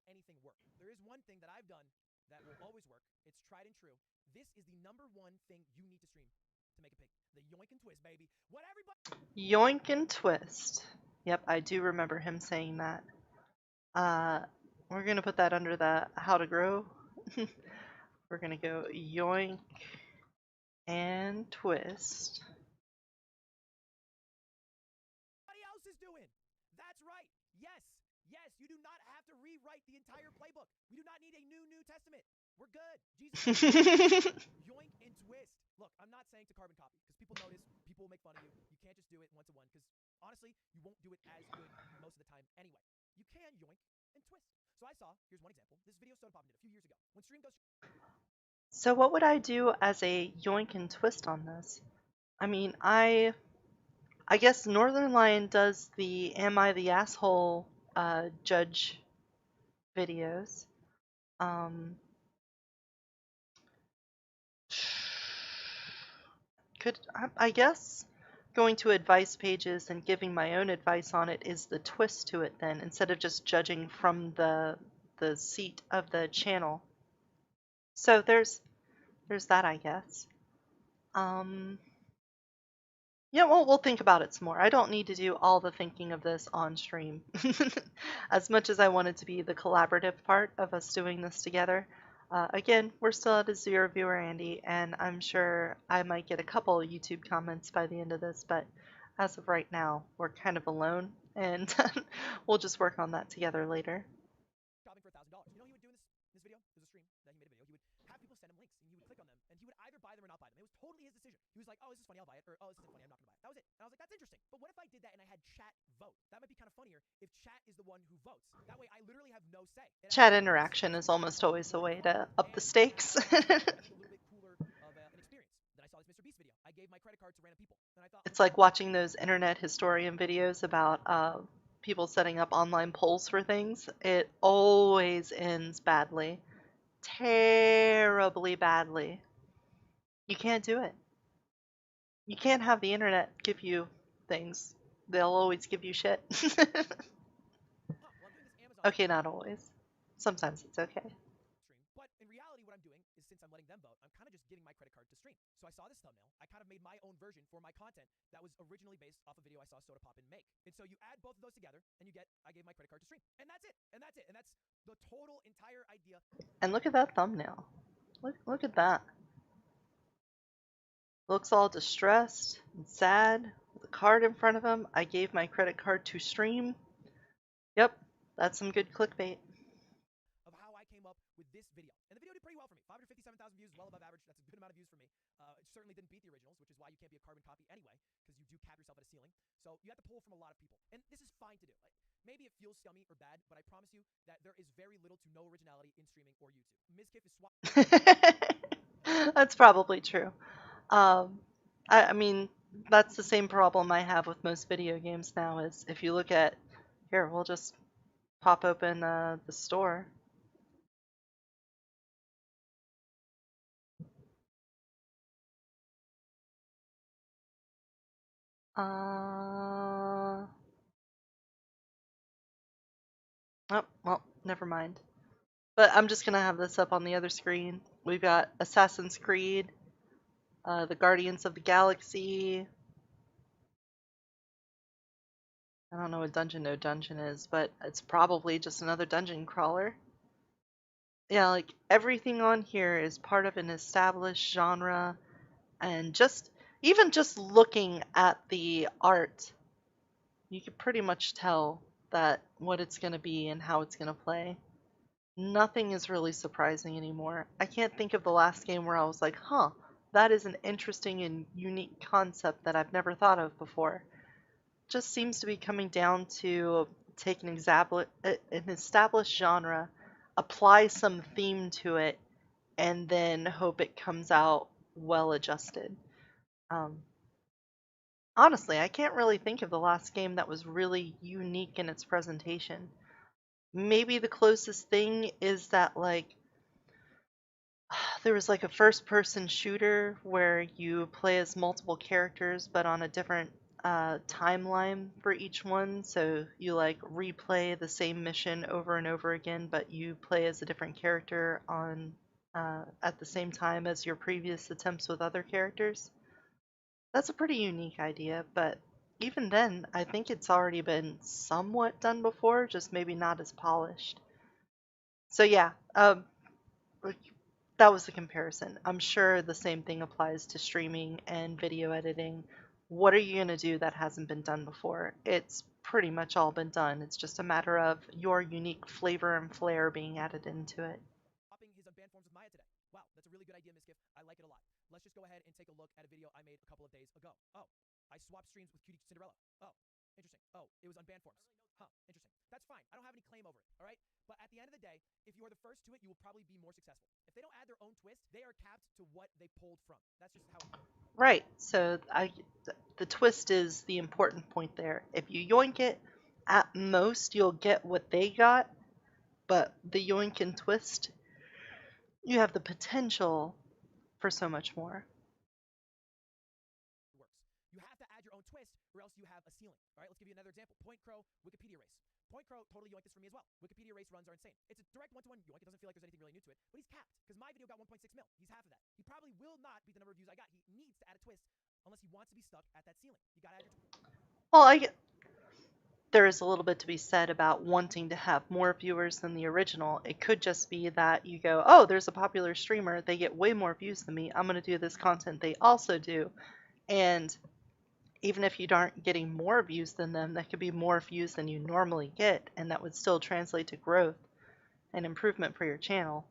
anything work. There is one thing that I've done that will always work. It's tried and true. This is the number one thing you need to stream to make it big. The yoink and twist, baby. What everybody. Yoink and twist. Yep, I do remember him saying that. We're gonna put that under the how to grow. We're gonna go yoink and twist. Else is doing. That's right. Yes, yes, you do not have to rewrite the entire playbook. We do not need a New Testament. We're good. Jesus. Yoink and twist. Look, I'm not saying to carbon copy because people notice, people will make fun of you. You can't just do it one-to-one because honestly, you won't do it as good most of the time anyway. You can yoink and twist. So I saw, here's one example. This video Soda Pop did a few years ago. When stream goes. So what would I do as a yoink and twist on this? I mean, I guess Northern Lion does the Am I the Asshole judge videos. I guess going to advice pages and giving my own advice on it is the twist to it then, instead of just judging from the seat of the channel. So there's that, I guess. Yeah, well, we'll think about it some more. I don't need to do all the thinking of this on stream. As much as I want it to be the collaborative part of us doing this together. Again, we're still at a 0 viewer, Andy, and I'm sure I might get a couple YouTube comments by the end of this, but as of right now, we're kind of alone, and we'll just work on that together later. Shopping for $1,000. You know he would do in this video? There's a stream that he made a video. He would have people send him links, and he would click on them, and he would either buy them or not buy them. It was totally his decision. He was like, oh, this is funny, I'll buy it, or oh, this isn't funny, I'm not gonna buy it. That was it. And I was like, that's interesting. But what if I did that and I had chat vote? That might be kind of funnier if chat is the one who votes. That way I literally have no say. Chat interaction is almost always a way to up the stakes. a little bit cooler of an experience. Then I saw this Mr. Beast video. I gave my credit card to random people, and I thought It's like watching those internet historian videos about people setting up online polls for things. It always ends badly. Terribly badly. You can't do it. You can't have the internet give you things. They'll always give you shit. well, I'm doing this Amazon Okay, not always. Sometimes it's okay. stream. But in reality, what I'm doing is since I'm letting them vote, I'm kind of just giving my credit card to stream. So I saw this thumbnail. I kind of made my own version for my content that was originally based off a video I saw Soda Pop make. And so you add both of those together, and you get, I gave my credit card to stream. And that's it. And that's it. And that's the total entire idea. And look at that thumbnail. Look at that. Looks all distressed and sad with a card in front of him. I gave my credit card to stream. Yep, that's some good clickbait. Of how I came up with this video. And the video did pretty well for me. 557,000 views, well above average. That's a good amount of views for me. It certainly didn't beat the originals, which is why you can't be a carbon copy anyway, because you do cap yourself at a ceiling. So you have to pull from a lot of people. And this is fine to do. Like, maybe it feels scummy or bad, but I promise you that there is very little to no originality in streaming or YouTube. Ms. Kiff is That's probably true. I mean, that's the same problem I have with most video games now is if you look at, here, we'll just pop open the store. Oh, well, never mind. But I'm just gonna have this up on the other screen. We've got Assassin's Creed, the Guardians of the Galaxy. I don't know what Dungeon No Dungeon is, but it's probably just another dungeon crawler. Yeah, like everything on here is part of an established genre, and even just looking at the art, you can pretty much tell that what it's gonna be and how it's gonna play. Nothing is really surprising anymore. I can't think of the last game where I was like, huh, that is an interesting and unique concept that I've never thought of before. Just seems to be coming down to take an established genre, apply some theme to it, and then hope it comes out well adjusted. Honestly, I can't really think of the last game that was really unique in its presentation. Maybe the closest thing is that, like, there was like a first-person shooter where you play as multiple characters but on a different timeline for each one. So you like replay the same mission over and over again, but you play as a different character on at the same time as your previous attempts with other characters. That's a pretty unique idea, but even then, I think it's already been somewhat done before, just maybe not as polished. So yeah, that was the comparison. I'm sure the same thing applies to streaming and video editing. What are you going to do that hasn't been done before? It's pretty much all been done. It's just a matter of your unique flavor and flair being added into it. Swapping his unbanned forms with Maya today. Wow, that's a really good idea, Miskiff. I like it a lot. Let's just go ahead and take a look at a video I made a couple of days ago. Oh, I swapped streams with Cutie Cinderella. Oh, interesting. Oh, it was unbanned forms. Huh, interesting. That's fine. I don't have any claim over it, all right? But at the end of the day, if you are the first to it, you will probably be more successful. If they don't add their own twist, they are capped to what they pulled from. That's just how it goes. Right. So the twist is the important point there. If you yoink it, at most you'll get what they got, but the yoink and twist, you have the potential for so much more. Works. You have to add your own twist, or else you have a ceiling. All right, let's give you another example. Point Crow, Wikipedia race. Point Crow totally yoinked this for me as well. Wikipedia race runs are insane. It's a direct one-to-one yoink. It doesn't feel like there's anything really new to it, but he's capped because my video got 1.6 mil. He's half of that. He probably will not beat the number of views I got. He needs to add a twist unless he wants to be stuck at that ceiling. You gotta add your Well, there is a little bit to be said about wanting to have more viewers than the original. It could just be that you go, oh, there's a popular streamer, they get way more views than me. I'm going to do this content they also do. And even if you aren't getting more views than them, that could be more views than you normally get, and that would still translate to growth and improvement for your channel.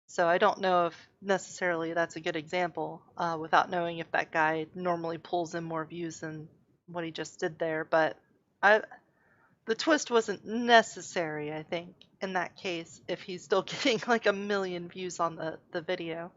So I don't know if necessarily that's a good example without knowing if that guy normally pulls in more views than what he just did there. But the twist wasn't necessary, I think, in that case, if he's still getting like 1 million views on the video.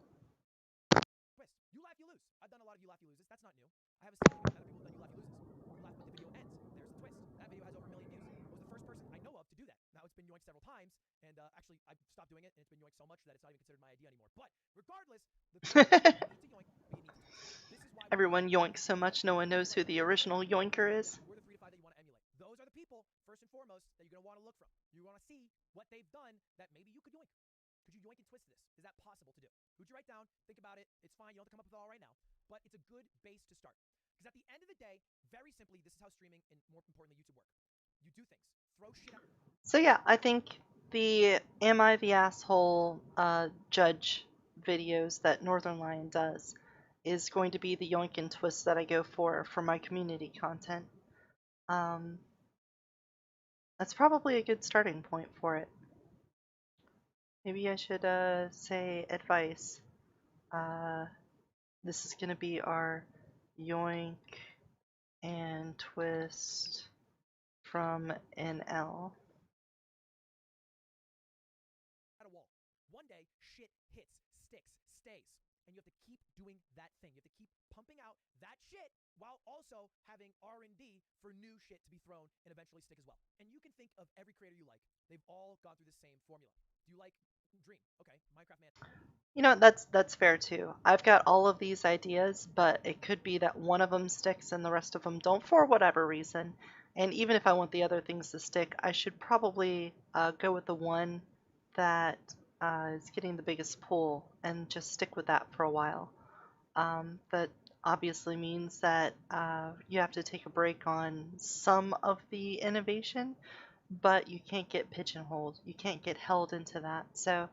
twist. You laugh, you lose. I've done a lot of you laugh, you loses. That's not new. I have a ceiling here. Other people have done you laugh, you loses. You laugh, but the video ends. There's the twist. That video has over 1 million views. I was the first person I know of to do that. Now it's been yoinked several times, and actually I stopped doing it, and it's been yoinked so much that it's not even considered my idea anymore. But regardless, the twist, you need to yoink, but you need to twist. This is why Everyone yoinks so much no one knows who the original yoinker is. who are the 3 to 5 that you want to emulate? Those are the people, first and foremost, that you're going to want to look from. You want to see what they've done that maybe you could yoink. Could you yoink and twist this? Is that possible to do? Would you write down, think about it? It's fine. You don't have to come up with it all right now, but it's a good base to start. Because at the end of the day, very simply, this is how streaming and more importantly YouTube work. You do things, throw shit out. So yeah, I think the Am I the Asshole judge videos that Northern Lion does is going to be the yoink and twist that I go for my community content. That's probably a good starting point for it. Maybe I should say advice. This is going to be our yoink and twist from NL. At a wall. One day, shit hits, sticks, stays, and you have to keep doing that thing. You have to keep pumping out that shit while also having R&D for new shit to be thrown and eventually stick as well. And you can think of every creator you like. They've all gone through the same formula. Do you like Dream? Okay, Minecraft Man. You know, that's fair too. I've got all of these ideas, but it could be that one of them sticks and the rest of them don't for whatever reason. And even if I want the other things to stick, I should probably go with the one that is getting the biggest pull and just stick with that for a while. That obviously means that you have to take a break on some of the innovation, but you can't get pigeonholed. You can't get held into that. So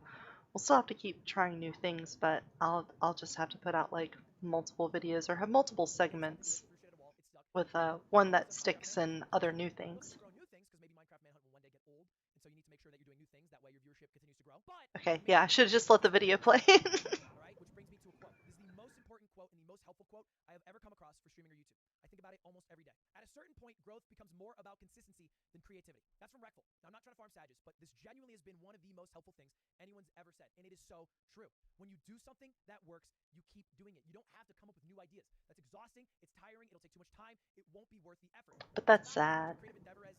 we'll still have to keep trying new things, but I'll just have to put out like multiple videos or have multiple segments Threw shit at a wall, it stuck. with one that sticks and other new things. Grow new things because maybe Minecraft Manhunt will one day get old, and so you need to make sure that you're doing new things. That way your viewership continues to grow. But Okay, yeah, I should have just let the video play. all right, which brings me to a quote. This is the most important quote and the most helpful quote I have ever come across for streaming or YouTube. I think about it almost every day. At a certain point, growth becomes more about consistency than creativity. That's from Reckful. Now, I'm not trying to farm Sages, but this genuinely has been one of the most helpful things anyone's ever said, and it is so true. When you do something that works, you keep doing it. You don't have to come up with new ideas. That's exhausting. It's tiring. It'll take too much time. It won't be worth the effort. But that's It's not sad. a creative endeavor as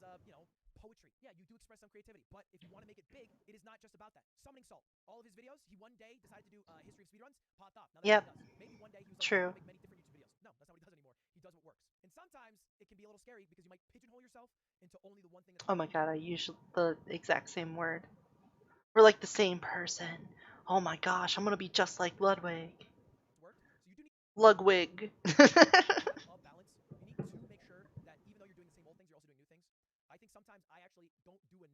poetry. Yeah, you do express some creativity, but if you want to make it big, it is not just about that. Summoning Salt. All of his videos, he one day decided to do history of speedruns. Popped off. Now that's Yep. what he does. Maybe one day he was like, True. I'm gonna make many different YouTube videos. No, that's not what he does anymore. He does what works. And sometimes it can be a little scary because you might pigeonhole yourself into only the one thing that's Oh my god, I use the exact same word. We're like the same person. Oh my gosh, I'm gonna be just like Ludwig. worked. So you do need Ludwig.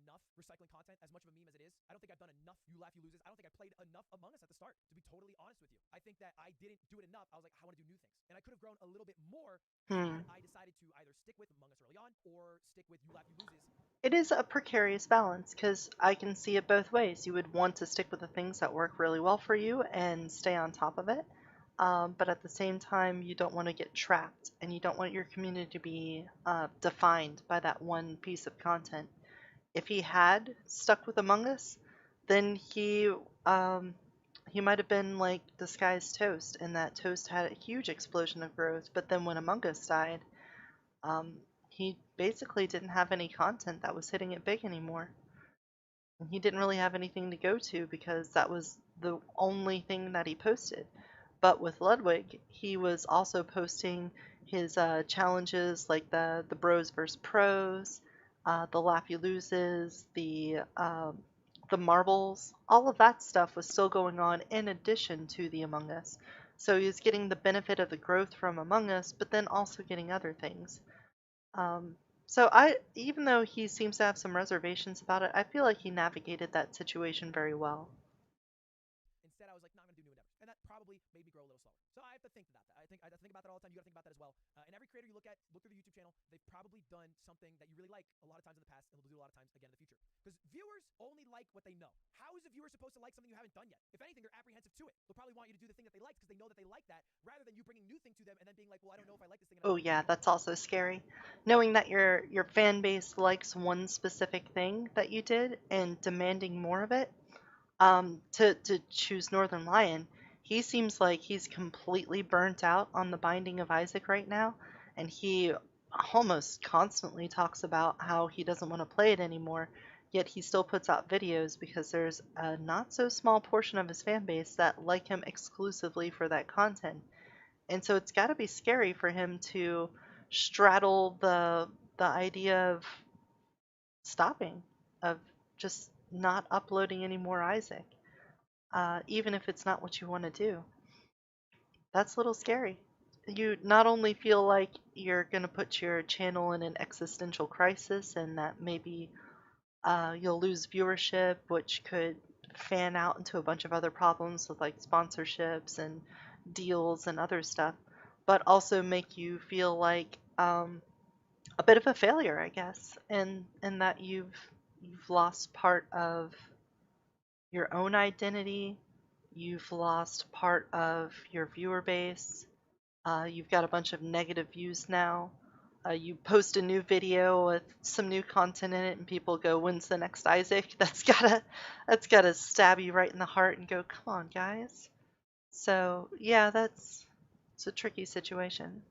enough recycling content, as much of a meme as it is. I don't think I've done enough You Laugh, You Loses. I don't think I played enough Among Us at the start, to be totally honest with you. I think that I didn't do it enough. I was like, I want to do new things. And I could have grown a little bit more Hmm. had I decided to either stick with Among Us early on or stick with You Laugh, You Loses. It is a precarious balance because I can see it both ways. You would want to stick with the things that work really well for you and stay on top of it. But at the same time, you don't want to get trapped and you don't want your community to be defined by that one piece of content. If he had stuck with Among Us, then he might have been like disguised Toast, and that Toast had a huge explosion of growth. But then when Among Us died, um, he basically didn't have any content that was hitting it big anymore. And he didn't really have anything to go to because that was the only thing that he posted. But with Ludwig, he was also posting his challenges like the Bros vs Pros, the Laugh You Loses, the marbles. All of that stuff was still going on in addition to the Among Us. So he was getting the benefit of the growth from Among Us, but then also getting other things. Um, so even though he seems to have some reservations about it, I feel like he navigated that situation very well. Instead, I was like, no, I'm going to do new endeavors. And that probably made me grow a little slower. So I have to think about that. I think about that all the time. You got to think about that as well. And every creator you look through the YouTube channel, they've probably done something that you really like a lot of times in the past and will do a lot of times again in the future. Because viewers only like what they know. How is a viewer supposed to like something you haven't done yet? If anything, they're apprehensive to it. They'll probably want you to do the thing that they like because they know that they like that, rather than you bringing new thing to them and then being like, well, I don't know if I like this thing. Oh yeah, that's also scary. Knowing that your fan base likes one specific thing that you did and demanding more of it. To choose Northern Lion, he seems like he's completely burnt out on the Binding of Isaac right now, and he almost constantly talks about how he doesn't want to play it anymore, yet he still puts out videos because there's a not so small portion of his fan base that like him exclusively for that content. And so it's got to be scary for him to straddle the idea of stopping, of just not uploading any more Isaac, even if it's not what you want to do. That's a little scary. You not only feel like you're going to put your channel in an existential crisis and that maybe you'll lose viewership, which could fan out into a bunch of other problems with like sponsorships and deals and other stuff, but also make you feel like a bit of a failure, I guess, and that you've lost part of your own identity, you've lost part of your viewer base, you've got a bunch of negative views now. You post a new video with some new content in it, and people go, "When's the next Isaac?" That's gotta stab you right in the heart and go, "Come on, guys." So yeah, it's a tricky situation.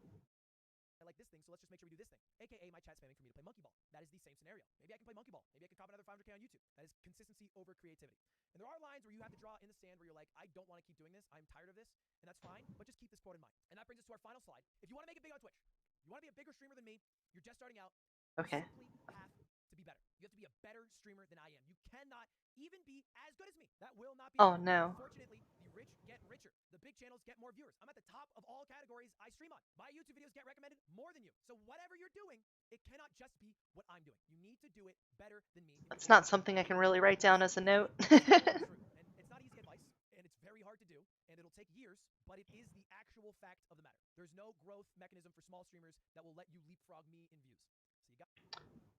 I like this thing, so let's just make sure we do this thing. AKA my chat spamming for me to play Monkey Ball. That is the same scenario. Maybe I can play Monkey Ball. Maybe I can top another 500K on YouTube. That is consistency over creativity. And there are lines where you have to draw in the sand where you're like, I don't want to keep doing this. I'm tired of this. And that's fine. But just keep this quote in mind. And that brings us to our final slide. If you want to make it big on Twitch, you want to be a bigger streamer than me, you're just starting out, you Okay. simply have to be better. You have to be a better streamer than I am. You cannot even be as good as me. That will not be Oh enough. no. Unfortunately, the rich get richer. The big channels get more viewers. I'm at the top of all categories I stream on. My YouTube videos get recommended more than you. So whatever you're doing, it cannot just be what I'm doing. You need to do it better than me. That's not something I can really write down as a note. True. And it's not easy advice, and it's very hard to do, and it'll take years, but it is the actual fact of the matter. There's no growth mechanism for small streamers that will let you leapfrog me in views. So you got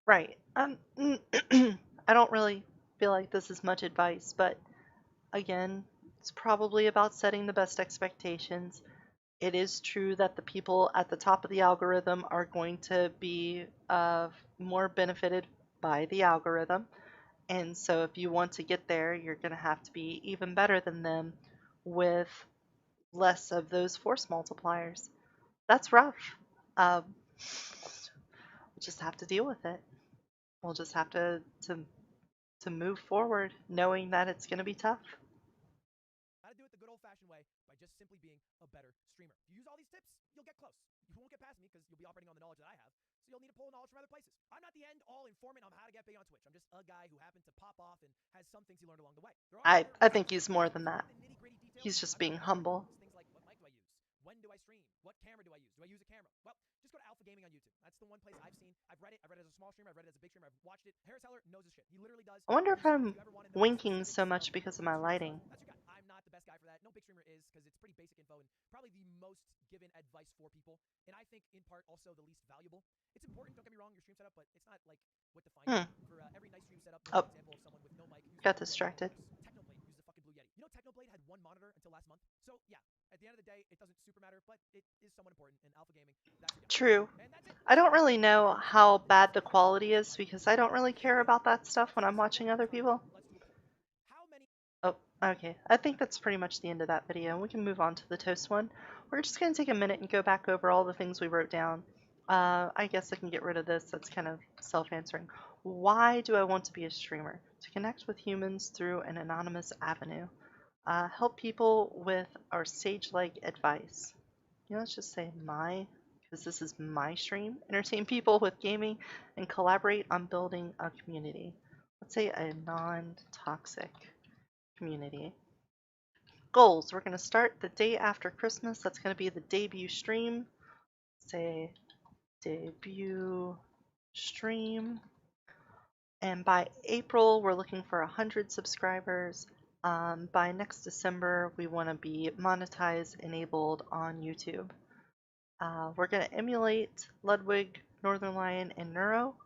Right. I don't really feel like this is much advice, but again, it's probably about setting the best expectations. It is true that the people at the top of the algorithm are going to be more benefited by the algorithm. And so if you want to get there, you're going to have to be even better than them with less of those force multipliers. That's rough. We'll just have to deal with it. We'll just have to move forward knowing that it's going to be tough. to do it the good old-fashioned way by just simply being a better streamer. If you use all these tips, you'll get close. You won't get past me because you'll be operating on the knowledge that I have. So you'll need to pull knowledge from other places. I'm not the end-all informant on how to get big on Twitch. I'm just a guy who happened to pop off and has some things he learned along the way. There are I other think he's more than that. nitty-gritty details. He's just I'm not being an expert. humble. Things like what mic do I use? When do I stream? What camera do I use? Do I use a camera? Well, just go to Alpha Gaming on YouTube. That's the one place I've seen. I've read it. I've read it as a small streamer. I've read it as a big streamer. I've watched it. Harris Heller knows his shit. He literally does. I wonder if If I'm you ever want to know the winking specifics so much of because of big my streamer stuff, lighting. that's your guy. I'm not the best guy for that. No big streamer is, because it's pretty basic info and probably the most given advice for people. And I think in part also the least valuable. It's important, don't get me wrong, your stream setup, but it's not like what defines you. For every nice stream setup, there's Oh, an example of someone with no mic who's got Blue Yeti, distracted. Technoblade uses the fucking Blue Yeti. You know Technoblade had one monitor until last month. So yeah, at the end of the day, it doesn't super matter, but it is somewhat important. In Alpha Gaming, that's your guy. True. And that's it. I don't really know how bad the quality is because I don't really care about that stuff when I'm watching other people. Let's do a poll. How many? Oh, okay. I think that's pretty much the end of that video. We can move on to the toast one. We're just going to take a minute and go back over all the things we wrote down. I guess I can get rid of this. That's kind of self-answering. Why do I want to be a streamer? To connect with humans through an anonymous avenue. Help people with our sage-like advice. Let's just say because this is my stream. Entertain people with gaming and collaborate on building a community. Let's say a non-toxic community. Goals. We're going to start the day after Christmas. That's going to be the debut stream. Say debut stream. And by April, we're looking for 100 subscribers. By next December, we want to be monetized, enabled on YouTube. We're going to emulate Ludwig, Northern Lion, and Neuro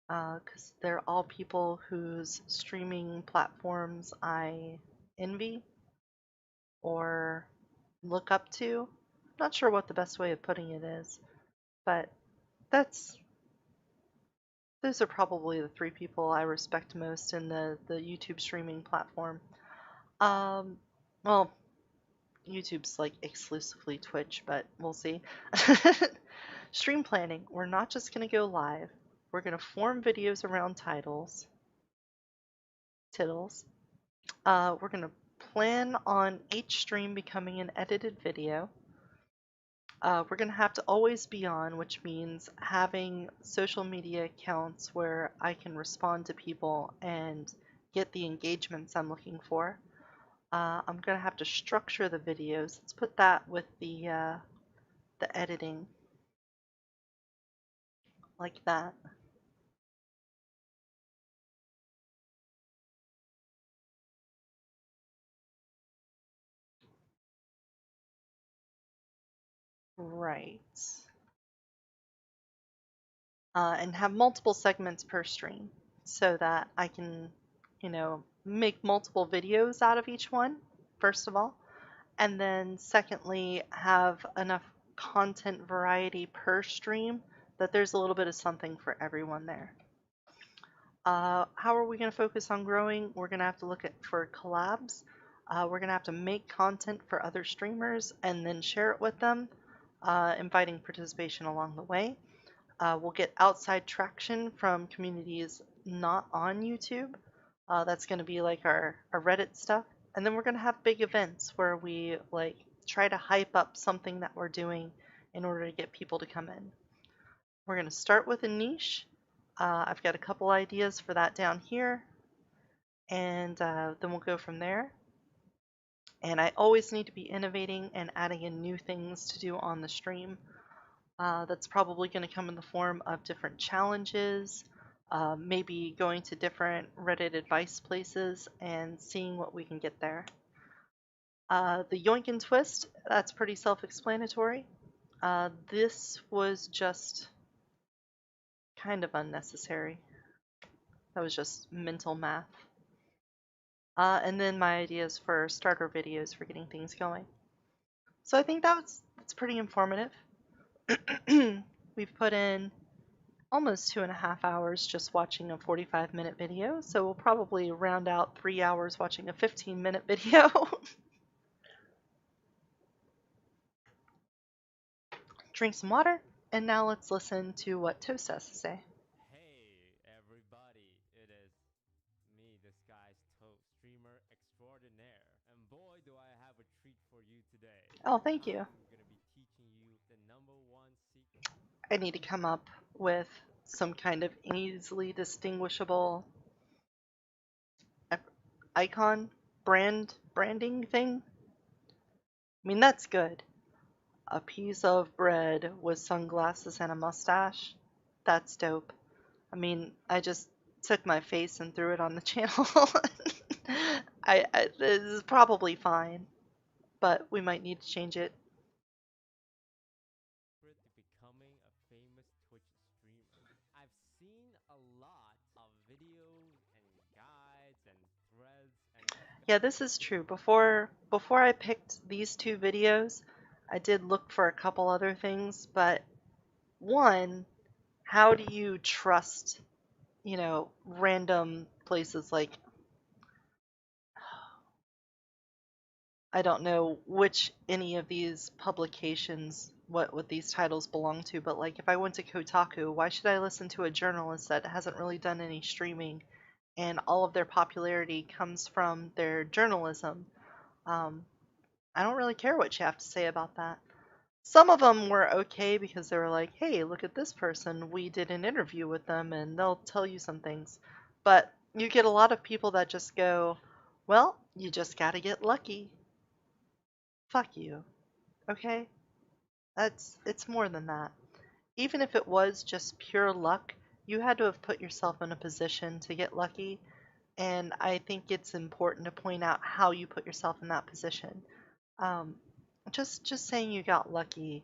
because they're all people whose streaming platforms I envy or look up to. Not sure what the best way of putting it is, but those are probably the three people I respect most in the YouTube streaming platform. Well, YouTube's like exclusively Twitch, but we'll see. Stream planning. We're not just going to go live. We're going to form videos around tittles. We're going to plan on each stream becoming an edited video. We're going to have to always be on, which means having social media accounts where I can respond to people and get the engagements I'm looking for. I'm going to have to structure the videos. Let's put that with the editing, like that. Right. And have multiple segments per stream so that I can, make multiple videos out of each one, first of all. And then secondly, have enough content variety per stream that there's a little bit of something for everyone there. How are we going to focus on growing? We're going to have to look for collabs. We're going to have to make content for other streamers and then share it with them, inviting participation along the way. We'll get outside traction from communities not on YouTube. That's going to be like our Reddit stuff. And then we're going to have big events where we like try to hype up something that we're doing in order to get people to come in. We're going to start with a niche. I've got a couple ideas for that down here. And then we'll go from there. And I always need to be innovating and adding in new things to do on the stream. That's probably going to come in the form of different challenges, maybe going to different Reddit advice places and seeing what we can get there. The yoink and twist, that's pretty self-explanatory. This was just kind of unnecessary. That was just mental math. And then my ideas for starter videos for getting things going. So I think that's pretty informative. We've put in almost 2.5 hours just watching a 45-minute video, so we'll probably round out 3 hours watching a 15-minute video. Drink some water, and now let's listen to what Toast has to say. Hey everybody, it is me, this guy's streamer extraordinaire. And boy, do I have a treat for you today. Oh, thank you. I'm gonna be teaching you the #1 secret. I need to come up with some kind of easily distinguishable icon branding thing. I mean, that's good. a piece of bread with sunglasses and a mustache. That's dope. I mean, I just took my face and threw it on the channel. This is probably fine, but we might need to change it. To becoming a famous Twitch streamer. I've seen a lot of videos and guides and threads and Yeah, this is true. Before I picked these two videos, I did look for a couple other things, but one, how do you trust, random places like I don't know which any of these publications what these titles belong to, but like if I went to Kotaku, why should I listen to a journalist that hasn't really done any streaming and all of their popularity comes from their journalism? Um, I don't really care what you have to say about that. Some of them were okay because they were like, hey, look at this person. We did an interview with them and they'll tell you some things. But you get a lot of people that just go, well, you just gotta get lucky. Fuck you. Okay? It's more than that. Even if it was just pure luck, you had to have put yourself in a position to get lucky, and I think it's important to point out how you put yourself in that position. Um, just saying you got lucky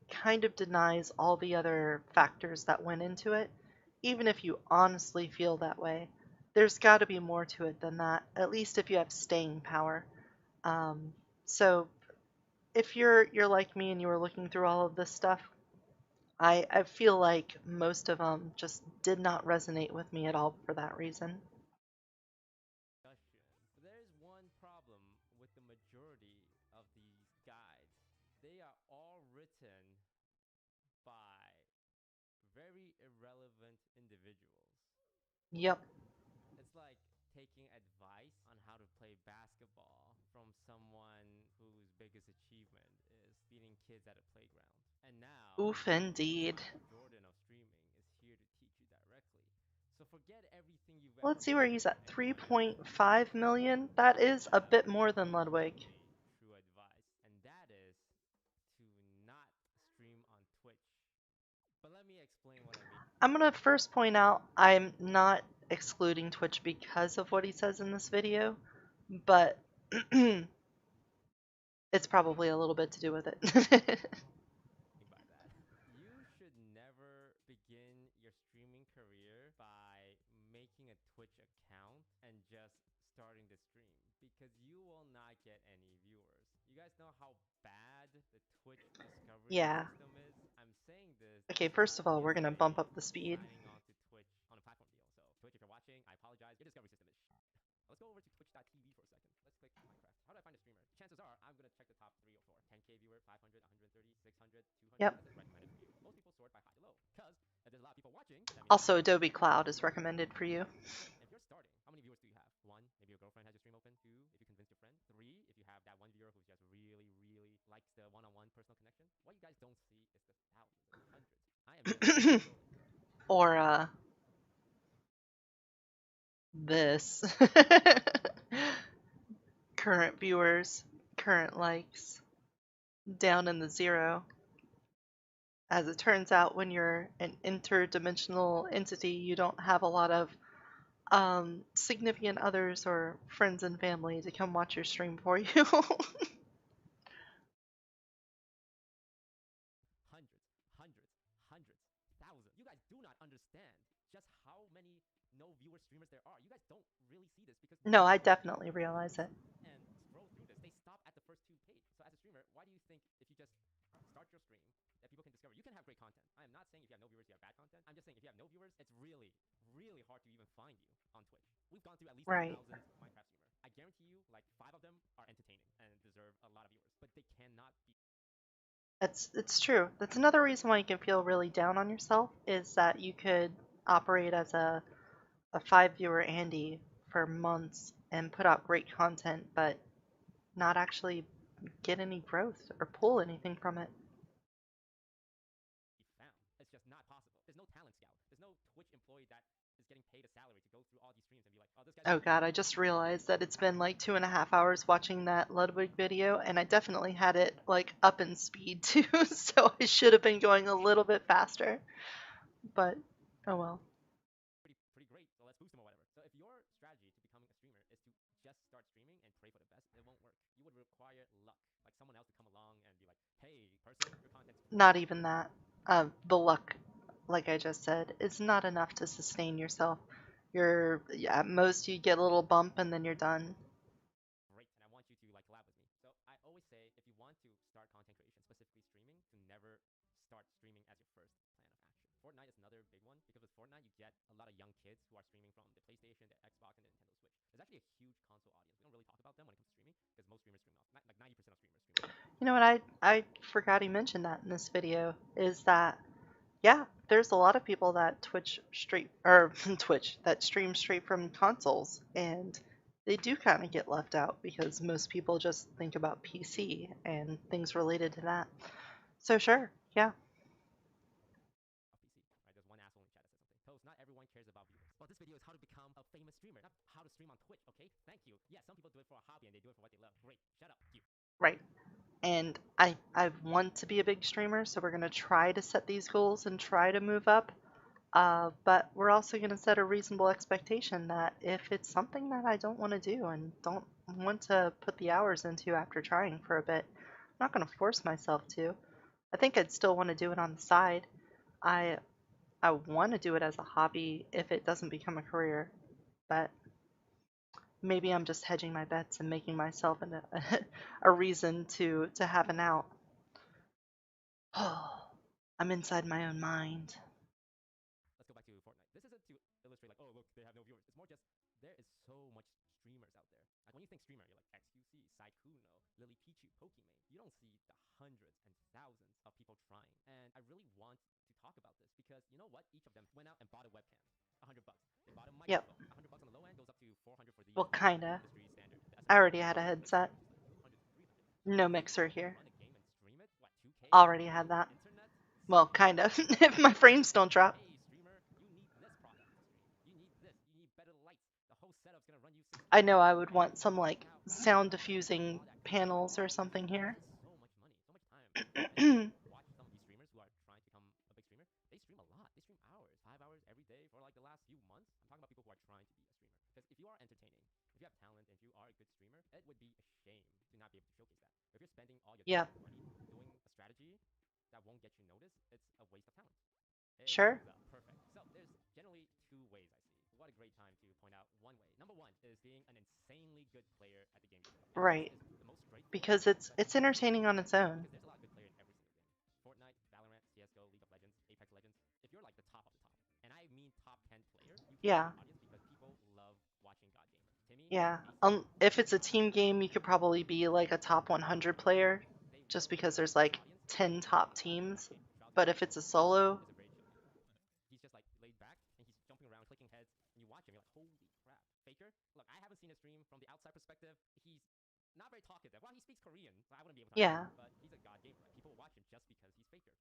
kind of denies all the other factors that went into it, even if you honestly feel that way. There's got to be more to it than that, at least if you have staying power. So if you're like me and you were looking through all of this stuff, I feel like most of them just did not resonate with me at all for that reason. discussion. There's one problem with the majority of these guides. They are all written by very irrelevant individuals. Yep. It's like taking advice on how to play basketball from someone whose biggest achievement is beating kids at a playground. And now, Oof, indeed. Michael Jordan of streaming is here to teach you directly. So forget everything you've ever Let's see where heard he's from at. anyone else. 3.5 million. That is a bit more than Ludwig. True advice, and that is to not stream on Twitch. But let me explain what I mean. I'm gonna first point out I'm not excluding Twitch because of what he says in this video, but it's probably a little bit to do with it. By that, you should never begin your streaming career by making a Twitch account and just starting the stream because you will not get any viewers. You guys know how bad the Twitch discovery Yeah. system is? I'm saying this Okay, just first like of all, we're gonna yesterday bump up the speed. signing on to Twitch on a platform deal. So Twitch, if you're watching, I apologize. Your discovery system is Let's go over to twitch.tv for a second. Let's click Minecraft. How do I find a streamer? Chances are I'm going to check the top 3 or 4. 10K viewer, 500, 130, 600, 200. Yep. That's a recommended for you. Most people sort by high to low. Because if there's a lot of people watching, that means Also, Adobe Cloud is recommended for you. if you're starting, how many viewers do you have? 1, maybe your girlfriend has your stream open. 2, if you convince your friend. 3, if you have that one viewer who's just really, really likes the one-on-one personal connection. What you guys don't see is the thousands, the hundreds. I am just Or, this. Current viewers, current likes, down in the zero. As it turns out, when you're an interdimensional entity, you don't have a lot of significant others or friends and family to come watch your stream for you. hundreds, hundreds, hundreds, thousands. You guys do not understand just how many no viewer streamers there are. You guys don't really see this because No, I definitely realize it. and scroll through this. They stop at the first 2 pages. So as a streamer, why do you think if you just start your stream that people can discover? You can have great content. I am not saying if you have no viewers you have bad content. I'm just saying if you have no viewers, it's really, really hard to even find you on Twitch. We've gone through at least Right. 1,000 Minecraft streamers. I guarantee you, like 5 of them are entertaining and deserve a lot of viewers, but they cannot be. It's true. That's another reason why you can feel really down on yourself is that you could operate as a 5 viewer Andy for months and put out great content, but not actually get any growth or pull anything from it. Found. It's just not possible. There's no talent scout. There's no Twitch employee that is getting pay the salary to go through all these streams and be like, oh, this guy's Oh doing God, I this, just this guy's realized doing that this. it's been like 2.5 hours watching that Ludwig video, and I definitely had it like up in speed too, so I should have been going a little bit faster. But oh well. Pretty great. So let's boost him or whatever. So if your strategy to becoming a streamer is to just start streaming and pray for the best, it won't work. You would require luck, like someone else to come along and be like, hey, person, your content's Not even that. The luck, like I just said, is not enough to sustain yourself. At most you get a little bump and then you're done. great, and I want you to like collab with me. So I always say if you want to start content creation, specifically streaming, to never start streaming as your first plan of action. Fortnite is another big one because with Fortnite you get a lot of young kids who are streaming from the PlayStation, the Xbox, and the Nintendo Switch. There's actually a huge console audience. We don't really talk about them when it comes to streaming because most streamers stream off. Like 90% of streamers stream off. You know what, I forgot he mentioned that in this video, is that yeah, there's a lot of people that Twitch straight or Twitch that stream straight from consoles, and they do kind of get left out because most people just think about PC and things related to that. So sure, yeah. PC, right? There's one asshole in the chat that says something. Toast, not everyone cares about viewers. Well, this video is how to become a famous streamer, not how to stream on Twitch, okay? Thank you. Yeah, some people do it for a hobby and they do it for what they love. Great. Shut up. You. Right. And I want to be a big streamer, so we're gonna try to set these goals and try to move up. But we're also gonna set a reasonable expectation that if it's something that I don't want to do and don't want to put the hours into after trying for a bit, I'm not gonna force myself to. I think I'd still want to do it on the side. I I want to do it as a hobby if it doesn't become a career, but maybe I'm just hedging my bets and making myself a reason to have an out. Oh, I'm inside my own mind. Let's go back to Fortnite. This isn't to illustrate like, oh look, they have no viewers. It's more just there is so much streamers out there. Like when you think streamer, you're like XQC, Saikuno, Lily Pichu, Pokimane. You don't see the hundreds and thousands of people trying. And I really want to talk about this because you know what? Each of them went out and bought a webcam. $100. They bought a Yep. microphone. $100 on the low end goes up to 400 for the Well, industry kinda. standard. The I SMB already had a headset. mixer is like 200 to 300. No And mixer you here. run a game and stream it, what, 2K Already on had that. internet? Well, Seriously? kind of. If my frames don't drop. Hey, streamer, you need this product to stream. You need this. You need better lights. The whole setup's gonna run you I 60 know bucks. I would want some like Now, sound I don't diffusing all that crazy stuff. panels or something That here. is so much money, so much time. And if you watch some of these streamers who are trying to become a big streamer, they stream a lot. They stream hours, 5 hours every day for like the last few months. I'm talking about people who are trying to be a streamer. Because if you are entertaining, if you have talent, and if you are a good streamer, it would be a shame to not be able to showcase that. If you're spending all your Yep. time and money doing a strategy that won't get you noticed, it's a waste of talent. Hey, Sure. thumbs up. Perfect. So there's generally two ways I see. What a great time to point out one way. Number one is being an insanely good player at the game you play. And Right. this is the most straightforward Because but it's easiest entertaining on its because own. there's a lot of good players in every single game. Fortnite, Valorant, CS:GO, League of Legends, Apex Legends. If you're like the top of the top, and I mean top 10 player, you can Yeah. get an audience because people love watching God gamers. Timmy, Yeah. AC, If it's a team game, you could probably be like a top 100 player they just will because love there's this like audience 10 because top people watch God teams. gamers. Shout out to But Timmy. if it's a This solo, is a very chill dude. He's just like laid back and he's jumping around, clicking heads, and you watch him, you're like, holy crap. Faker, look, I haven't seen a stream from the outside perspective. He's not very talkative. Well, he speaks Korean, so I wouldn't be able to yeah. understand him, but he's a god gamer. Right? People watch him just because he's Faker.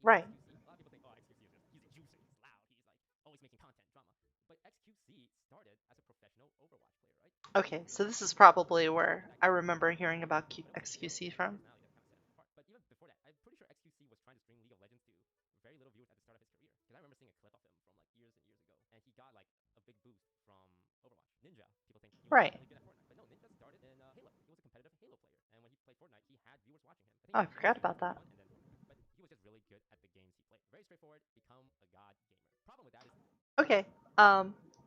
Even Right. XQC, a lot of people think, oh, XQC is just, he's a juicer, he's loud, he's like always making content, drama. But XQC started as a professional Overwatch player, right? Okay, He so was this is the best probably player where in that I game. remember hearing about But it was his skill XQC and his from. personality that kind of set him apart. But even before that, I'm pretty sure XQC was trying to stream League of Legends to very little viewers at the start of his career. Because I remember seeing a clip of him from like years and years ago, and he got like a big boost from Overwatch. Ninja, people think he was Right. really good at Fortnite, but no, Ninja started in Halo. He was a competitive Halo player, and when he played Fortnite, he had viewers watching him. I think Oh, he I got forgot famous in about that. 2021 and then Fortnite. But he was just really good at the games he played. Very straightforward. Become a god gamer. Problem with that is Okay.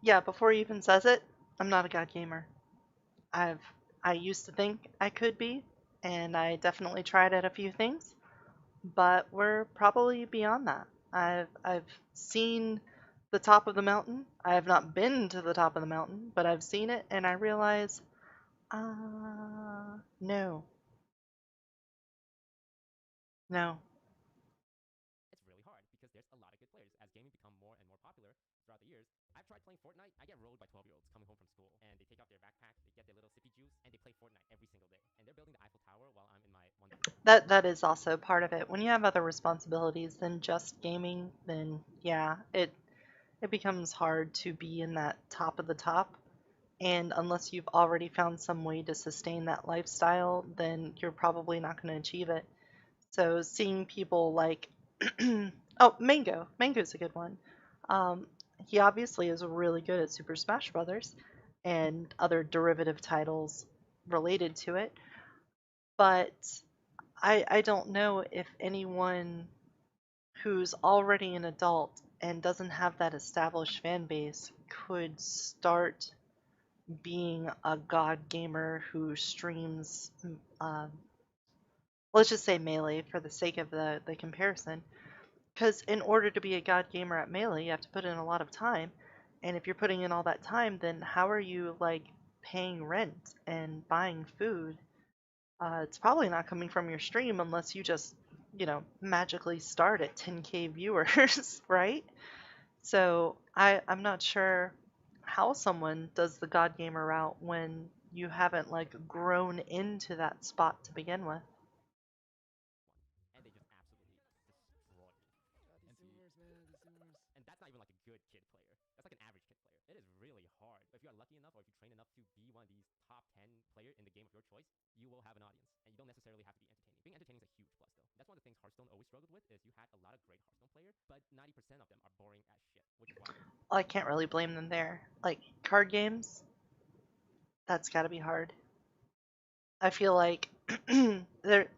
Yeah, before he even says it, I'm not a god gamer. I used to think I could be, and I definitely tried at a few things, but we're probably beyond that. I've seen the top of the mountain. I have not been to the top of the mountain, but I've seen it and I realize no. No. it's really hard because there's a lot of good players. As gaming become more and more popular throughout the years, I've tried playing Fortnite. I get rolled by 12-year-olds coming home from school, and they take out their backpack, they get their little sippy juice, and they play Fortnite every single day. And they're building the Eiffel Tower while I'm in my one. That is also part of it. When you have other responsibilities than just gaming, then yeah, it becomes hard to be in that top of the top. And unless you've already found some way to sustain that lifestyle, then you're probably not going to achieve it. So seeing people like, oh, Mango. Mango's a good one. Um, he obviously is really good at Super Smash Brothers and other derivative titles related to it. But I don't know if anyone who's already an adult and doesn't have that established fan base could start being a god gamer who streams, um, let's just say Melee for the sake of the comparison. Because in order to be a god gamer at Melee, you have to put in a lot of time. And if you're putting in all that time, then how are you like paying rent and buying food? It's probably not coming from your stream unless you just, magically start at 10K viewers, right? So I'm not sure how someone does the God Gamer route when you haven't like grown into that spot to begin with. And they just absolutely destroyed me. God, these Zoomers, man, these Zoomers. And that's not even like a good kid player. That's like an average kid player. It is really hard. But if you are lucky enough or if you train enough to be one of these top 10 player in the game of your choice, you will have an audience. And you don't necessarily have to be entertaining. Being entertaining is a huge plus though. That's one of the things Hearthstone always struggled with is you had a lot of great Hearthstone players, but 90% of them are boring as shit, which is why. I can't really blame them there. Like card games, that's got to be hard. I feel like there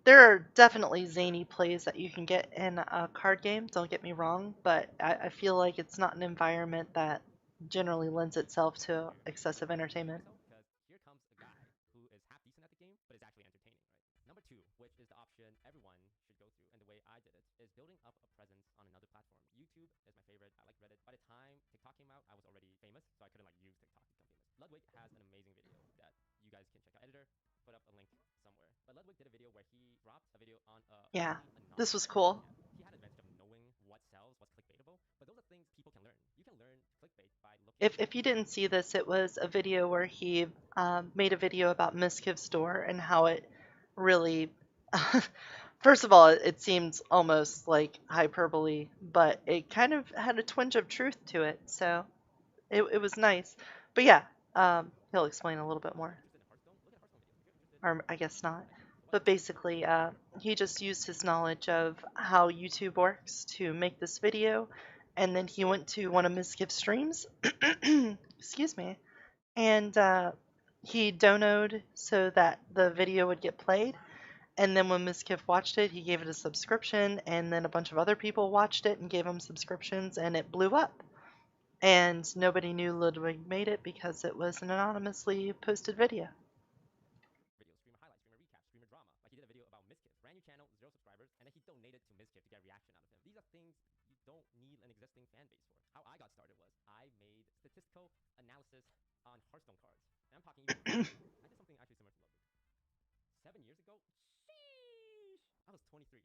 there are definitely zany plays that you can get in a card game, don't get me wrong, but I feel like it's not an environment that generally lends itself to excessive entertainment. Because here comes a guy who is half decent at the game, but is actually entertaining, right? Number two, which is the option everyone should go through, and the way I did it, is building up a presence on another platform. YouTube is my favorite. I like Reddit. By the time TikTok came out, I was already famous, so I couldn't like use TikTok to become famous. Ludwig has an amazing video that you guys can check out. Editor, put up a link somewhere. But Ludwig did a video where he dropped a video on a Yeah, completely this anonymous was platform. cool. He had an advantage of knowing what sells, what's clickbaitable, but those are things people can learn. You can learn clickbait by looking at If you didn't see this, it was a video where he made a video about Miskiv's store and how it really, first of all, it seemed almost like hyperbole, but it kind of had a twinge of truth to it, so it was nice. But yeah, he'll explain a little bit more, interested in Hearthstone, look at Hearthstone videos. If you're interested, or I guess not. so But basically, he just used his knowledge of how YouTube works to make this video, and then he went to one of Miskiv's streams, excuse me, and he donoed so that the video would get played. And then when Miskiff watched it, he gave it a subscription, and then a bunch of other people watched it and gave him subscriptions, and it blew up. And nobody knew Ludwig made it because it was an anonymously posted video. video, streamer highlights, streamer recaps, streamer drama. Like he did a video about Miskiff, brand new channel, 0 subscribers, and then he donated to Miskiff to get a reaction out of him. These are things you don't need an existing fan base for. How I got started was I made statistical analysis on Hearthstone cards. And I'm talking even I did something actually similar to Ludwig. 7 years ago, sheesh, I was 23.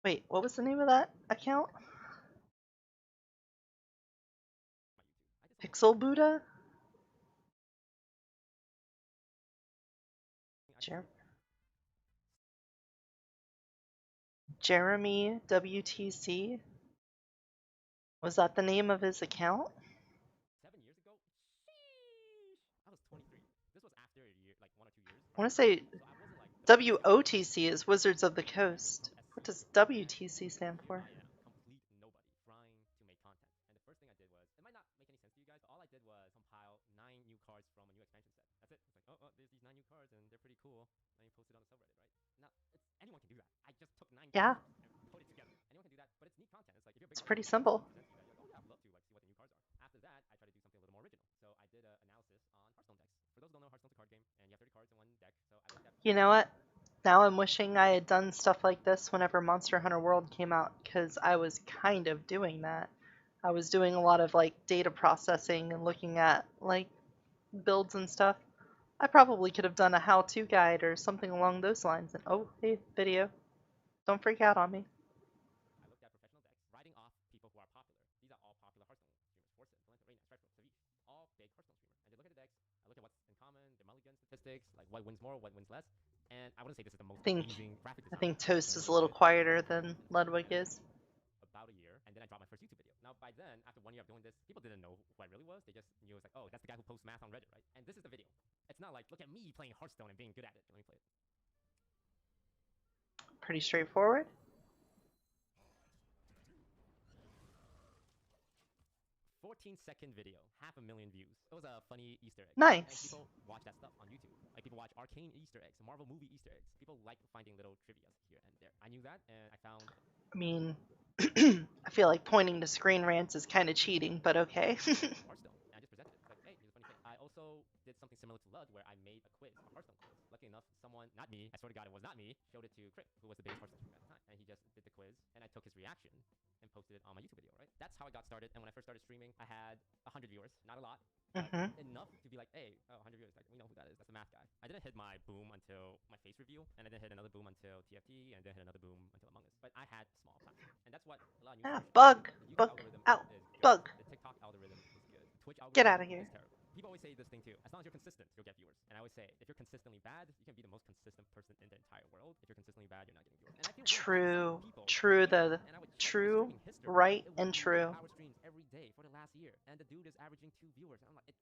Wait, what was the name of that account? My YouTube. I did something Pixel Buddha? actually Jeremy WTC? Was that the name of his account? 7 years ago, sheesh, I was 23. This was after a year, like 1 or 2 years. I want to say So I wasn't like the WOTC is Wizards of the Coast. What does WTC stand for? I am complete nobody trying to make content. And the first thing I did was, it might not make any sense to you guys, but all I did was compile 9 new cards from a new expansion set. That's it. It's like, oh, there's these 9 new cards and they're pretty cool. Let me post it on the subreddit, right? Now, anyone can do that. I just took 9 Yeah. cards and put it together. Anyone can do that, but it's neat content. It's like, if you're a big It's pretty Hearthstone simple. fan, present to you guys, you're like, oh yeah, I'd love to like see what the new cards are. After that, I tried to do something a little more original. So I did an analysis on Hearthstone decks. For those who don't know, Hearthstone's a card game, and you have 30 cards in one deck. So I looked at You know what? Now I'm wishing I had done stuff like this whenever Monster Hunter World came out, because I was kind of doing that. I was doing a lot of like data processing and looking at like builds and stuff. I probably could have done a how-to guide or something along those lines. And oh, hey, video. Don't freak out on me. I looked at professional decks, writing off people who are popular. These are all popular Hearthstone streamers. Forsen, Valenta, Reyna, Strexel, Savish, all big Hearthstone streamers. And they look at the decks, I look at what's in common, their mulligan statistics, like what wins more, what wins less. And I wouldn't say this is the most amazing graphic I design. think Toast is a little quieter than Ludwig is. About a year, and then I dropped my first YouTube video. Now, by then, after 1 year of doing this, people didn't know who I really was. They just knew it was like, oh, that's the guy who posts math on Reddit, right? And this is the video. It's not like, look at me playing Hearthstone and being good at it. Let me play it. Pretty straightforward. 14-second video, 500,000 views. It was a funny Easter egg. And Nice. people watch that stuff on YouTube. Like people watch arcane Easter eggs, Marvel movie Easter eggs. People like finding little trivias here and there. I knew that, and I found. I mean, I feel like pointing to Screen Rants is kind of cheating, but okay. Hearthstone. And I just presented it. It's like, hey, here's a funny thing. I also did something similar to Lud, where I made a quiz, a Hearthstone quiz. Luckily enough, someone, not me, I swear to God it was not me, showed it to Crit, who was the biggest Hearthstone streamer at the time. And he just did the quiz, and I took his reaction and posted it on my YouTube video, right? That's how I got started. And when I first started streaming, I had 100 viewers, not a lot, but enough to be like, hey, oh, 100 viewers, like, we know who that is. That's the math guy. I didn't hit my boom until my face review, and I didn't hit another boom until TFT, and I didn't hit another boom until Among Us. But I had small platforms, and that's what a lot of Ah, YouTubers. bug, The YouTube bug, algorithm out, is good. bug. The TikTok algorithm is good. Twitch Get algorithm out of here. is terrible. People always say this thing too. As long as you're consistent, you'll get viewers. And I always say, if you're consistently bad, you can be the most consistent person in the entire world. If you're consistently bad, you're not getting viewers. And I feel True, people true, hate though. that. And I would check True, streaming history. right, It and was true. 2 hour streams every day for the last year, and the dude is averaging 2 viewers. And I'm like, it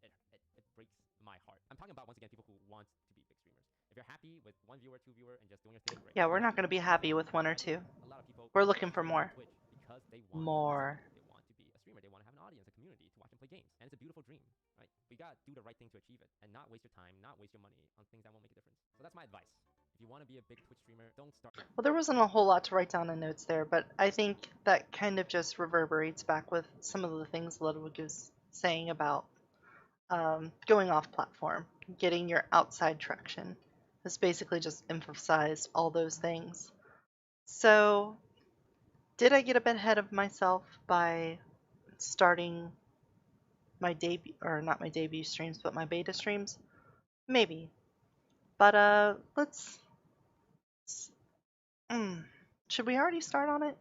breaks my heart. I'm talking about, once again, people who want to be big streamers. If you're happy with 1 viewer, 2 viewer, and just doing your thing, great. Yeah, If we're you're not going to be with happy vlog, with 1 or I 2. get it. A lot of people We're looking for stream more. on Twitch because they want More. They want to be a streamer. They want to have an audience, a community to watch them play games. And it's a beautiful dream, right? We got to do the right thing to achieve it and not waste your time, not waste your money on things that won't make a difference. So that's my advice. If you want to be a big Twitch streamer, don't start. Well, there wasn't a whole lot to write down in notes there, but I think that kind of just reverberates back with some of the things Ludwig is saying about going off platform, getting your outside traction. This basically just emphasized all those things. So, did I get a bit ahead of myself by starting my debut, or not my debut streams, but my beta streams? Maybe. But let's should we already start on it?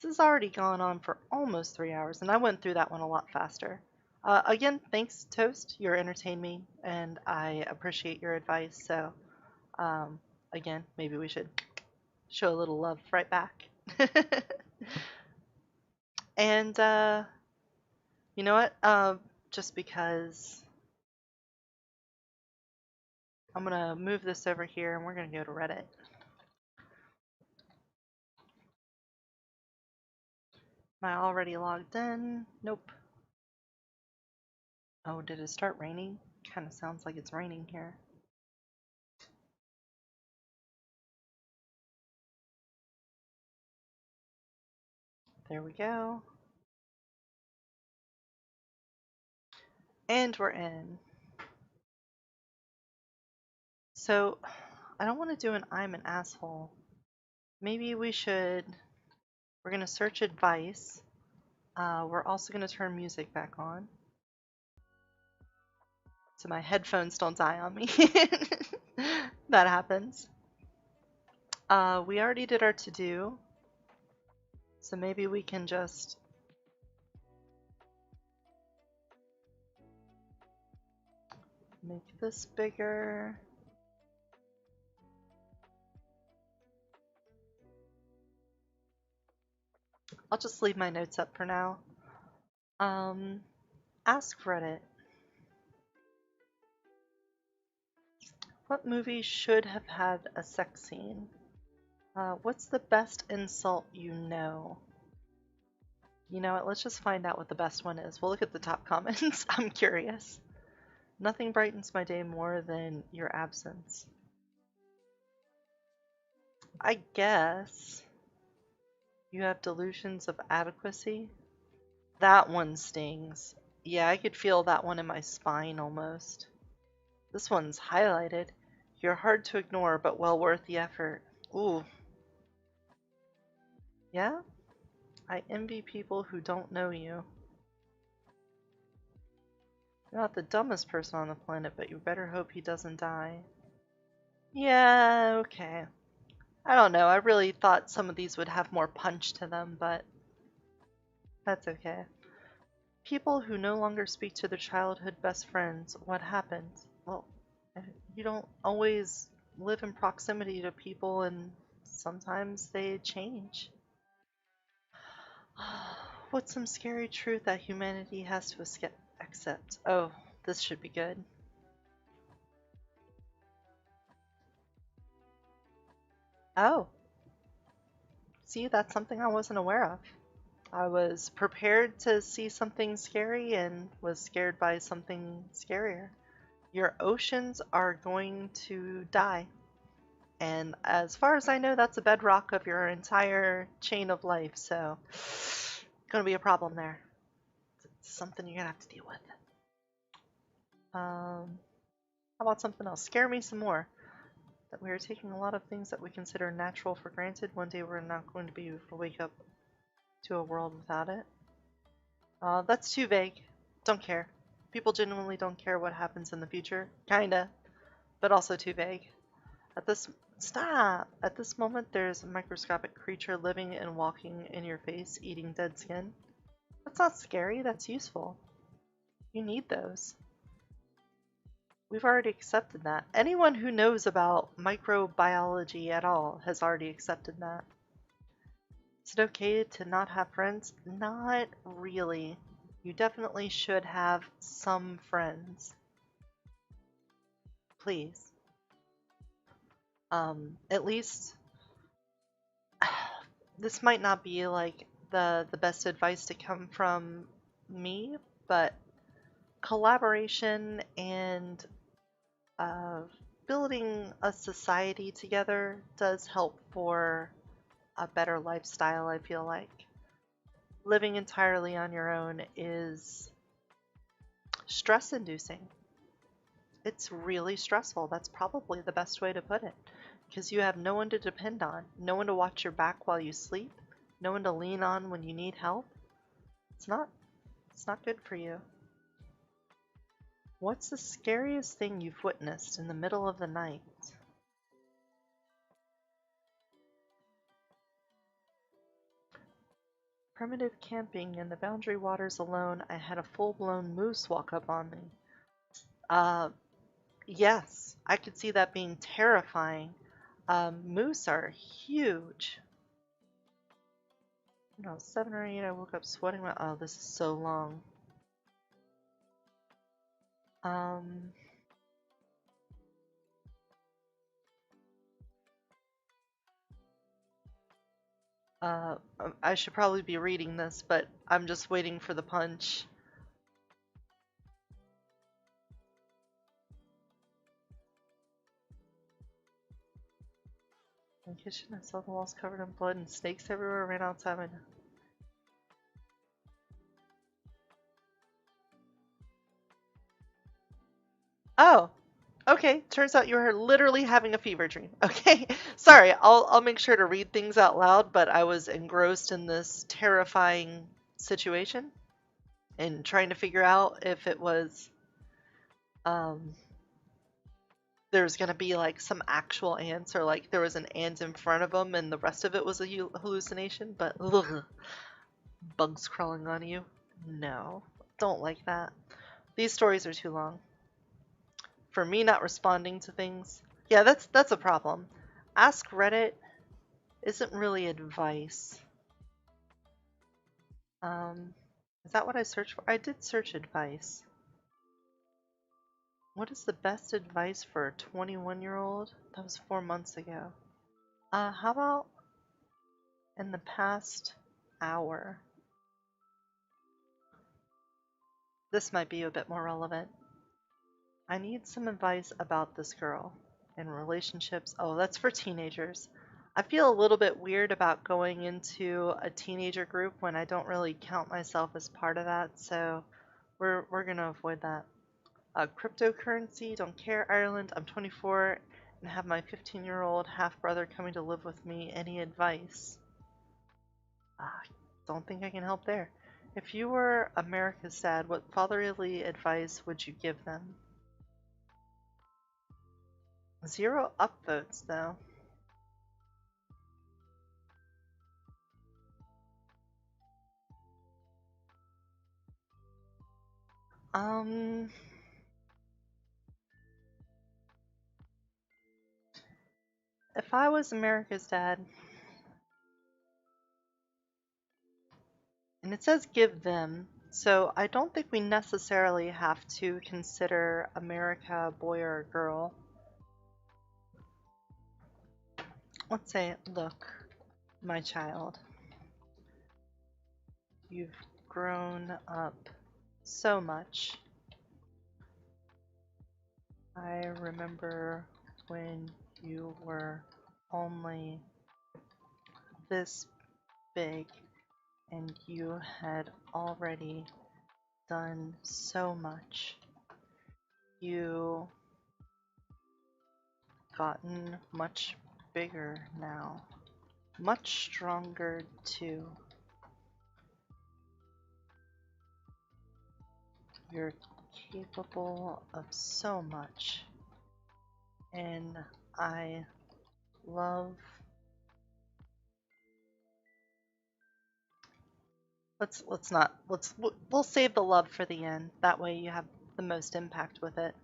This has already gone on for almost 3 hours, and I went through that one a lot faster. Again, thanks, Toast. You entertained me, and I appreciate your advice. So, again, maybe we should show a little love right back. And, you know what? Just because I'm going to move this over here, and we're going to go to Reddit. Am I already logged in? Nope. Oh, did it start raining? Kind of sounds like it's raining here. There we go. And we're in. So, I don't want to do an I'm an asshole. Maybe we should. We're going to search advice. We're also going to turn music back on, so my headphones don't die on me. That happens. We already did our to-do, so maybe we can just make this bigger. I'll just leave my notes up for now. Ask Reddit. What movie should have had a sex scene? What's the best insult you know? You know what, let's just find out what the best one is. We'll look at the top comments. I'm curious. Nothing brightens my day more than your absence. I guess you have delusions of adequacy. That one stings. Yeah, I could feel that one in my spine almost. This one's highlighted. You're hard to ignore, but well worth the effort. Ooh. Yeah? I envy people who don't know you. You're not the dumbest person on the planet, but you better hope he doesn't die. Yeah, okay. I don't know, I really thought some of these would have more punch to them, but that's okay. People who no longer speak to their childhood best friends, what happened? Well, you don't always live in proximity to people, and sometimes they change. What's some scary truth that humanity has to accept? Oh, this should be good. Oh, see, that's something I wasn't aware of. I was prepared to see something scary and was scared by something scarier. Your oceans are going to die. And as far as I know, that's a bedrock of your entire chain of life, so gonna be a problem there. It's something you're gonna have to deal with. How about something else? Scare me some more. That we are taking a lot of things that we consider natural for granted. One day we're not going to be able to wake up to a world without it. That's too vague. Don't care. People genuinely don't care what happens in the future. Kinda, but also too vague. At this Stop! At this moment, there's a microscopic creature living and walking in your face, eating dead skin. That's not scary, that's useful. You need those. We've already accepted that. Anyone who knows about microbiology at all has already accepted that. Is it okay to not have friends? Not really. You definitely should have some friends. Please. At least this might not be like the best advice to come from me, but collaboration and uh, building a society together does help for a better lifestyle, I feel like. Living entirely on your own is stress inducing. It's really stressful. That's probably the best way to put it. Because you have no one to depend on, no one to watch your back while you sleep, no one to lean on when you need help. It's not good for you. What's the scariest thing you've witnessed in the middle of the night? Primitive camping in the Boundary Waters alone, I had a full-blown moose walk up on me. Uh, yes, I could see that being terrifying. Moose are huge. No, 7 or 8, I woke up sweating. Oh, this is so long. Um, I should probably be reading this, but I'm just waiting for the punch. In the kitchen, I saw the walls covered in blood and snakes everywhere. Ran outside my. Oh, okay. Turns out you were literally having a fever dream. Okay, sorry. I'll make sure to read things out loud, but I was engrossed in this terrifying situation and trying to figure out if it was um there's gonna be like some actual ants, or like there was an ant in front of them and the rest of it was a hallucination. But ugh, bugs crawling on you. No, don't like that. These stories are too long. For me not responding to things. Yeah, that's a problem. Ask Reddit isn't really advice. Is that what I searched for? I did search advice. What is the best advice for a 21-year-old? That was 4 months ago. How about in the past hour? This might be a bit more relevant. I need some advice about this girl in relationships. Oh, that's for teenagers. I feel a little bit weird about going into a teenager group when I don't really count myself as part of that, so we're gonna avoid that. Cryptocurrency, don't care. Ireland, I'm 24 and have my 15-year-old half-brother coming to live with me. Any advice? Don't think I can help there. If you were America's dad, what fatherly advice would you give them? 0 upvotes, though. If I was America's dad, And it says give them, so I don't think we necessarily have to consider America a boy or a girl. Let's say, look, my child, you've grown up so much. I remember when you were only this big and you had already done so much. You gotten much bigger now, much stronger too. You're capable of so much, and I love. We'll save the love for the end. That way you have the most impact with it.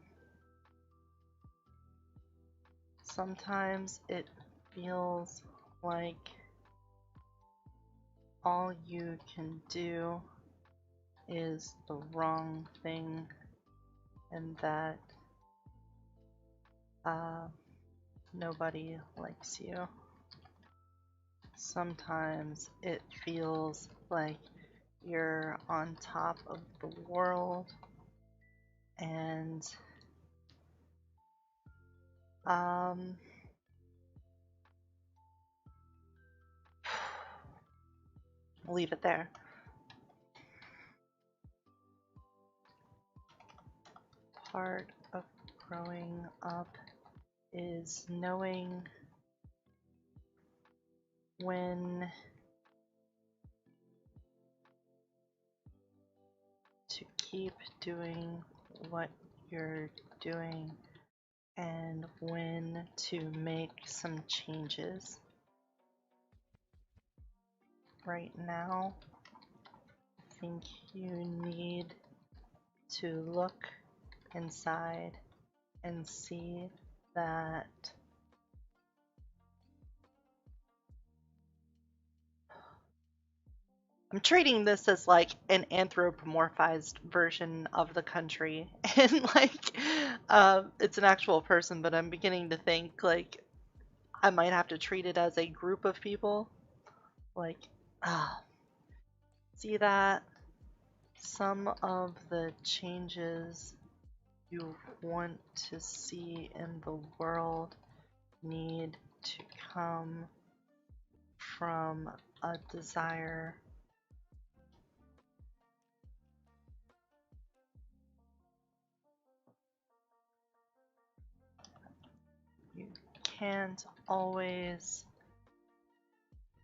Sometimes it feels like all you can do is the wrong thing, and that nobody likes you. Sometimes it feels like you're on top of the world, and leave it there. Part of growing up is knowing when to keep doing what you're doing and when to make some changes. Right now, I think you need to look inside and see that I'm treating this as like an anthropomorphized version of the country, and like it's an actual person, but I'm beginning to think like I might have to treat it as a group of people. Like, see that some of the changes you want to see in the world need to come from a desire you can't always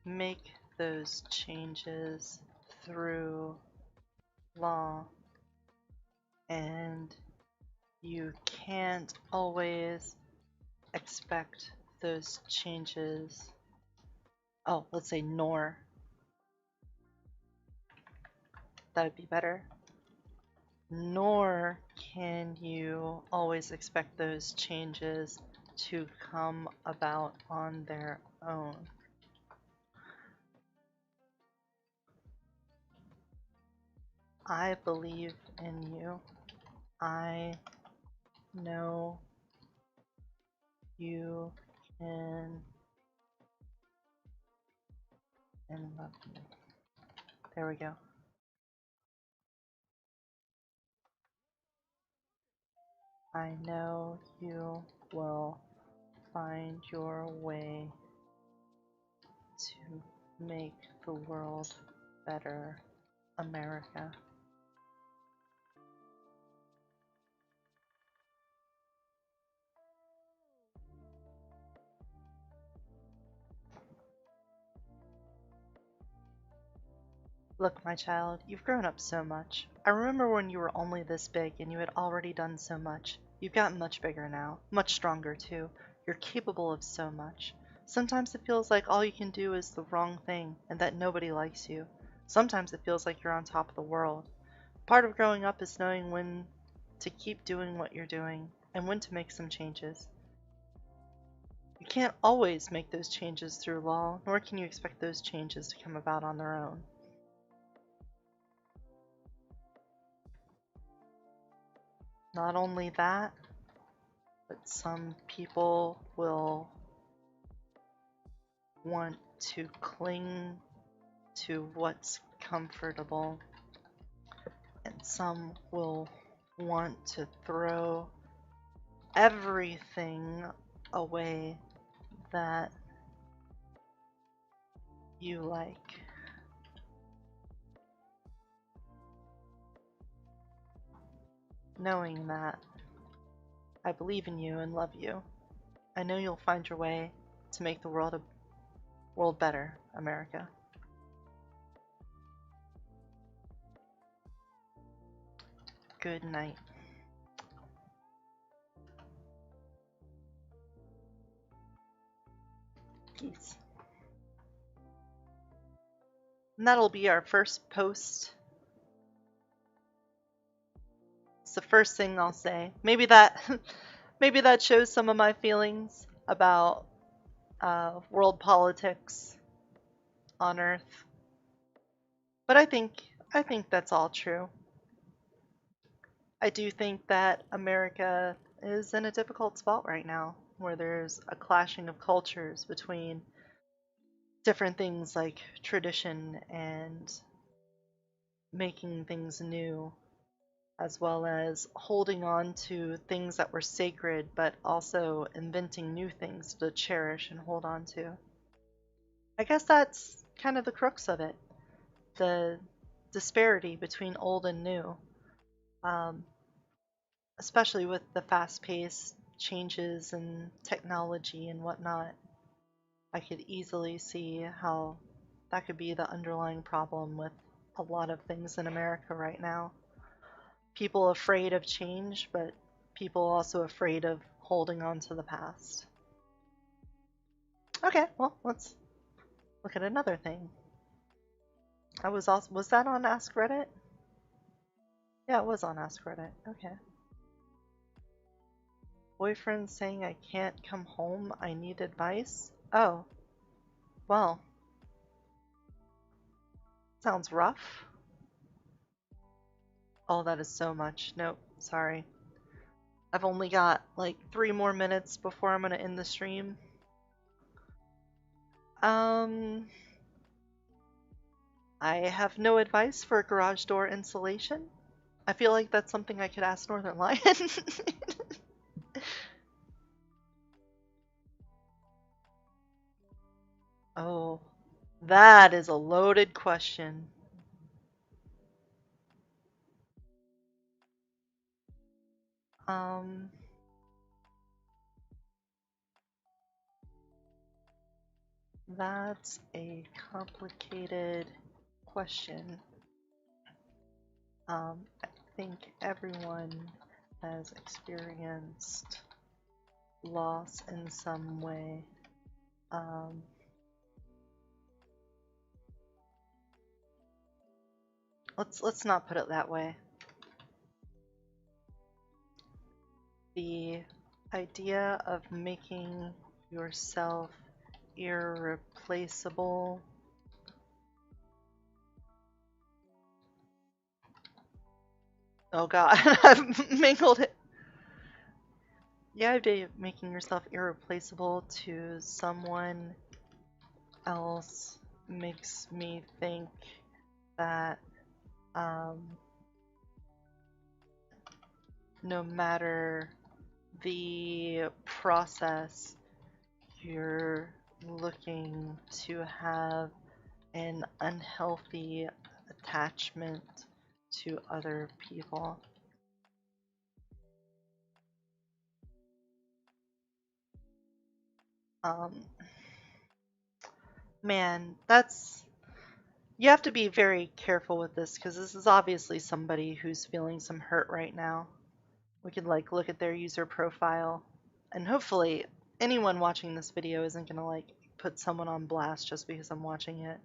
make those changes through law, and you can't always expect those changes. Oh, let's say nor. That would be better. Nor can you always expect those changes to come about on their own. I believe in you. I know you can and love me. There we go. I know you will find your way to make the world better, America. Look, my child, you've grown up so much. I remember when you were only this big and you had already done so much. You've gotten much bigger now, much stronger too. You're capable of so much. Sometimes it feels like all you can do is the wrong thing and that nobody likes you. Sometimes it feels like you're on top of the world. Part of growing up is knowing when to keep doing what you're doing and when to make some changes. You can't always make those changes through law, nor can you expect those changes to come about on their own. Not only that, but some people will want to cling to what's comfortable, and some will want to throw everything away that you like. Knowing that, I believe in you and love you. I know you'll find your way to make the world better, America. Good night. Peace. And that'll be our first post. It's the first thing I'll say. Maybe that maybe that shows some of my feelings about world politics on Earth. But I think that's all true. I do think that America is in a difficult spot right now, where there's a clashing of cultures between different things like tradition and making things new, as well as holding on to things that were sacred, but also inventing new things to cherish and hold on to. I guess that's kind of the crux of it, the disparity between old and new, um, especially with the fast-paced changes in technology and whatnot. I could easily see how that could be the underlying problem with a lot of things in America right now. People afraid of change, but people also afraid of holding on to the past. Okay, well, let's look at another thing. Was that on Ask Reddit? Yeah, it was on Ask Reddit. Okay. Boyfriend saying I can't come home, I need advice? Oh. Well. Sounds rough. Oh, that is so much. Nope, sorry. I've only got like 3 more minutes before I'm gonna end the stream. I have no advice for garage door insulation. I feel like that's something I could ask Northern Lion. Oh, that is a loaded question. That's a complicated question. I think everyone has experienced loss in some way. Let's not put it that way. The idea of making yourself irreplaceable Oh god, I've mangled it. The idea of making yourself irreplaceable to someone else makes me think that no matter the process, you're looking to have an unhealthy attachment to other people. Man, you have to be very careful with this because this is obviously somebody who's feeling some hurt right now. We could like look at their user profile, and hopefully anyone watching this video isn't gonna like put someone on blast just because I'm watching it.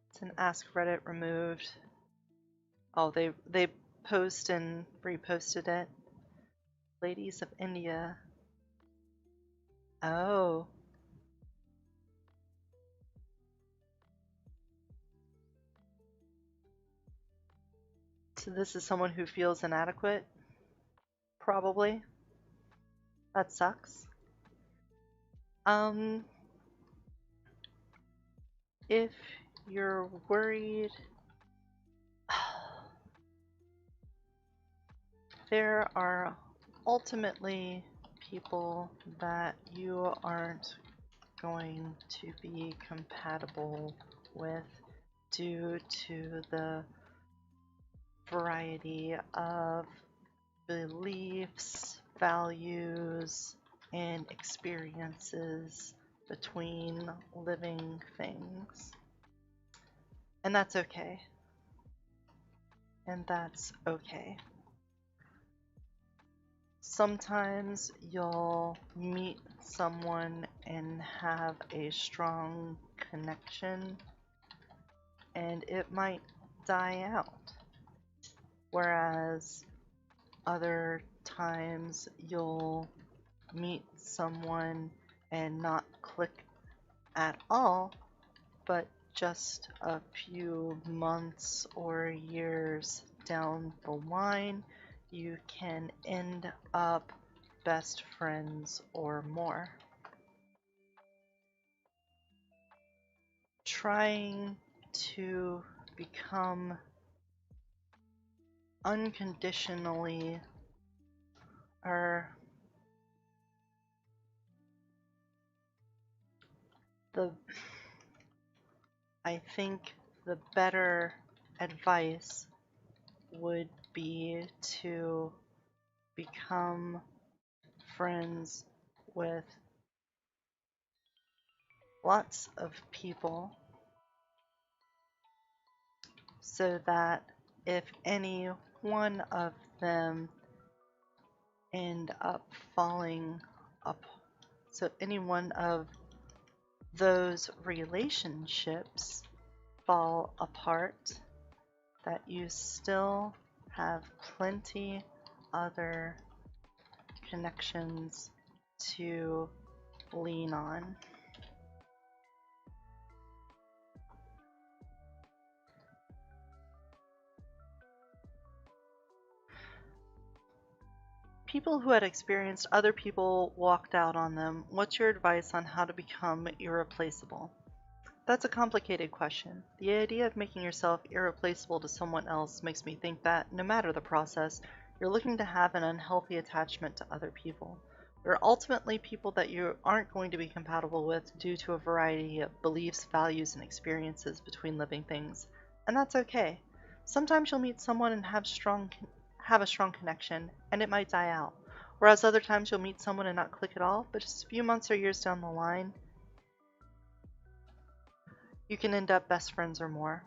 It's an Ask Reddit removed. Oh, they post and reposted it. Ladies of India. Oh. So this is someone who feels inadequate, probably. That sucks. Um, if you're worried, there are ultimately people that you aren't going to be compatible with due to the variety of beliefs, values, and experiences between living things. And that's okay. And that's okay. Sometimes you'll meet someone and have a strong connection, and it might die out. Whereas other times you'll meet someone and not click at all, but just a few months or years down the line, you can end up best friends or more. Trying to become unconditionally or the I think the better advice would be to become friends with lots of people so that if any one of them end up falling up, so any one of those relationships fall apart, that you still have plenty other connections to lean on. People who had experienced other people walked out on them. What's your advice on how to become irreplaceable? That's a complicated question. The idea of making yourself irreplaceable to someone else makes me think that, no matter the process, you're looking to have an unhealthy attachment to other people. There are ultimately people that you aren't going to be compatible with due to a variety of beliefs, values, and experiences between living things, and that's okay. Sometimes you'll meet someone and have a strong connection, and it might die out. Whereas other times you'll meet someone and not click at all, but just a few months or years down the line, you can end up best friends or more.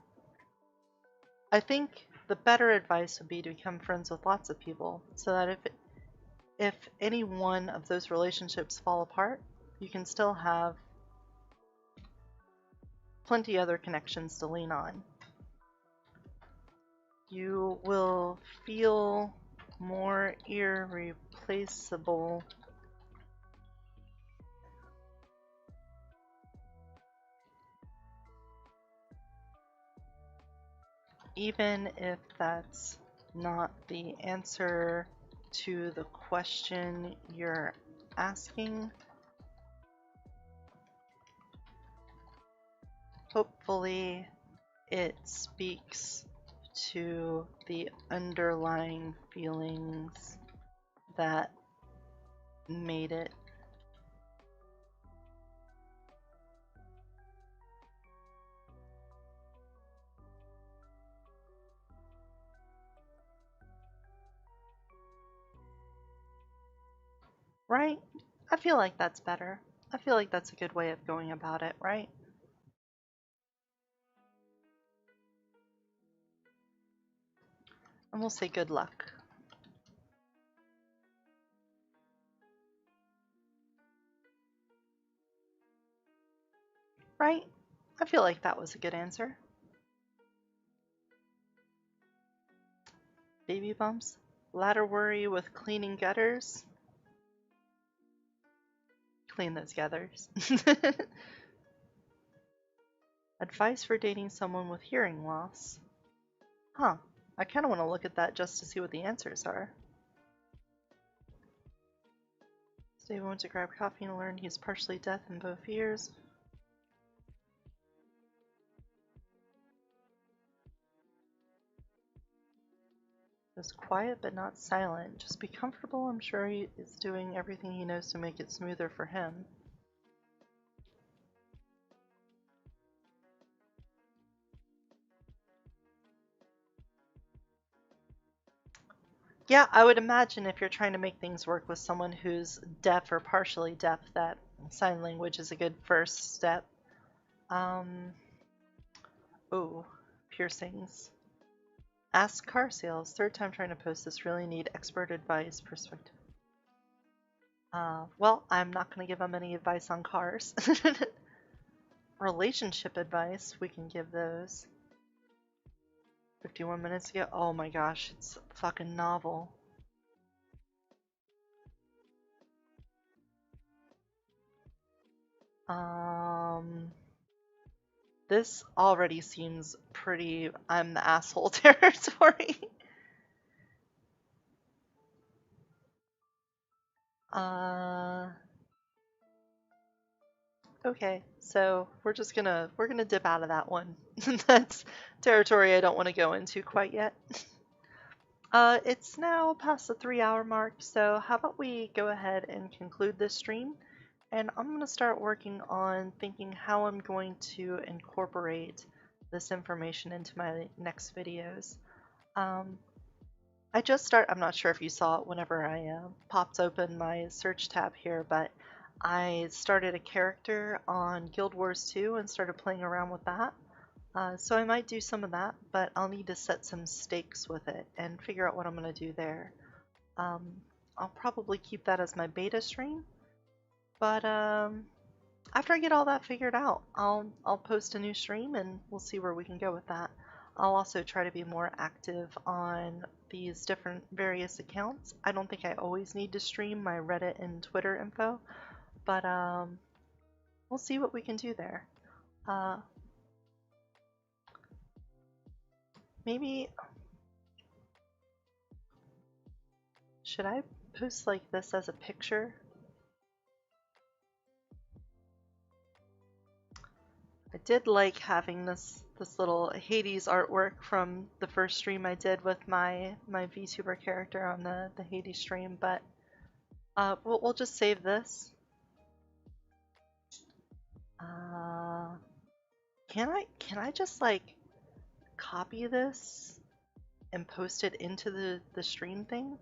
I think the better advice would be to become friends with lots of people so that if any one of those relationships fall apart, you can still have plenty other connections to lean on. You will feel more irreplaceable even if that's not the answer to the question you're asking. Hopefully, it speaks to the underlying feelings that made it. Right? I feel like that's better. I feel like that's a good way of going about it, right? And we'll say good luck. Right? I feel like that was a good answer. Baby bumps? Ladder worry with cleaning gutters? clean those gathers. Advice for dating someone with hearing loss. Huh. I kind of want to look at that just to see what the answers are. Steve went to grab coffee and learned he's partially deaf in both ears. Just quiet but not silent. Just be comfortable. I'm sure he is doing everything he knows to make it smoother for him. Yeah, I would imagine if you're trying to make things work with someone who's deaf or partially deaf, that sign language is a good first step. Oh, piercings. Ask car sales. Third time trying to post this. Really need expert advice. Perspective. Well, I'm not going to give them any advice on cars. Relationship advice, we can give those. 51 minutes ago. Oh my gosh, it's a fucking novel. This already seems pretty I'm the asshole territory. Okay, so we're gonna dip out of that one. That's territory I don't want to go into quite yet. It's now past the 3-hour mark, so how about we go ahead and conclude this stream? And I'm going to start working on thinking how I'm going to incorporate this information into my next videos. I'm not sure if you saw it whenever I popped open my search tab here, but I started a character on Guild Wars 2 and started playing around with that. So I might do some of that, but I'll need to set some stakes with it and figure out what I'm going to do there. I'll probably keep that as my beta stream, but after I get all that figured out, I'll post a new stream and we'll see where we can go with that. I'll also try to be more active on these different various accounts. I don't think I always need to stream my Reddit and Twitter info, but we'll see what we can do there. Maybe should I post like this as a picture? I did like having this little Hades artwork from the first stream I did with my VTuber character on the Hades stream, but we'll just save this. Can I just like copy this and post it into the stream thing?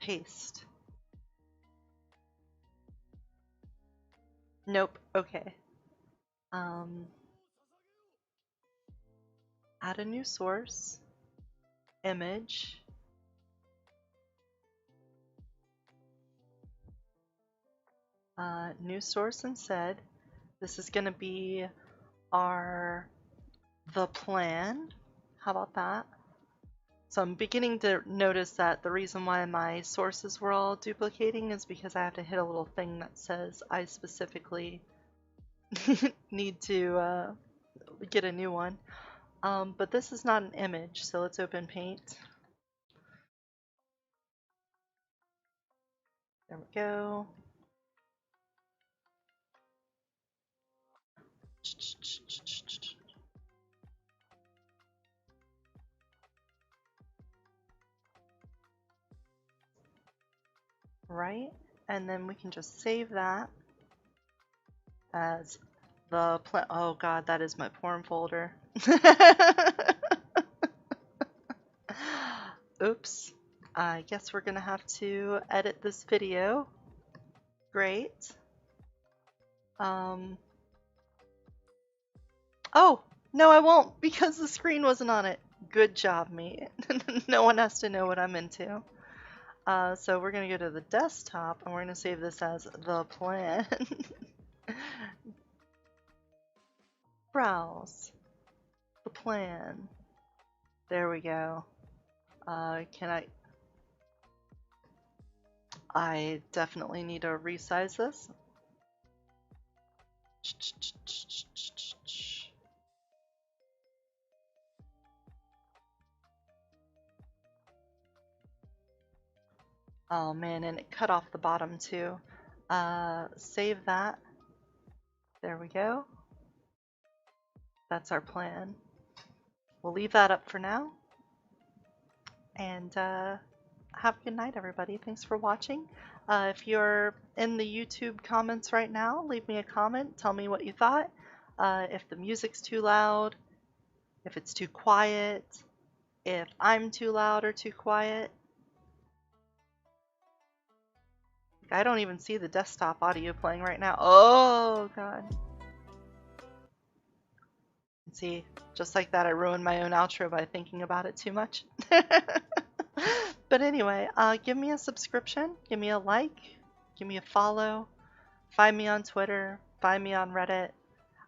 Paste. Nope. Okay. Add a new source. Image. New source instead. This is going to be the plan. How about that? So I'm beginning to notice that the reason why my sources were all duplicating is because I have to hit a little thing that says I specifically need to get a new one. But this is not an image, so let's open Paint. There we go. Right, and then we can just save that as the plan. Oh god, that is my porn folder. Oops. I guess we're gonna have to edit this video. Great. Oh, no I won't because the screen wasn't on it. Good job, me. No one has to know what I'm into. So we're gonna go to the desktop and we're gonna save this as the plan. Browse. The plan. There we go. Can I... I definitely need to resize this. Oh man, and it cut off the bottom too. Save that. There we go. That's our plan. We'll leave that up for now. And have a good night, everybody. Thanks for watching. If you're in the YouTube comments right now, leave me a comment. Tell me what you thought. If the music's too loud, if it's too quiet, if I'm too loud or too quiet. I don't even see the desktop audio playing right now. Oh, God. See, just like that, I ruined my own outro by thinking about it too much. But anyway, give me a subscription, give me a like, give me a follow, find me on Twitter, find me on Reddit.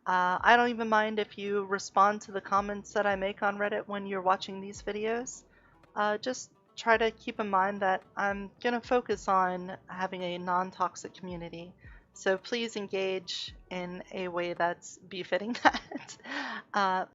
I don't even mind if you respond to the comments that I make on Reddit when you're watching these videos. Just try to keep in mind that I'm going to focus on having a non-toxic community. So please engage in a way that's befitting that.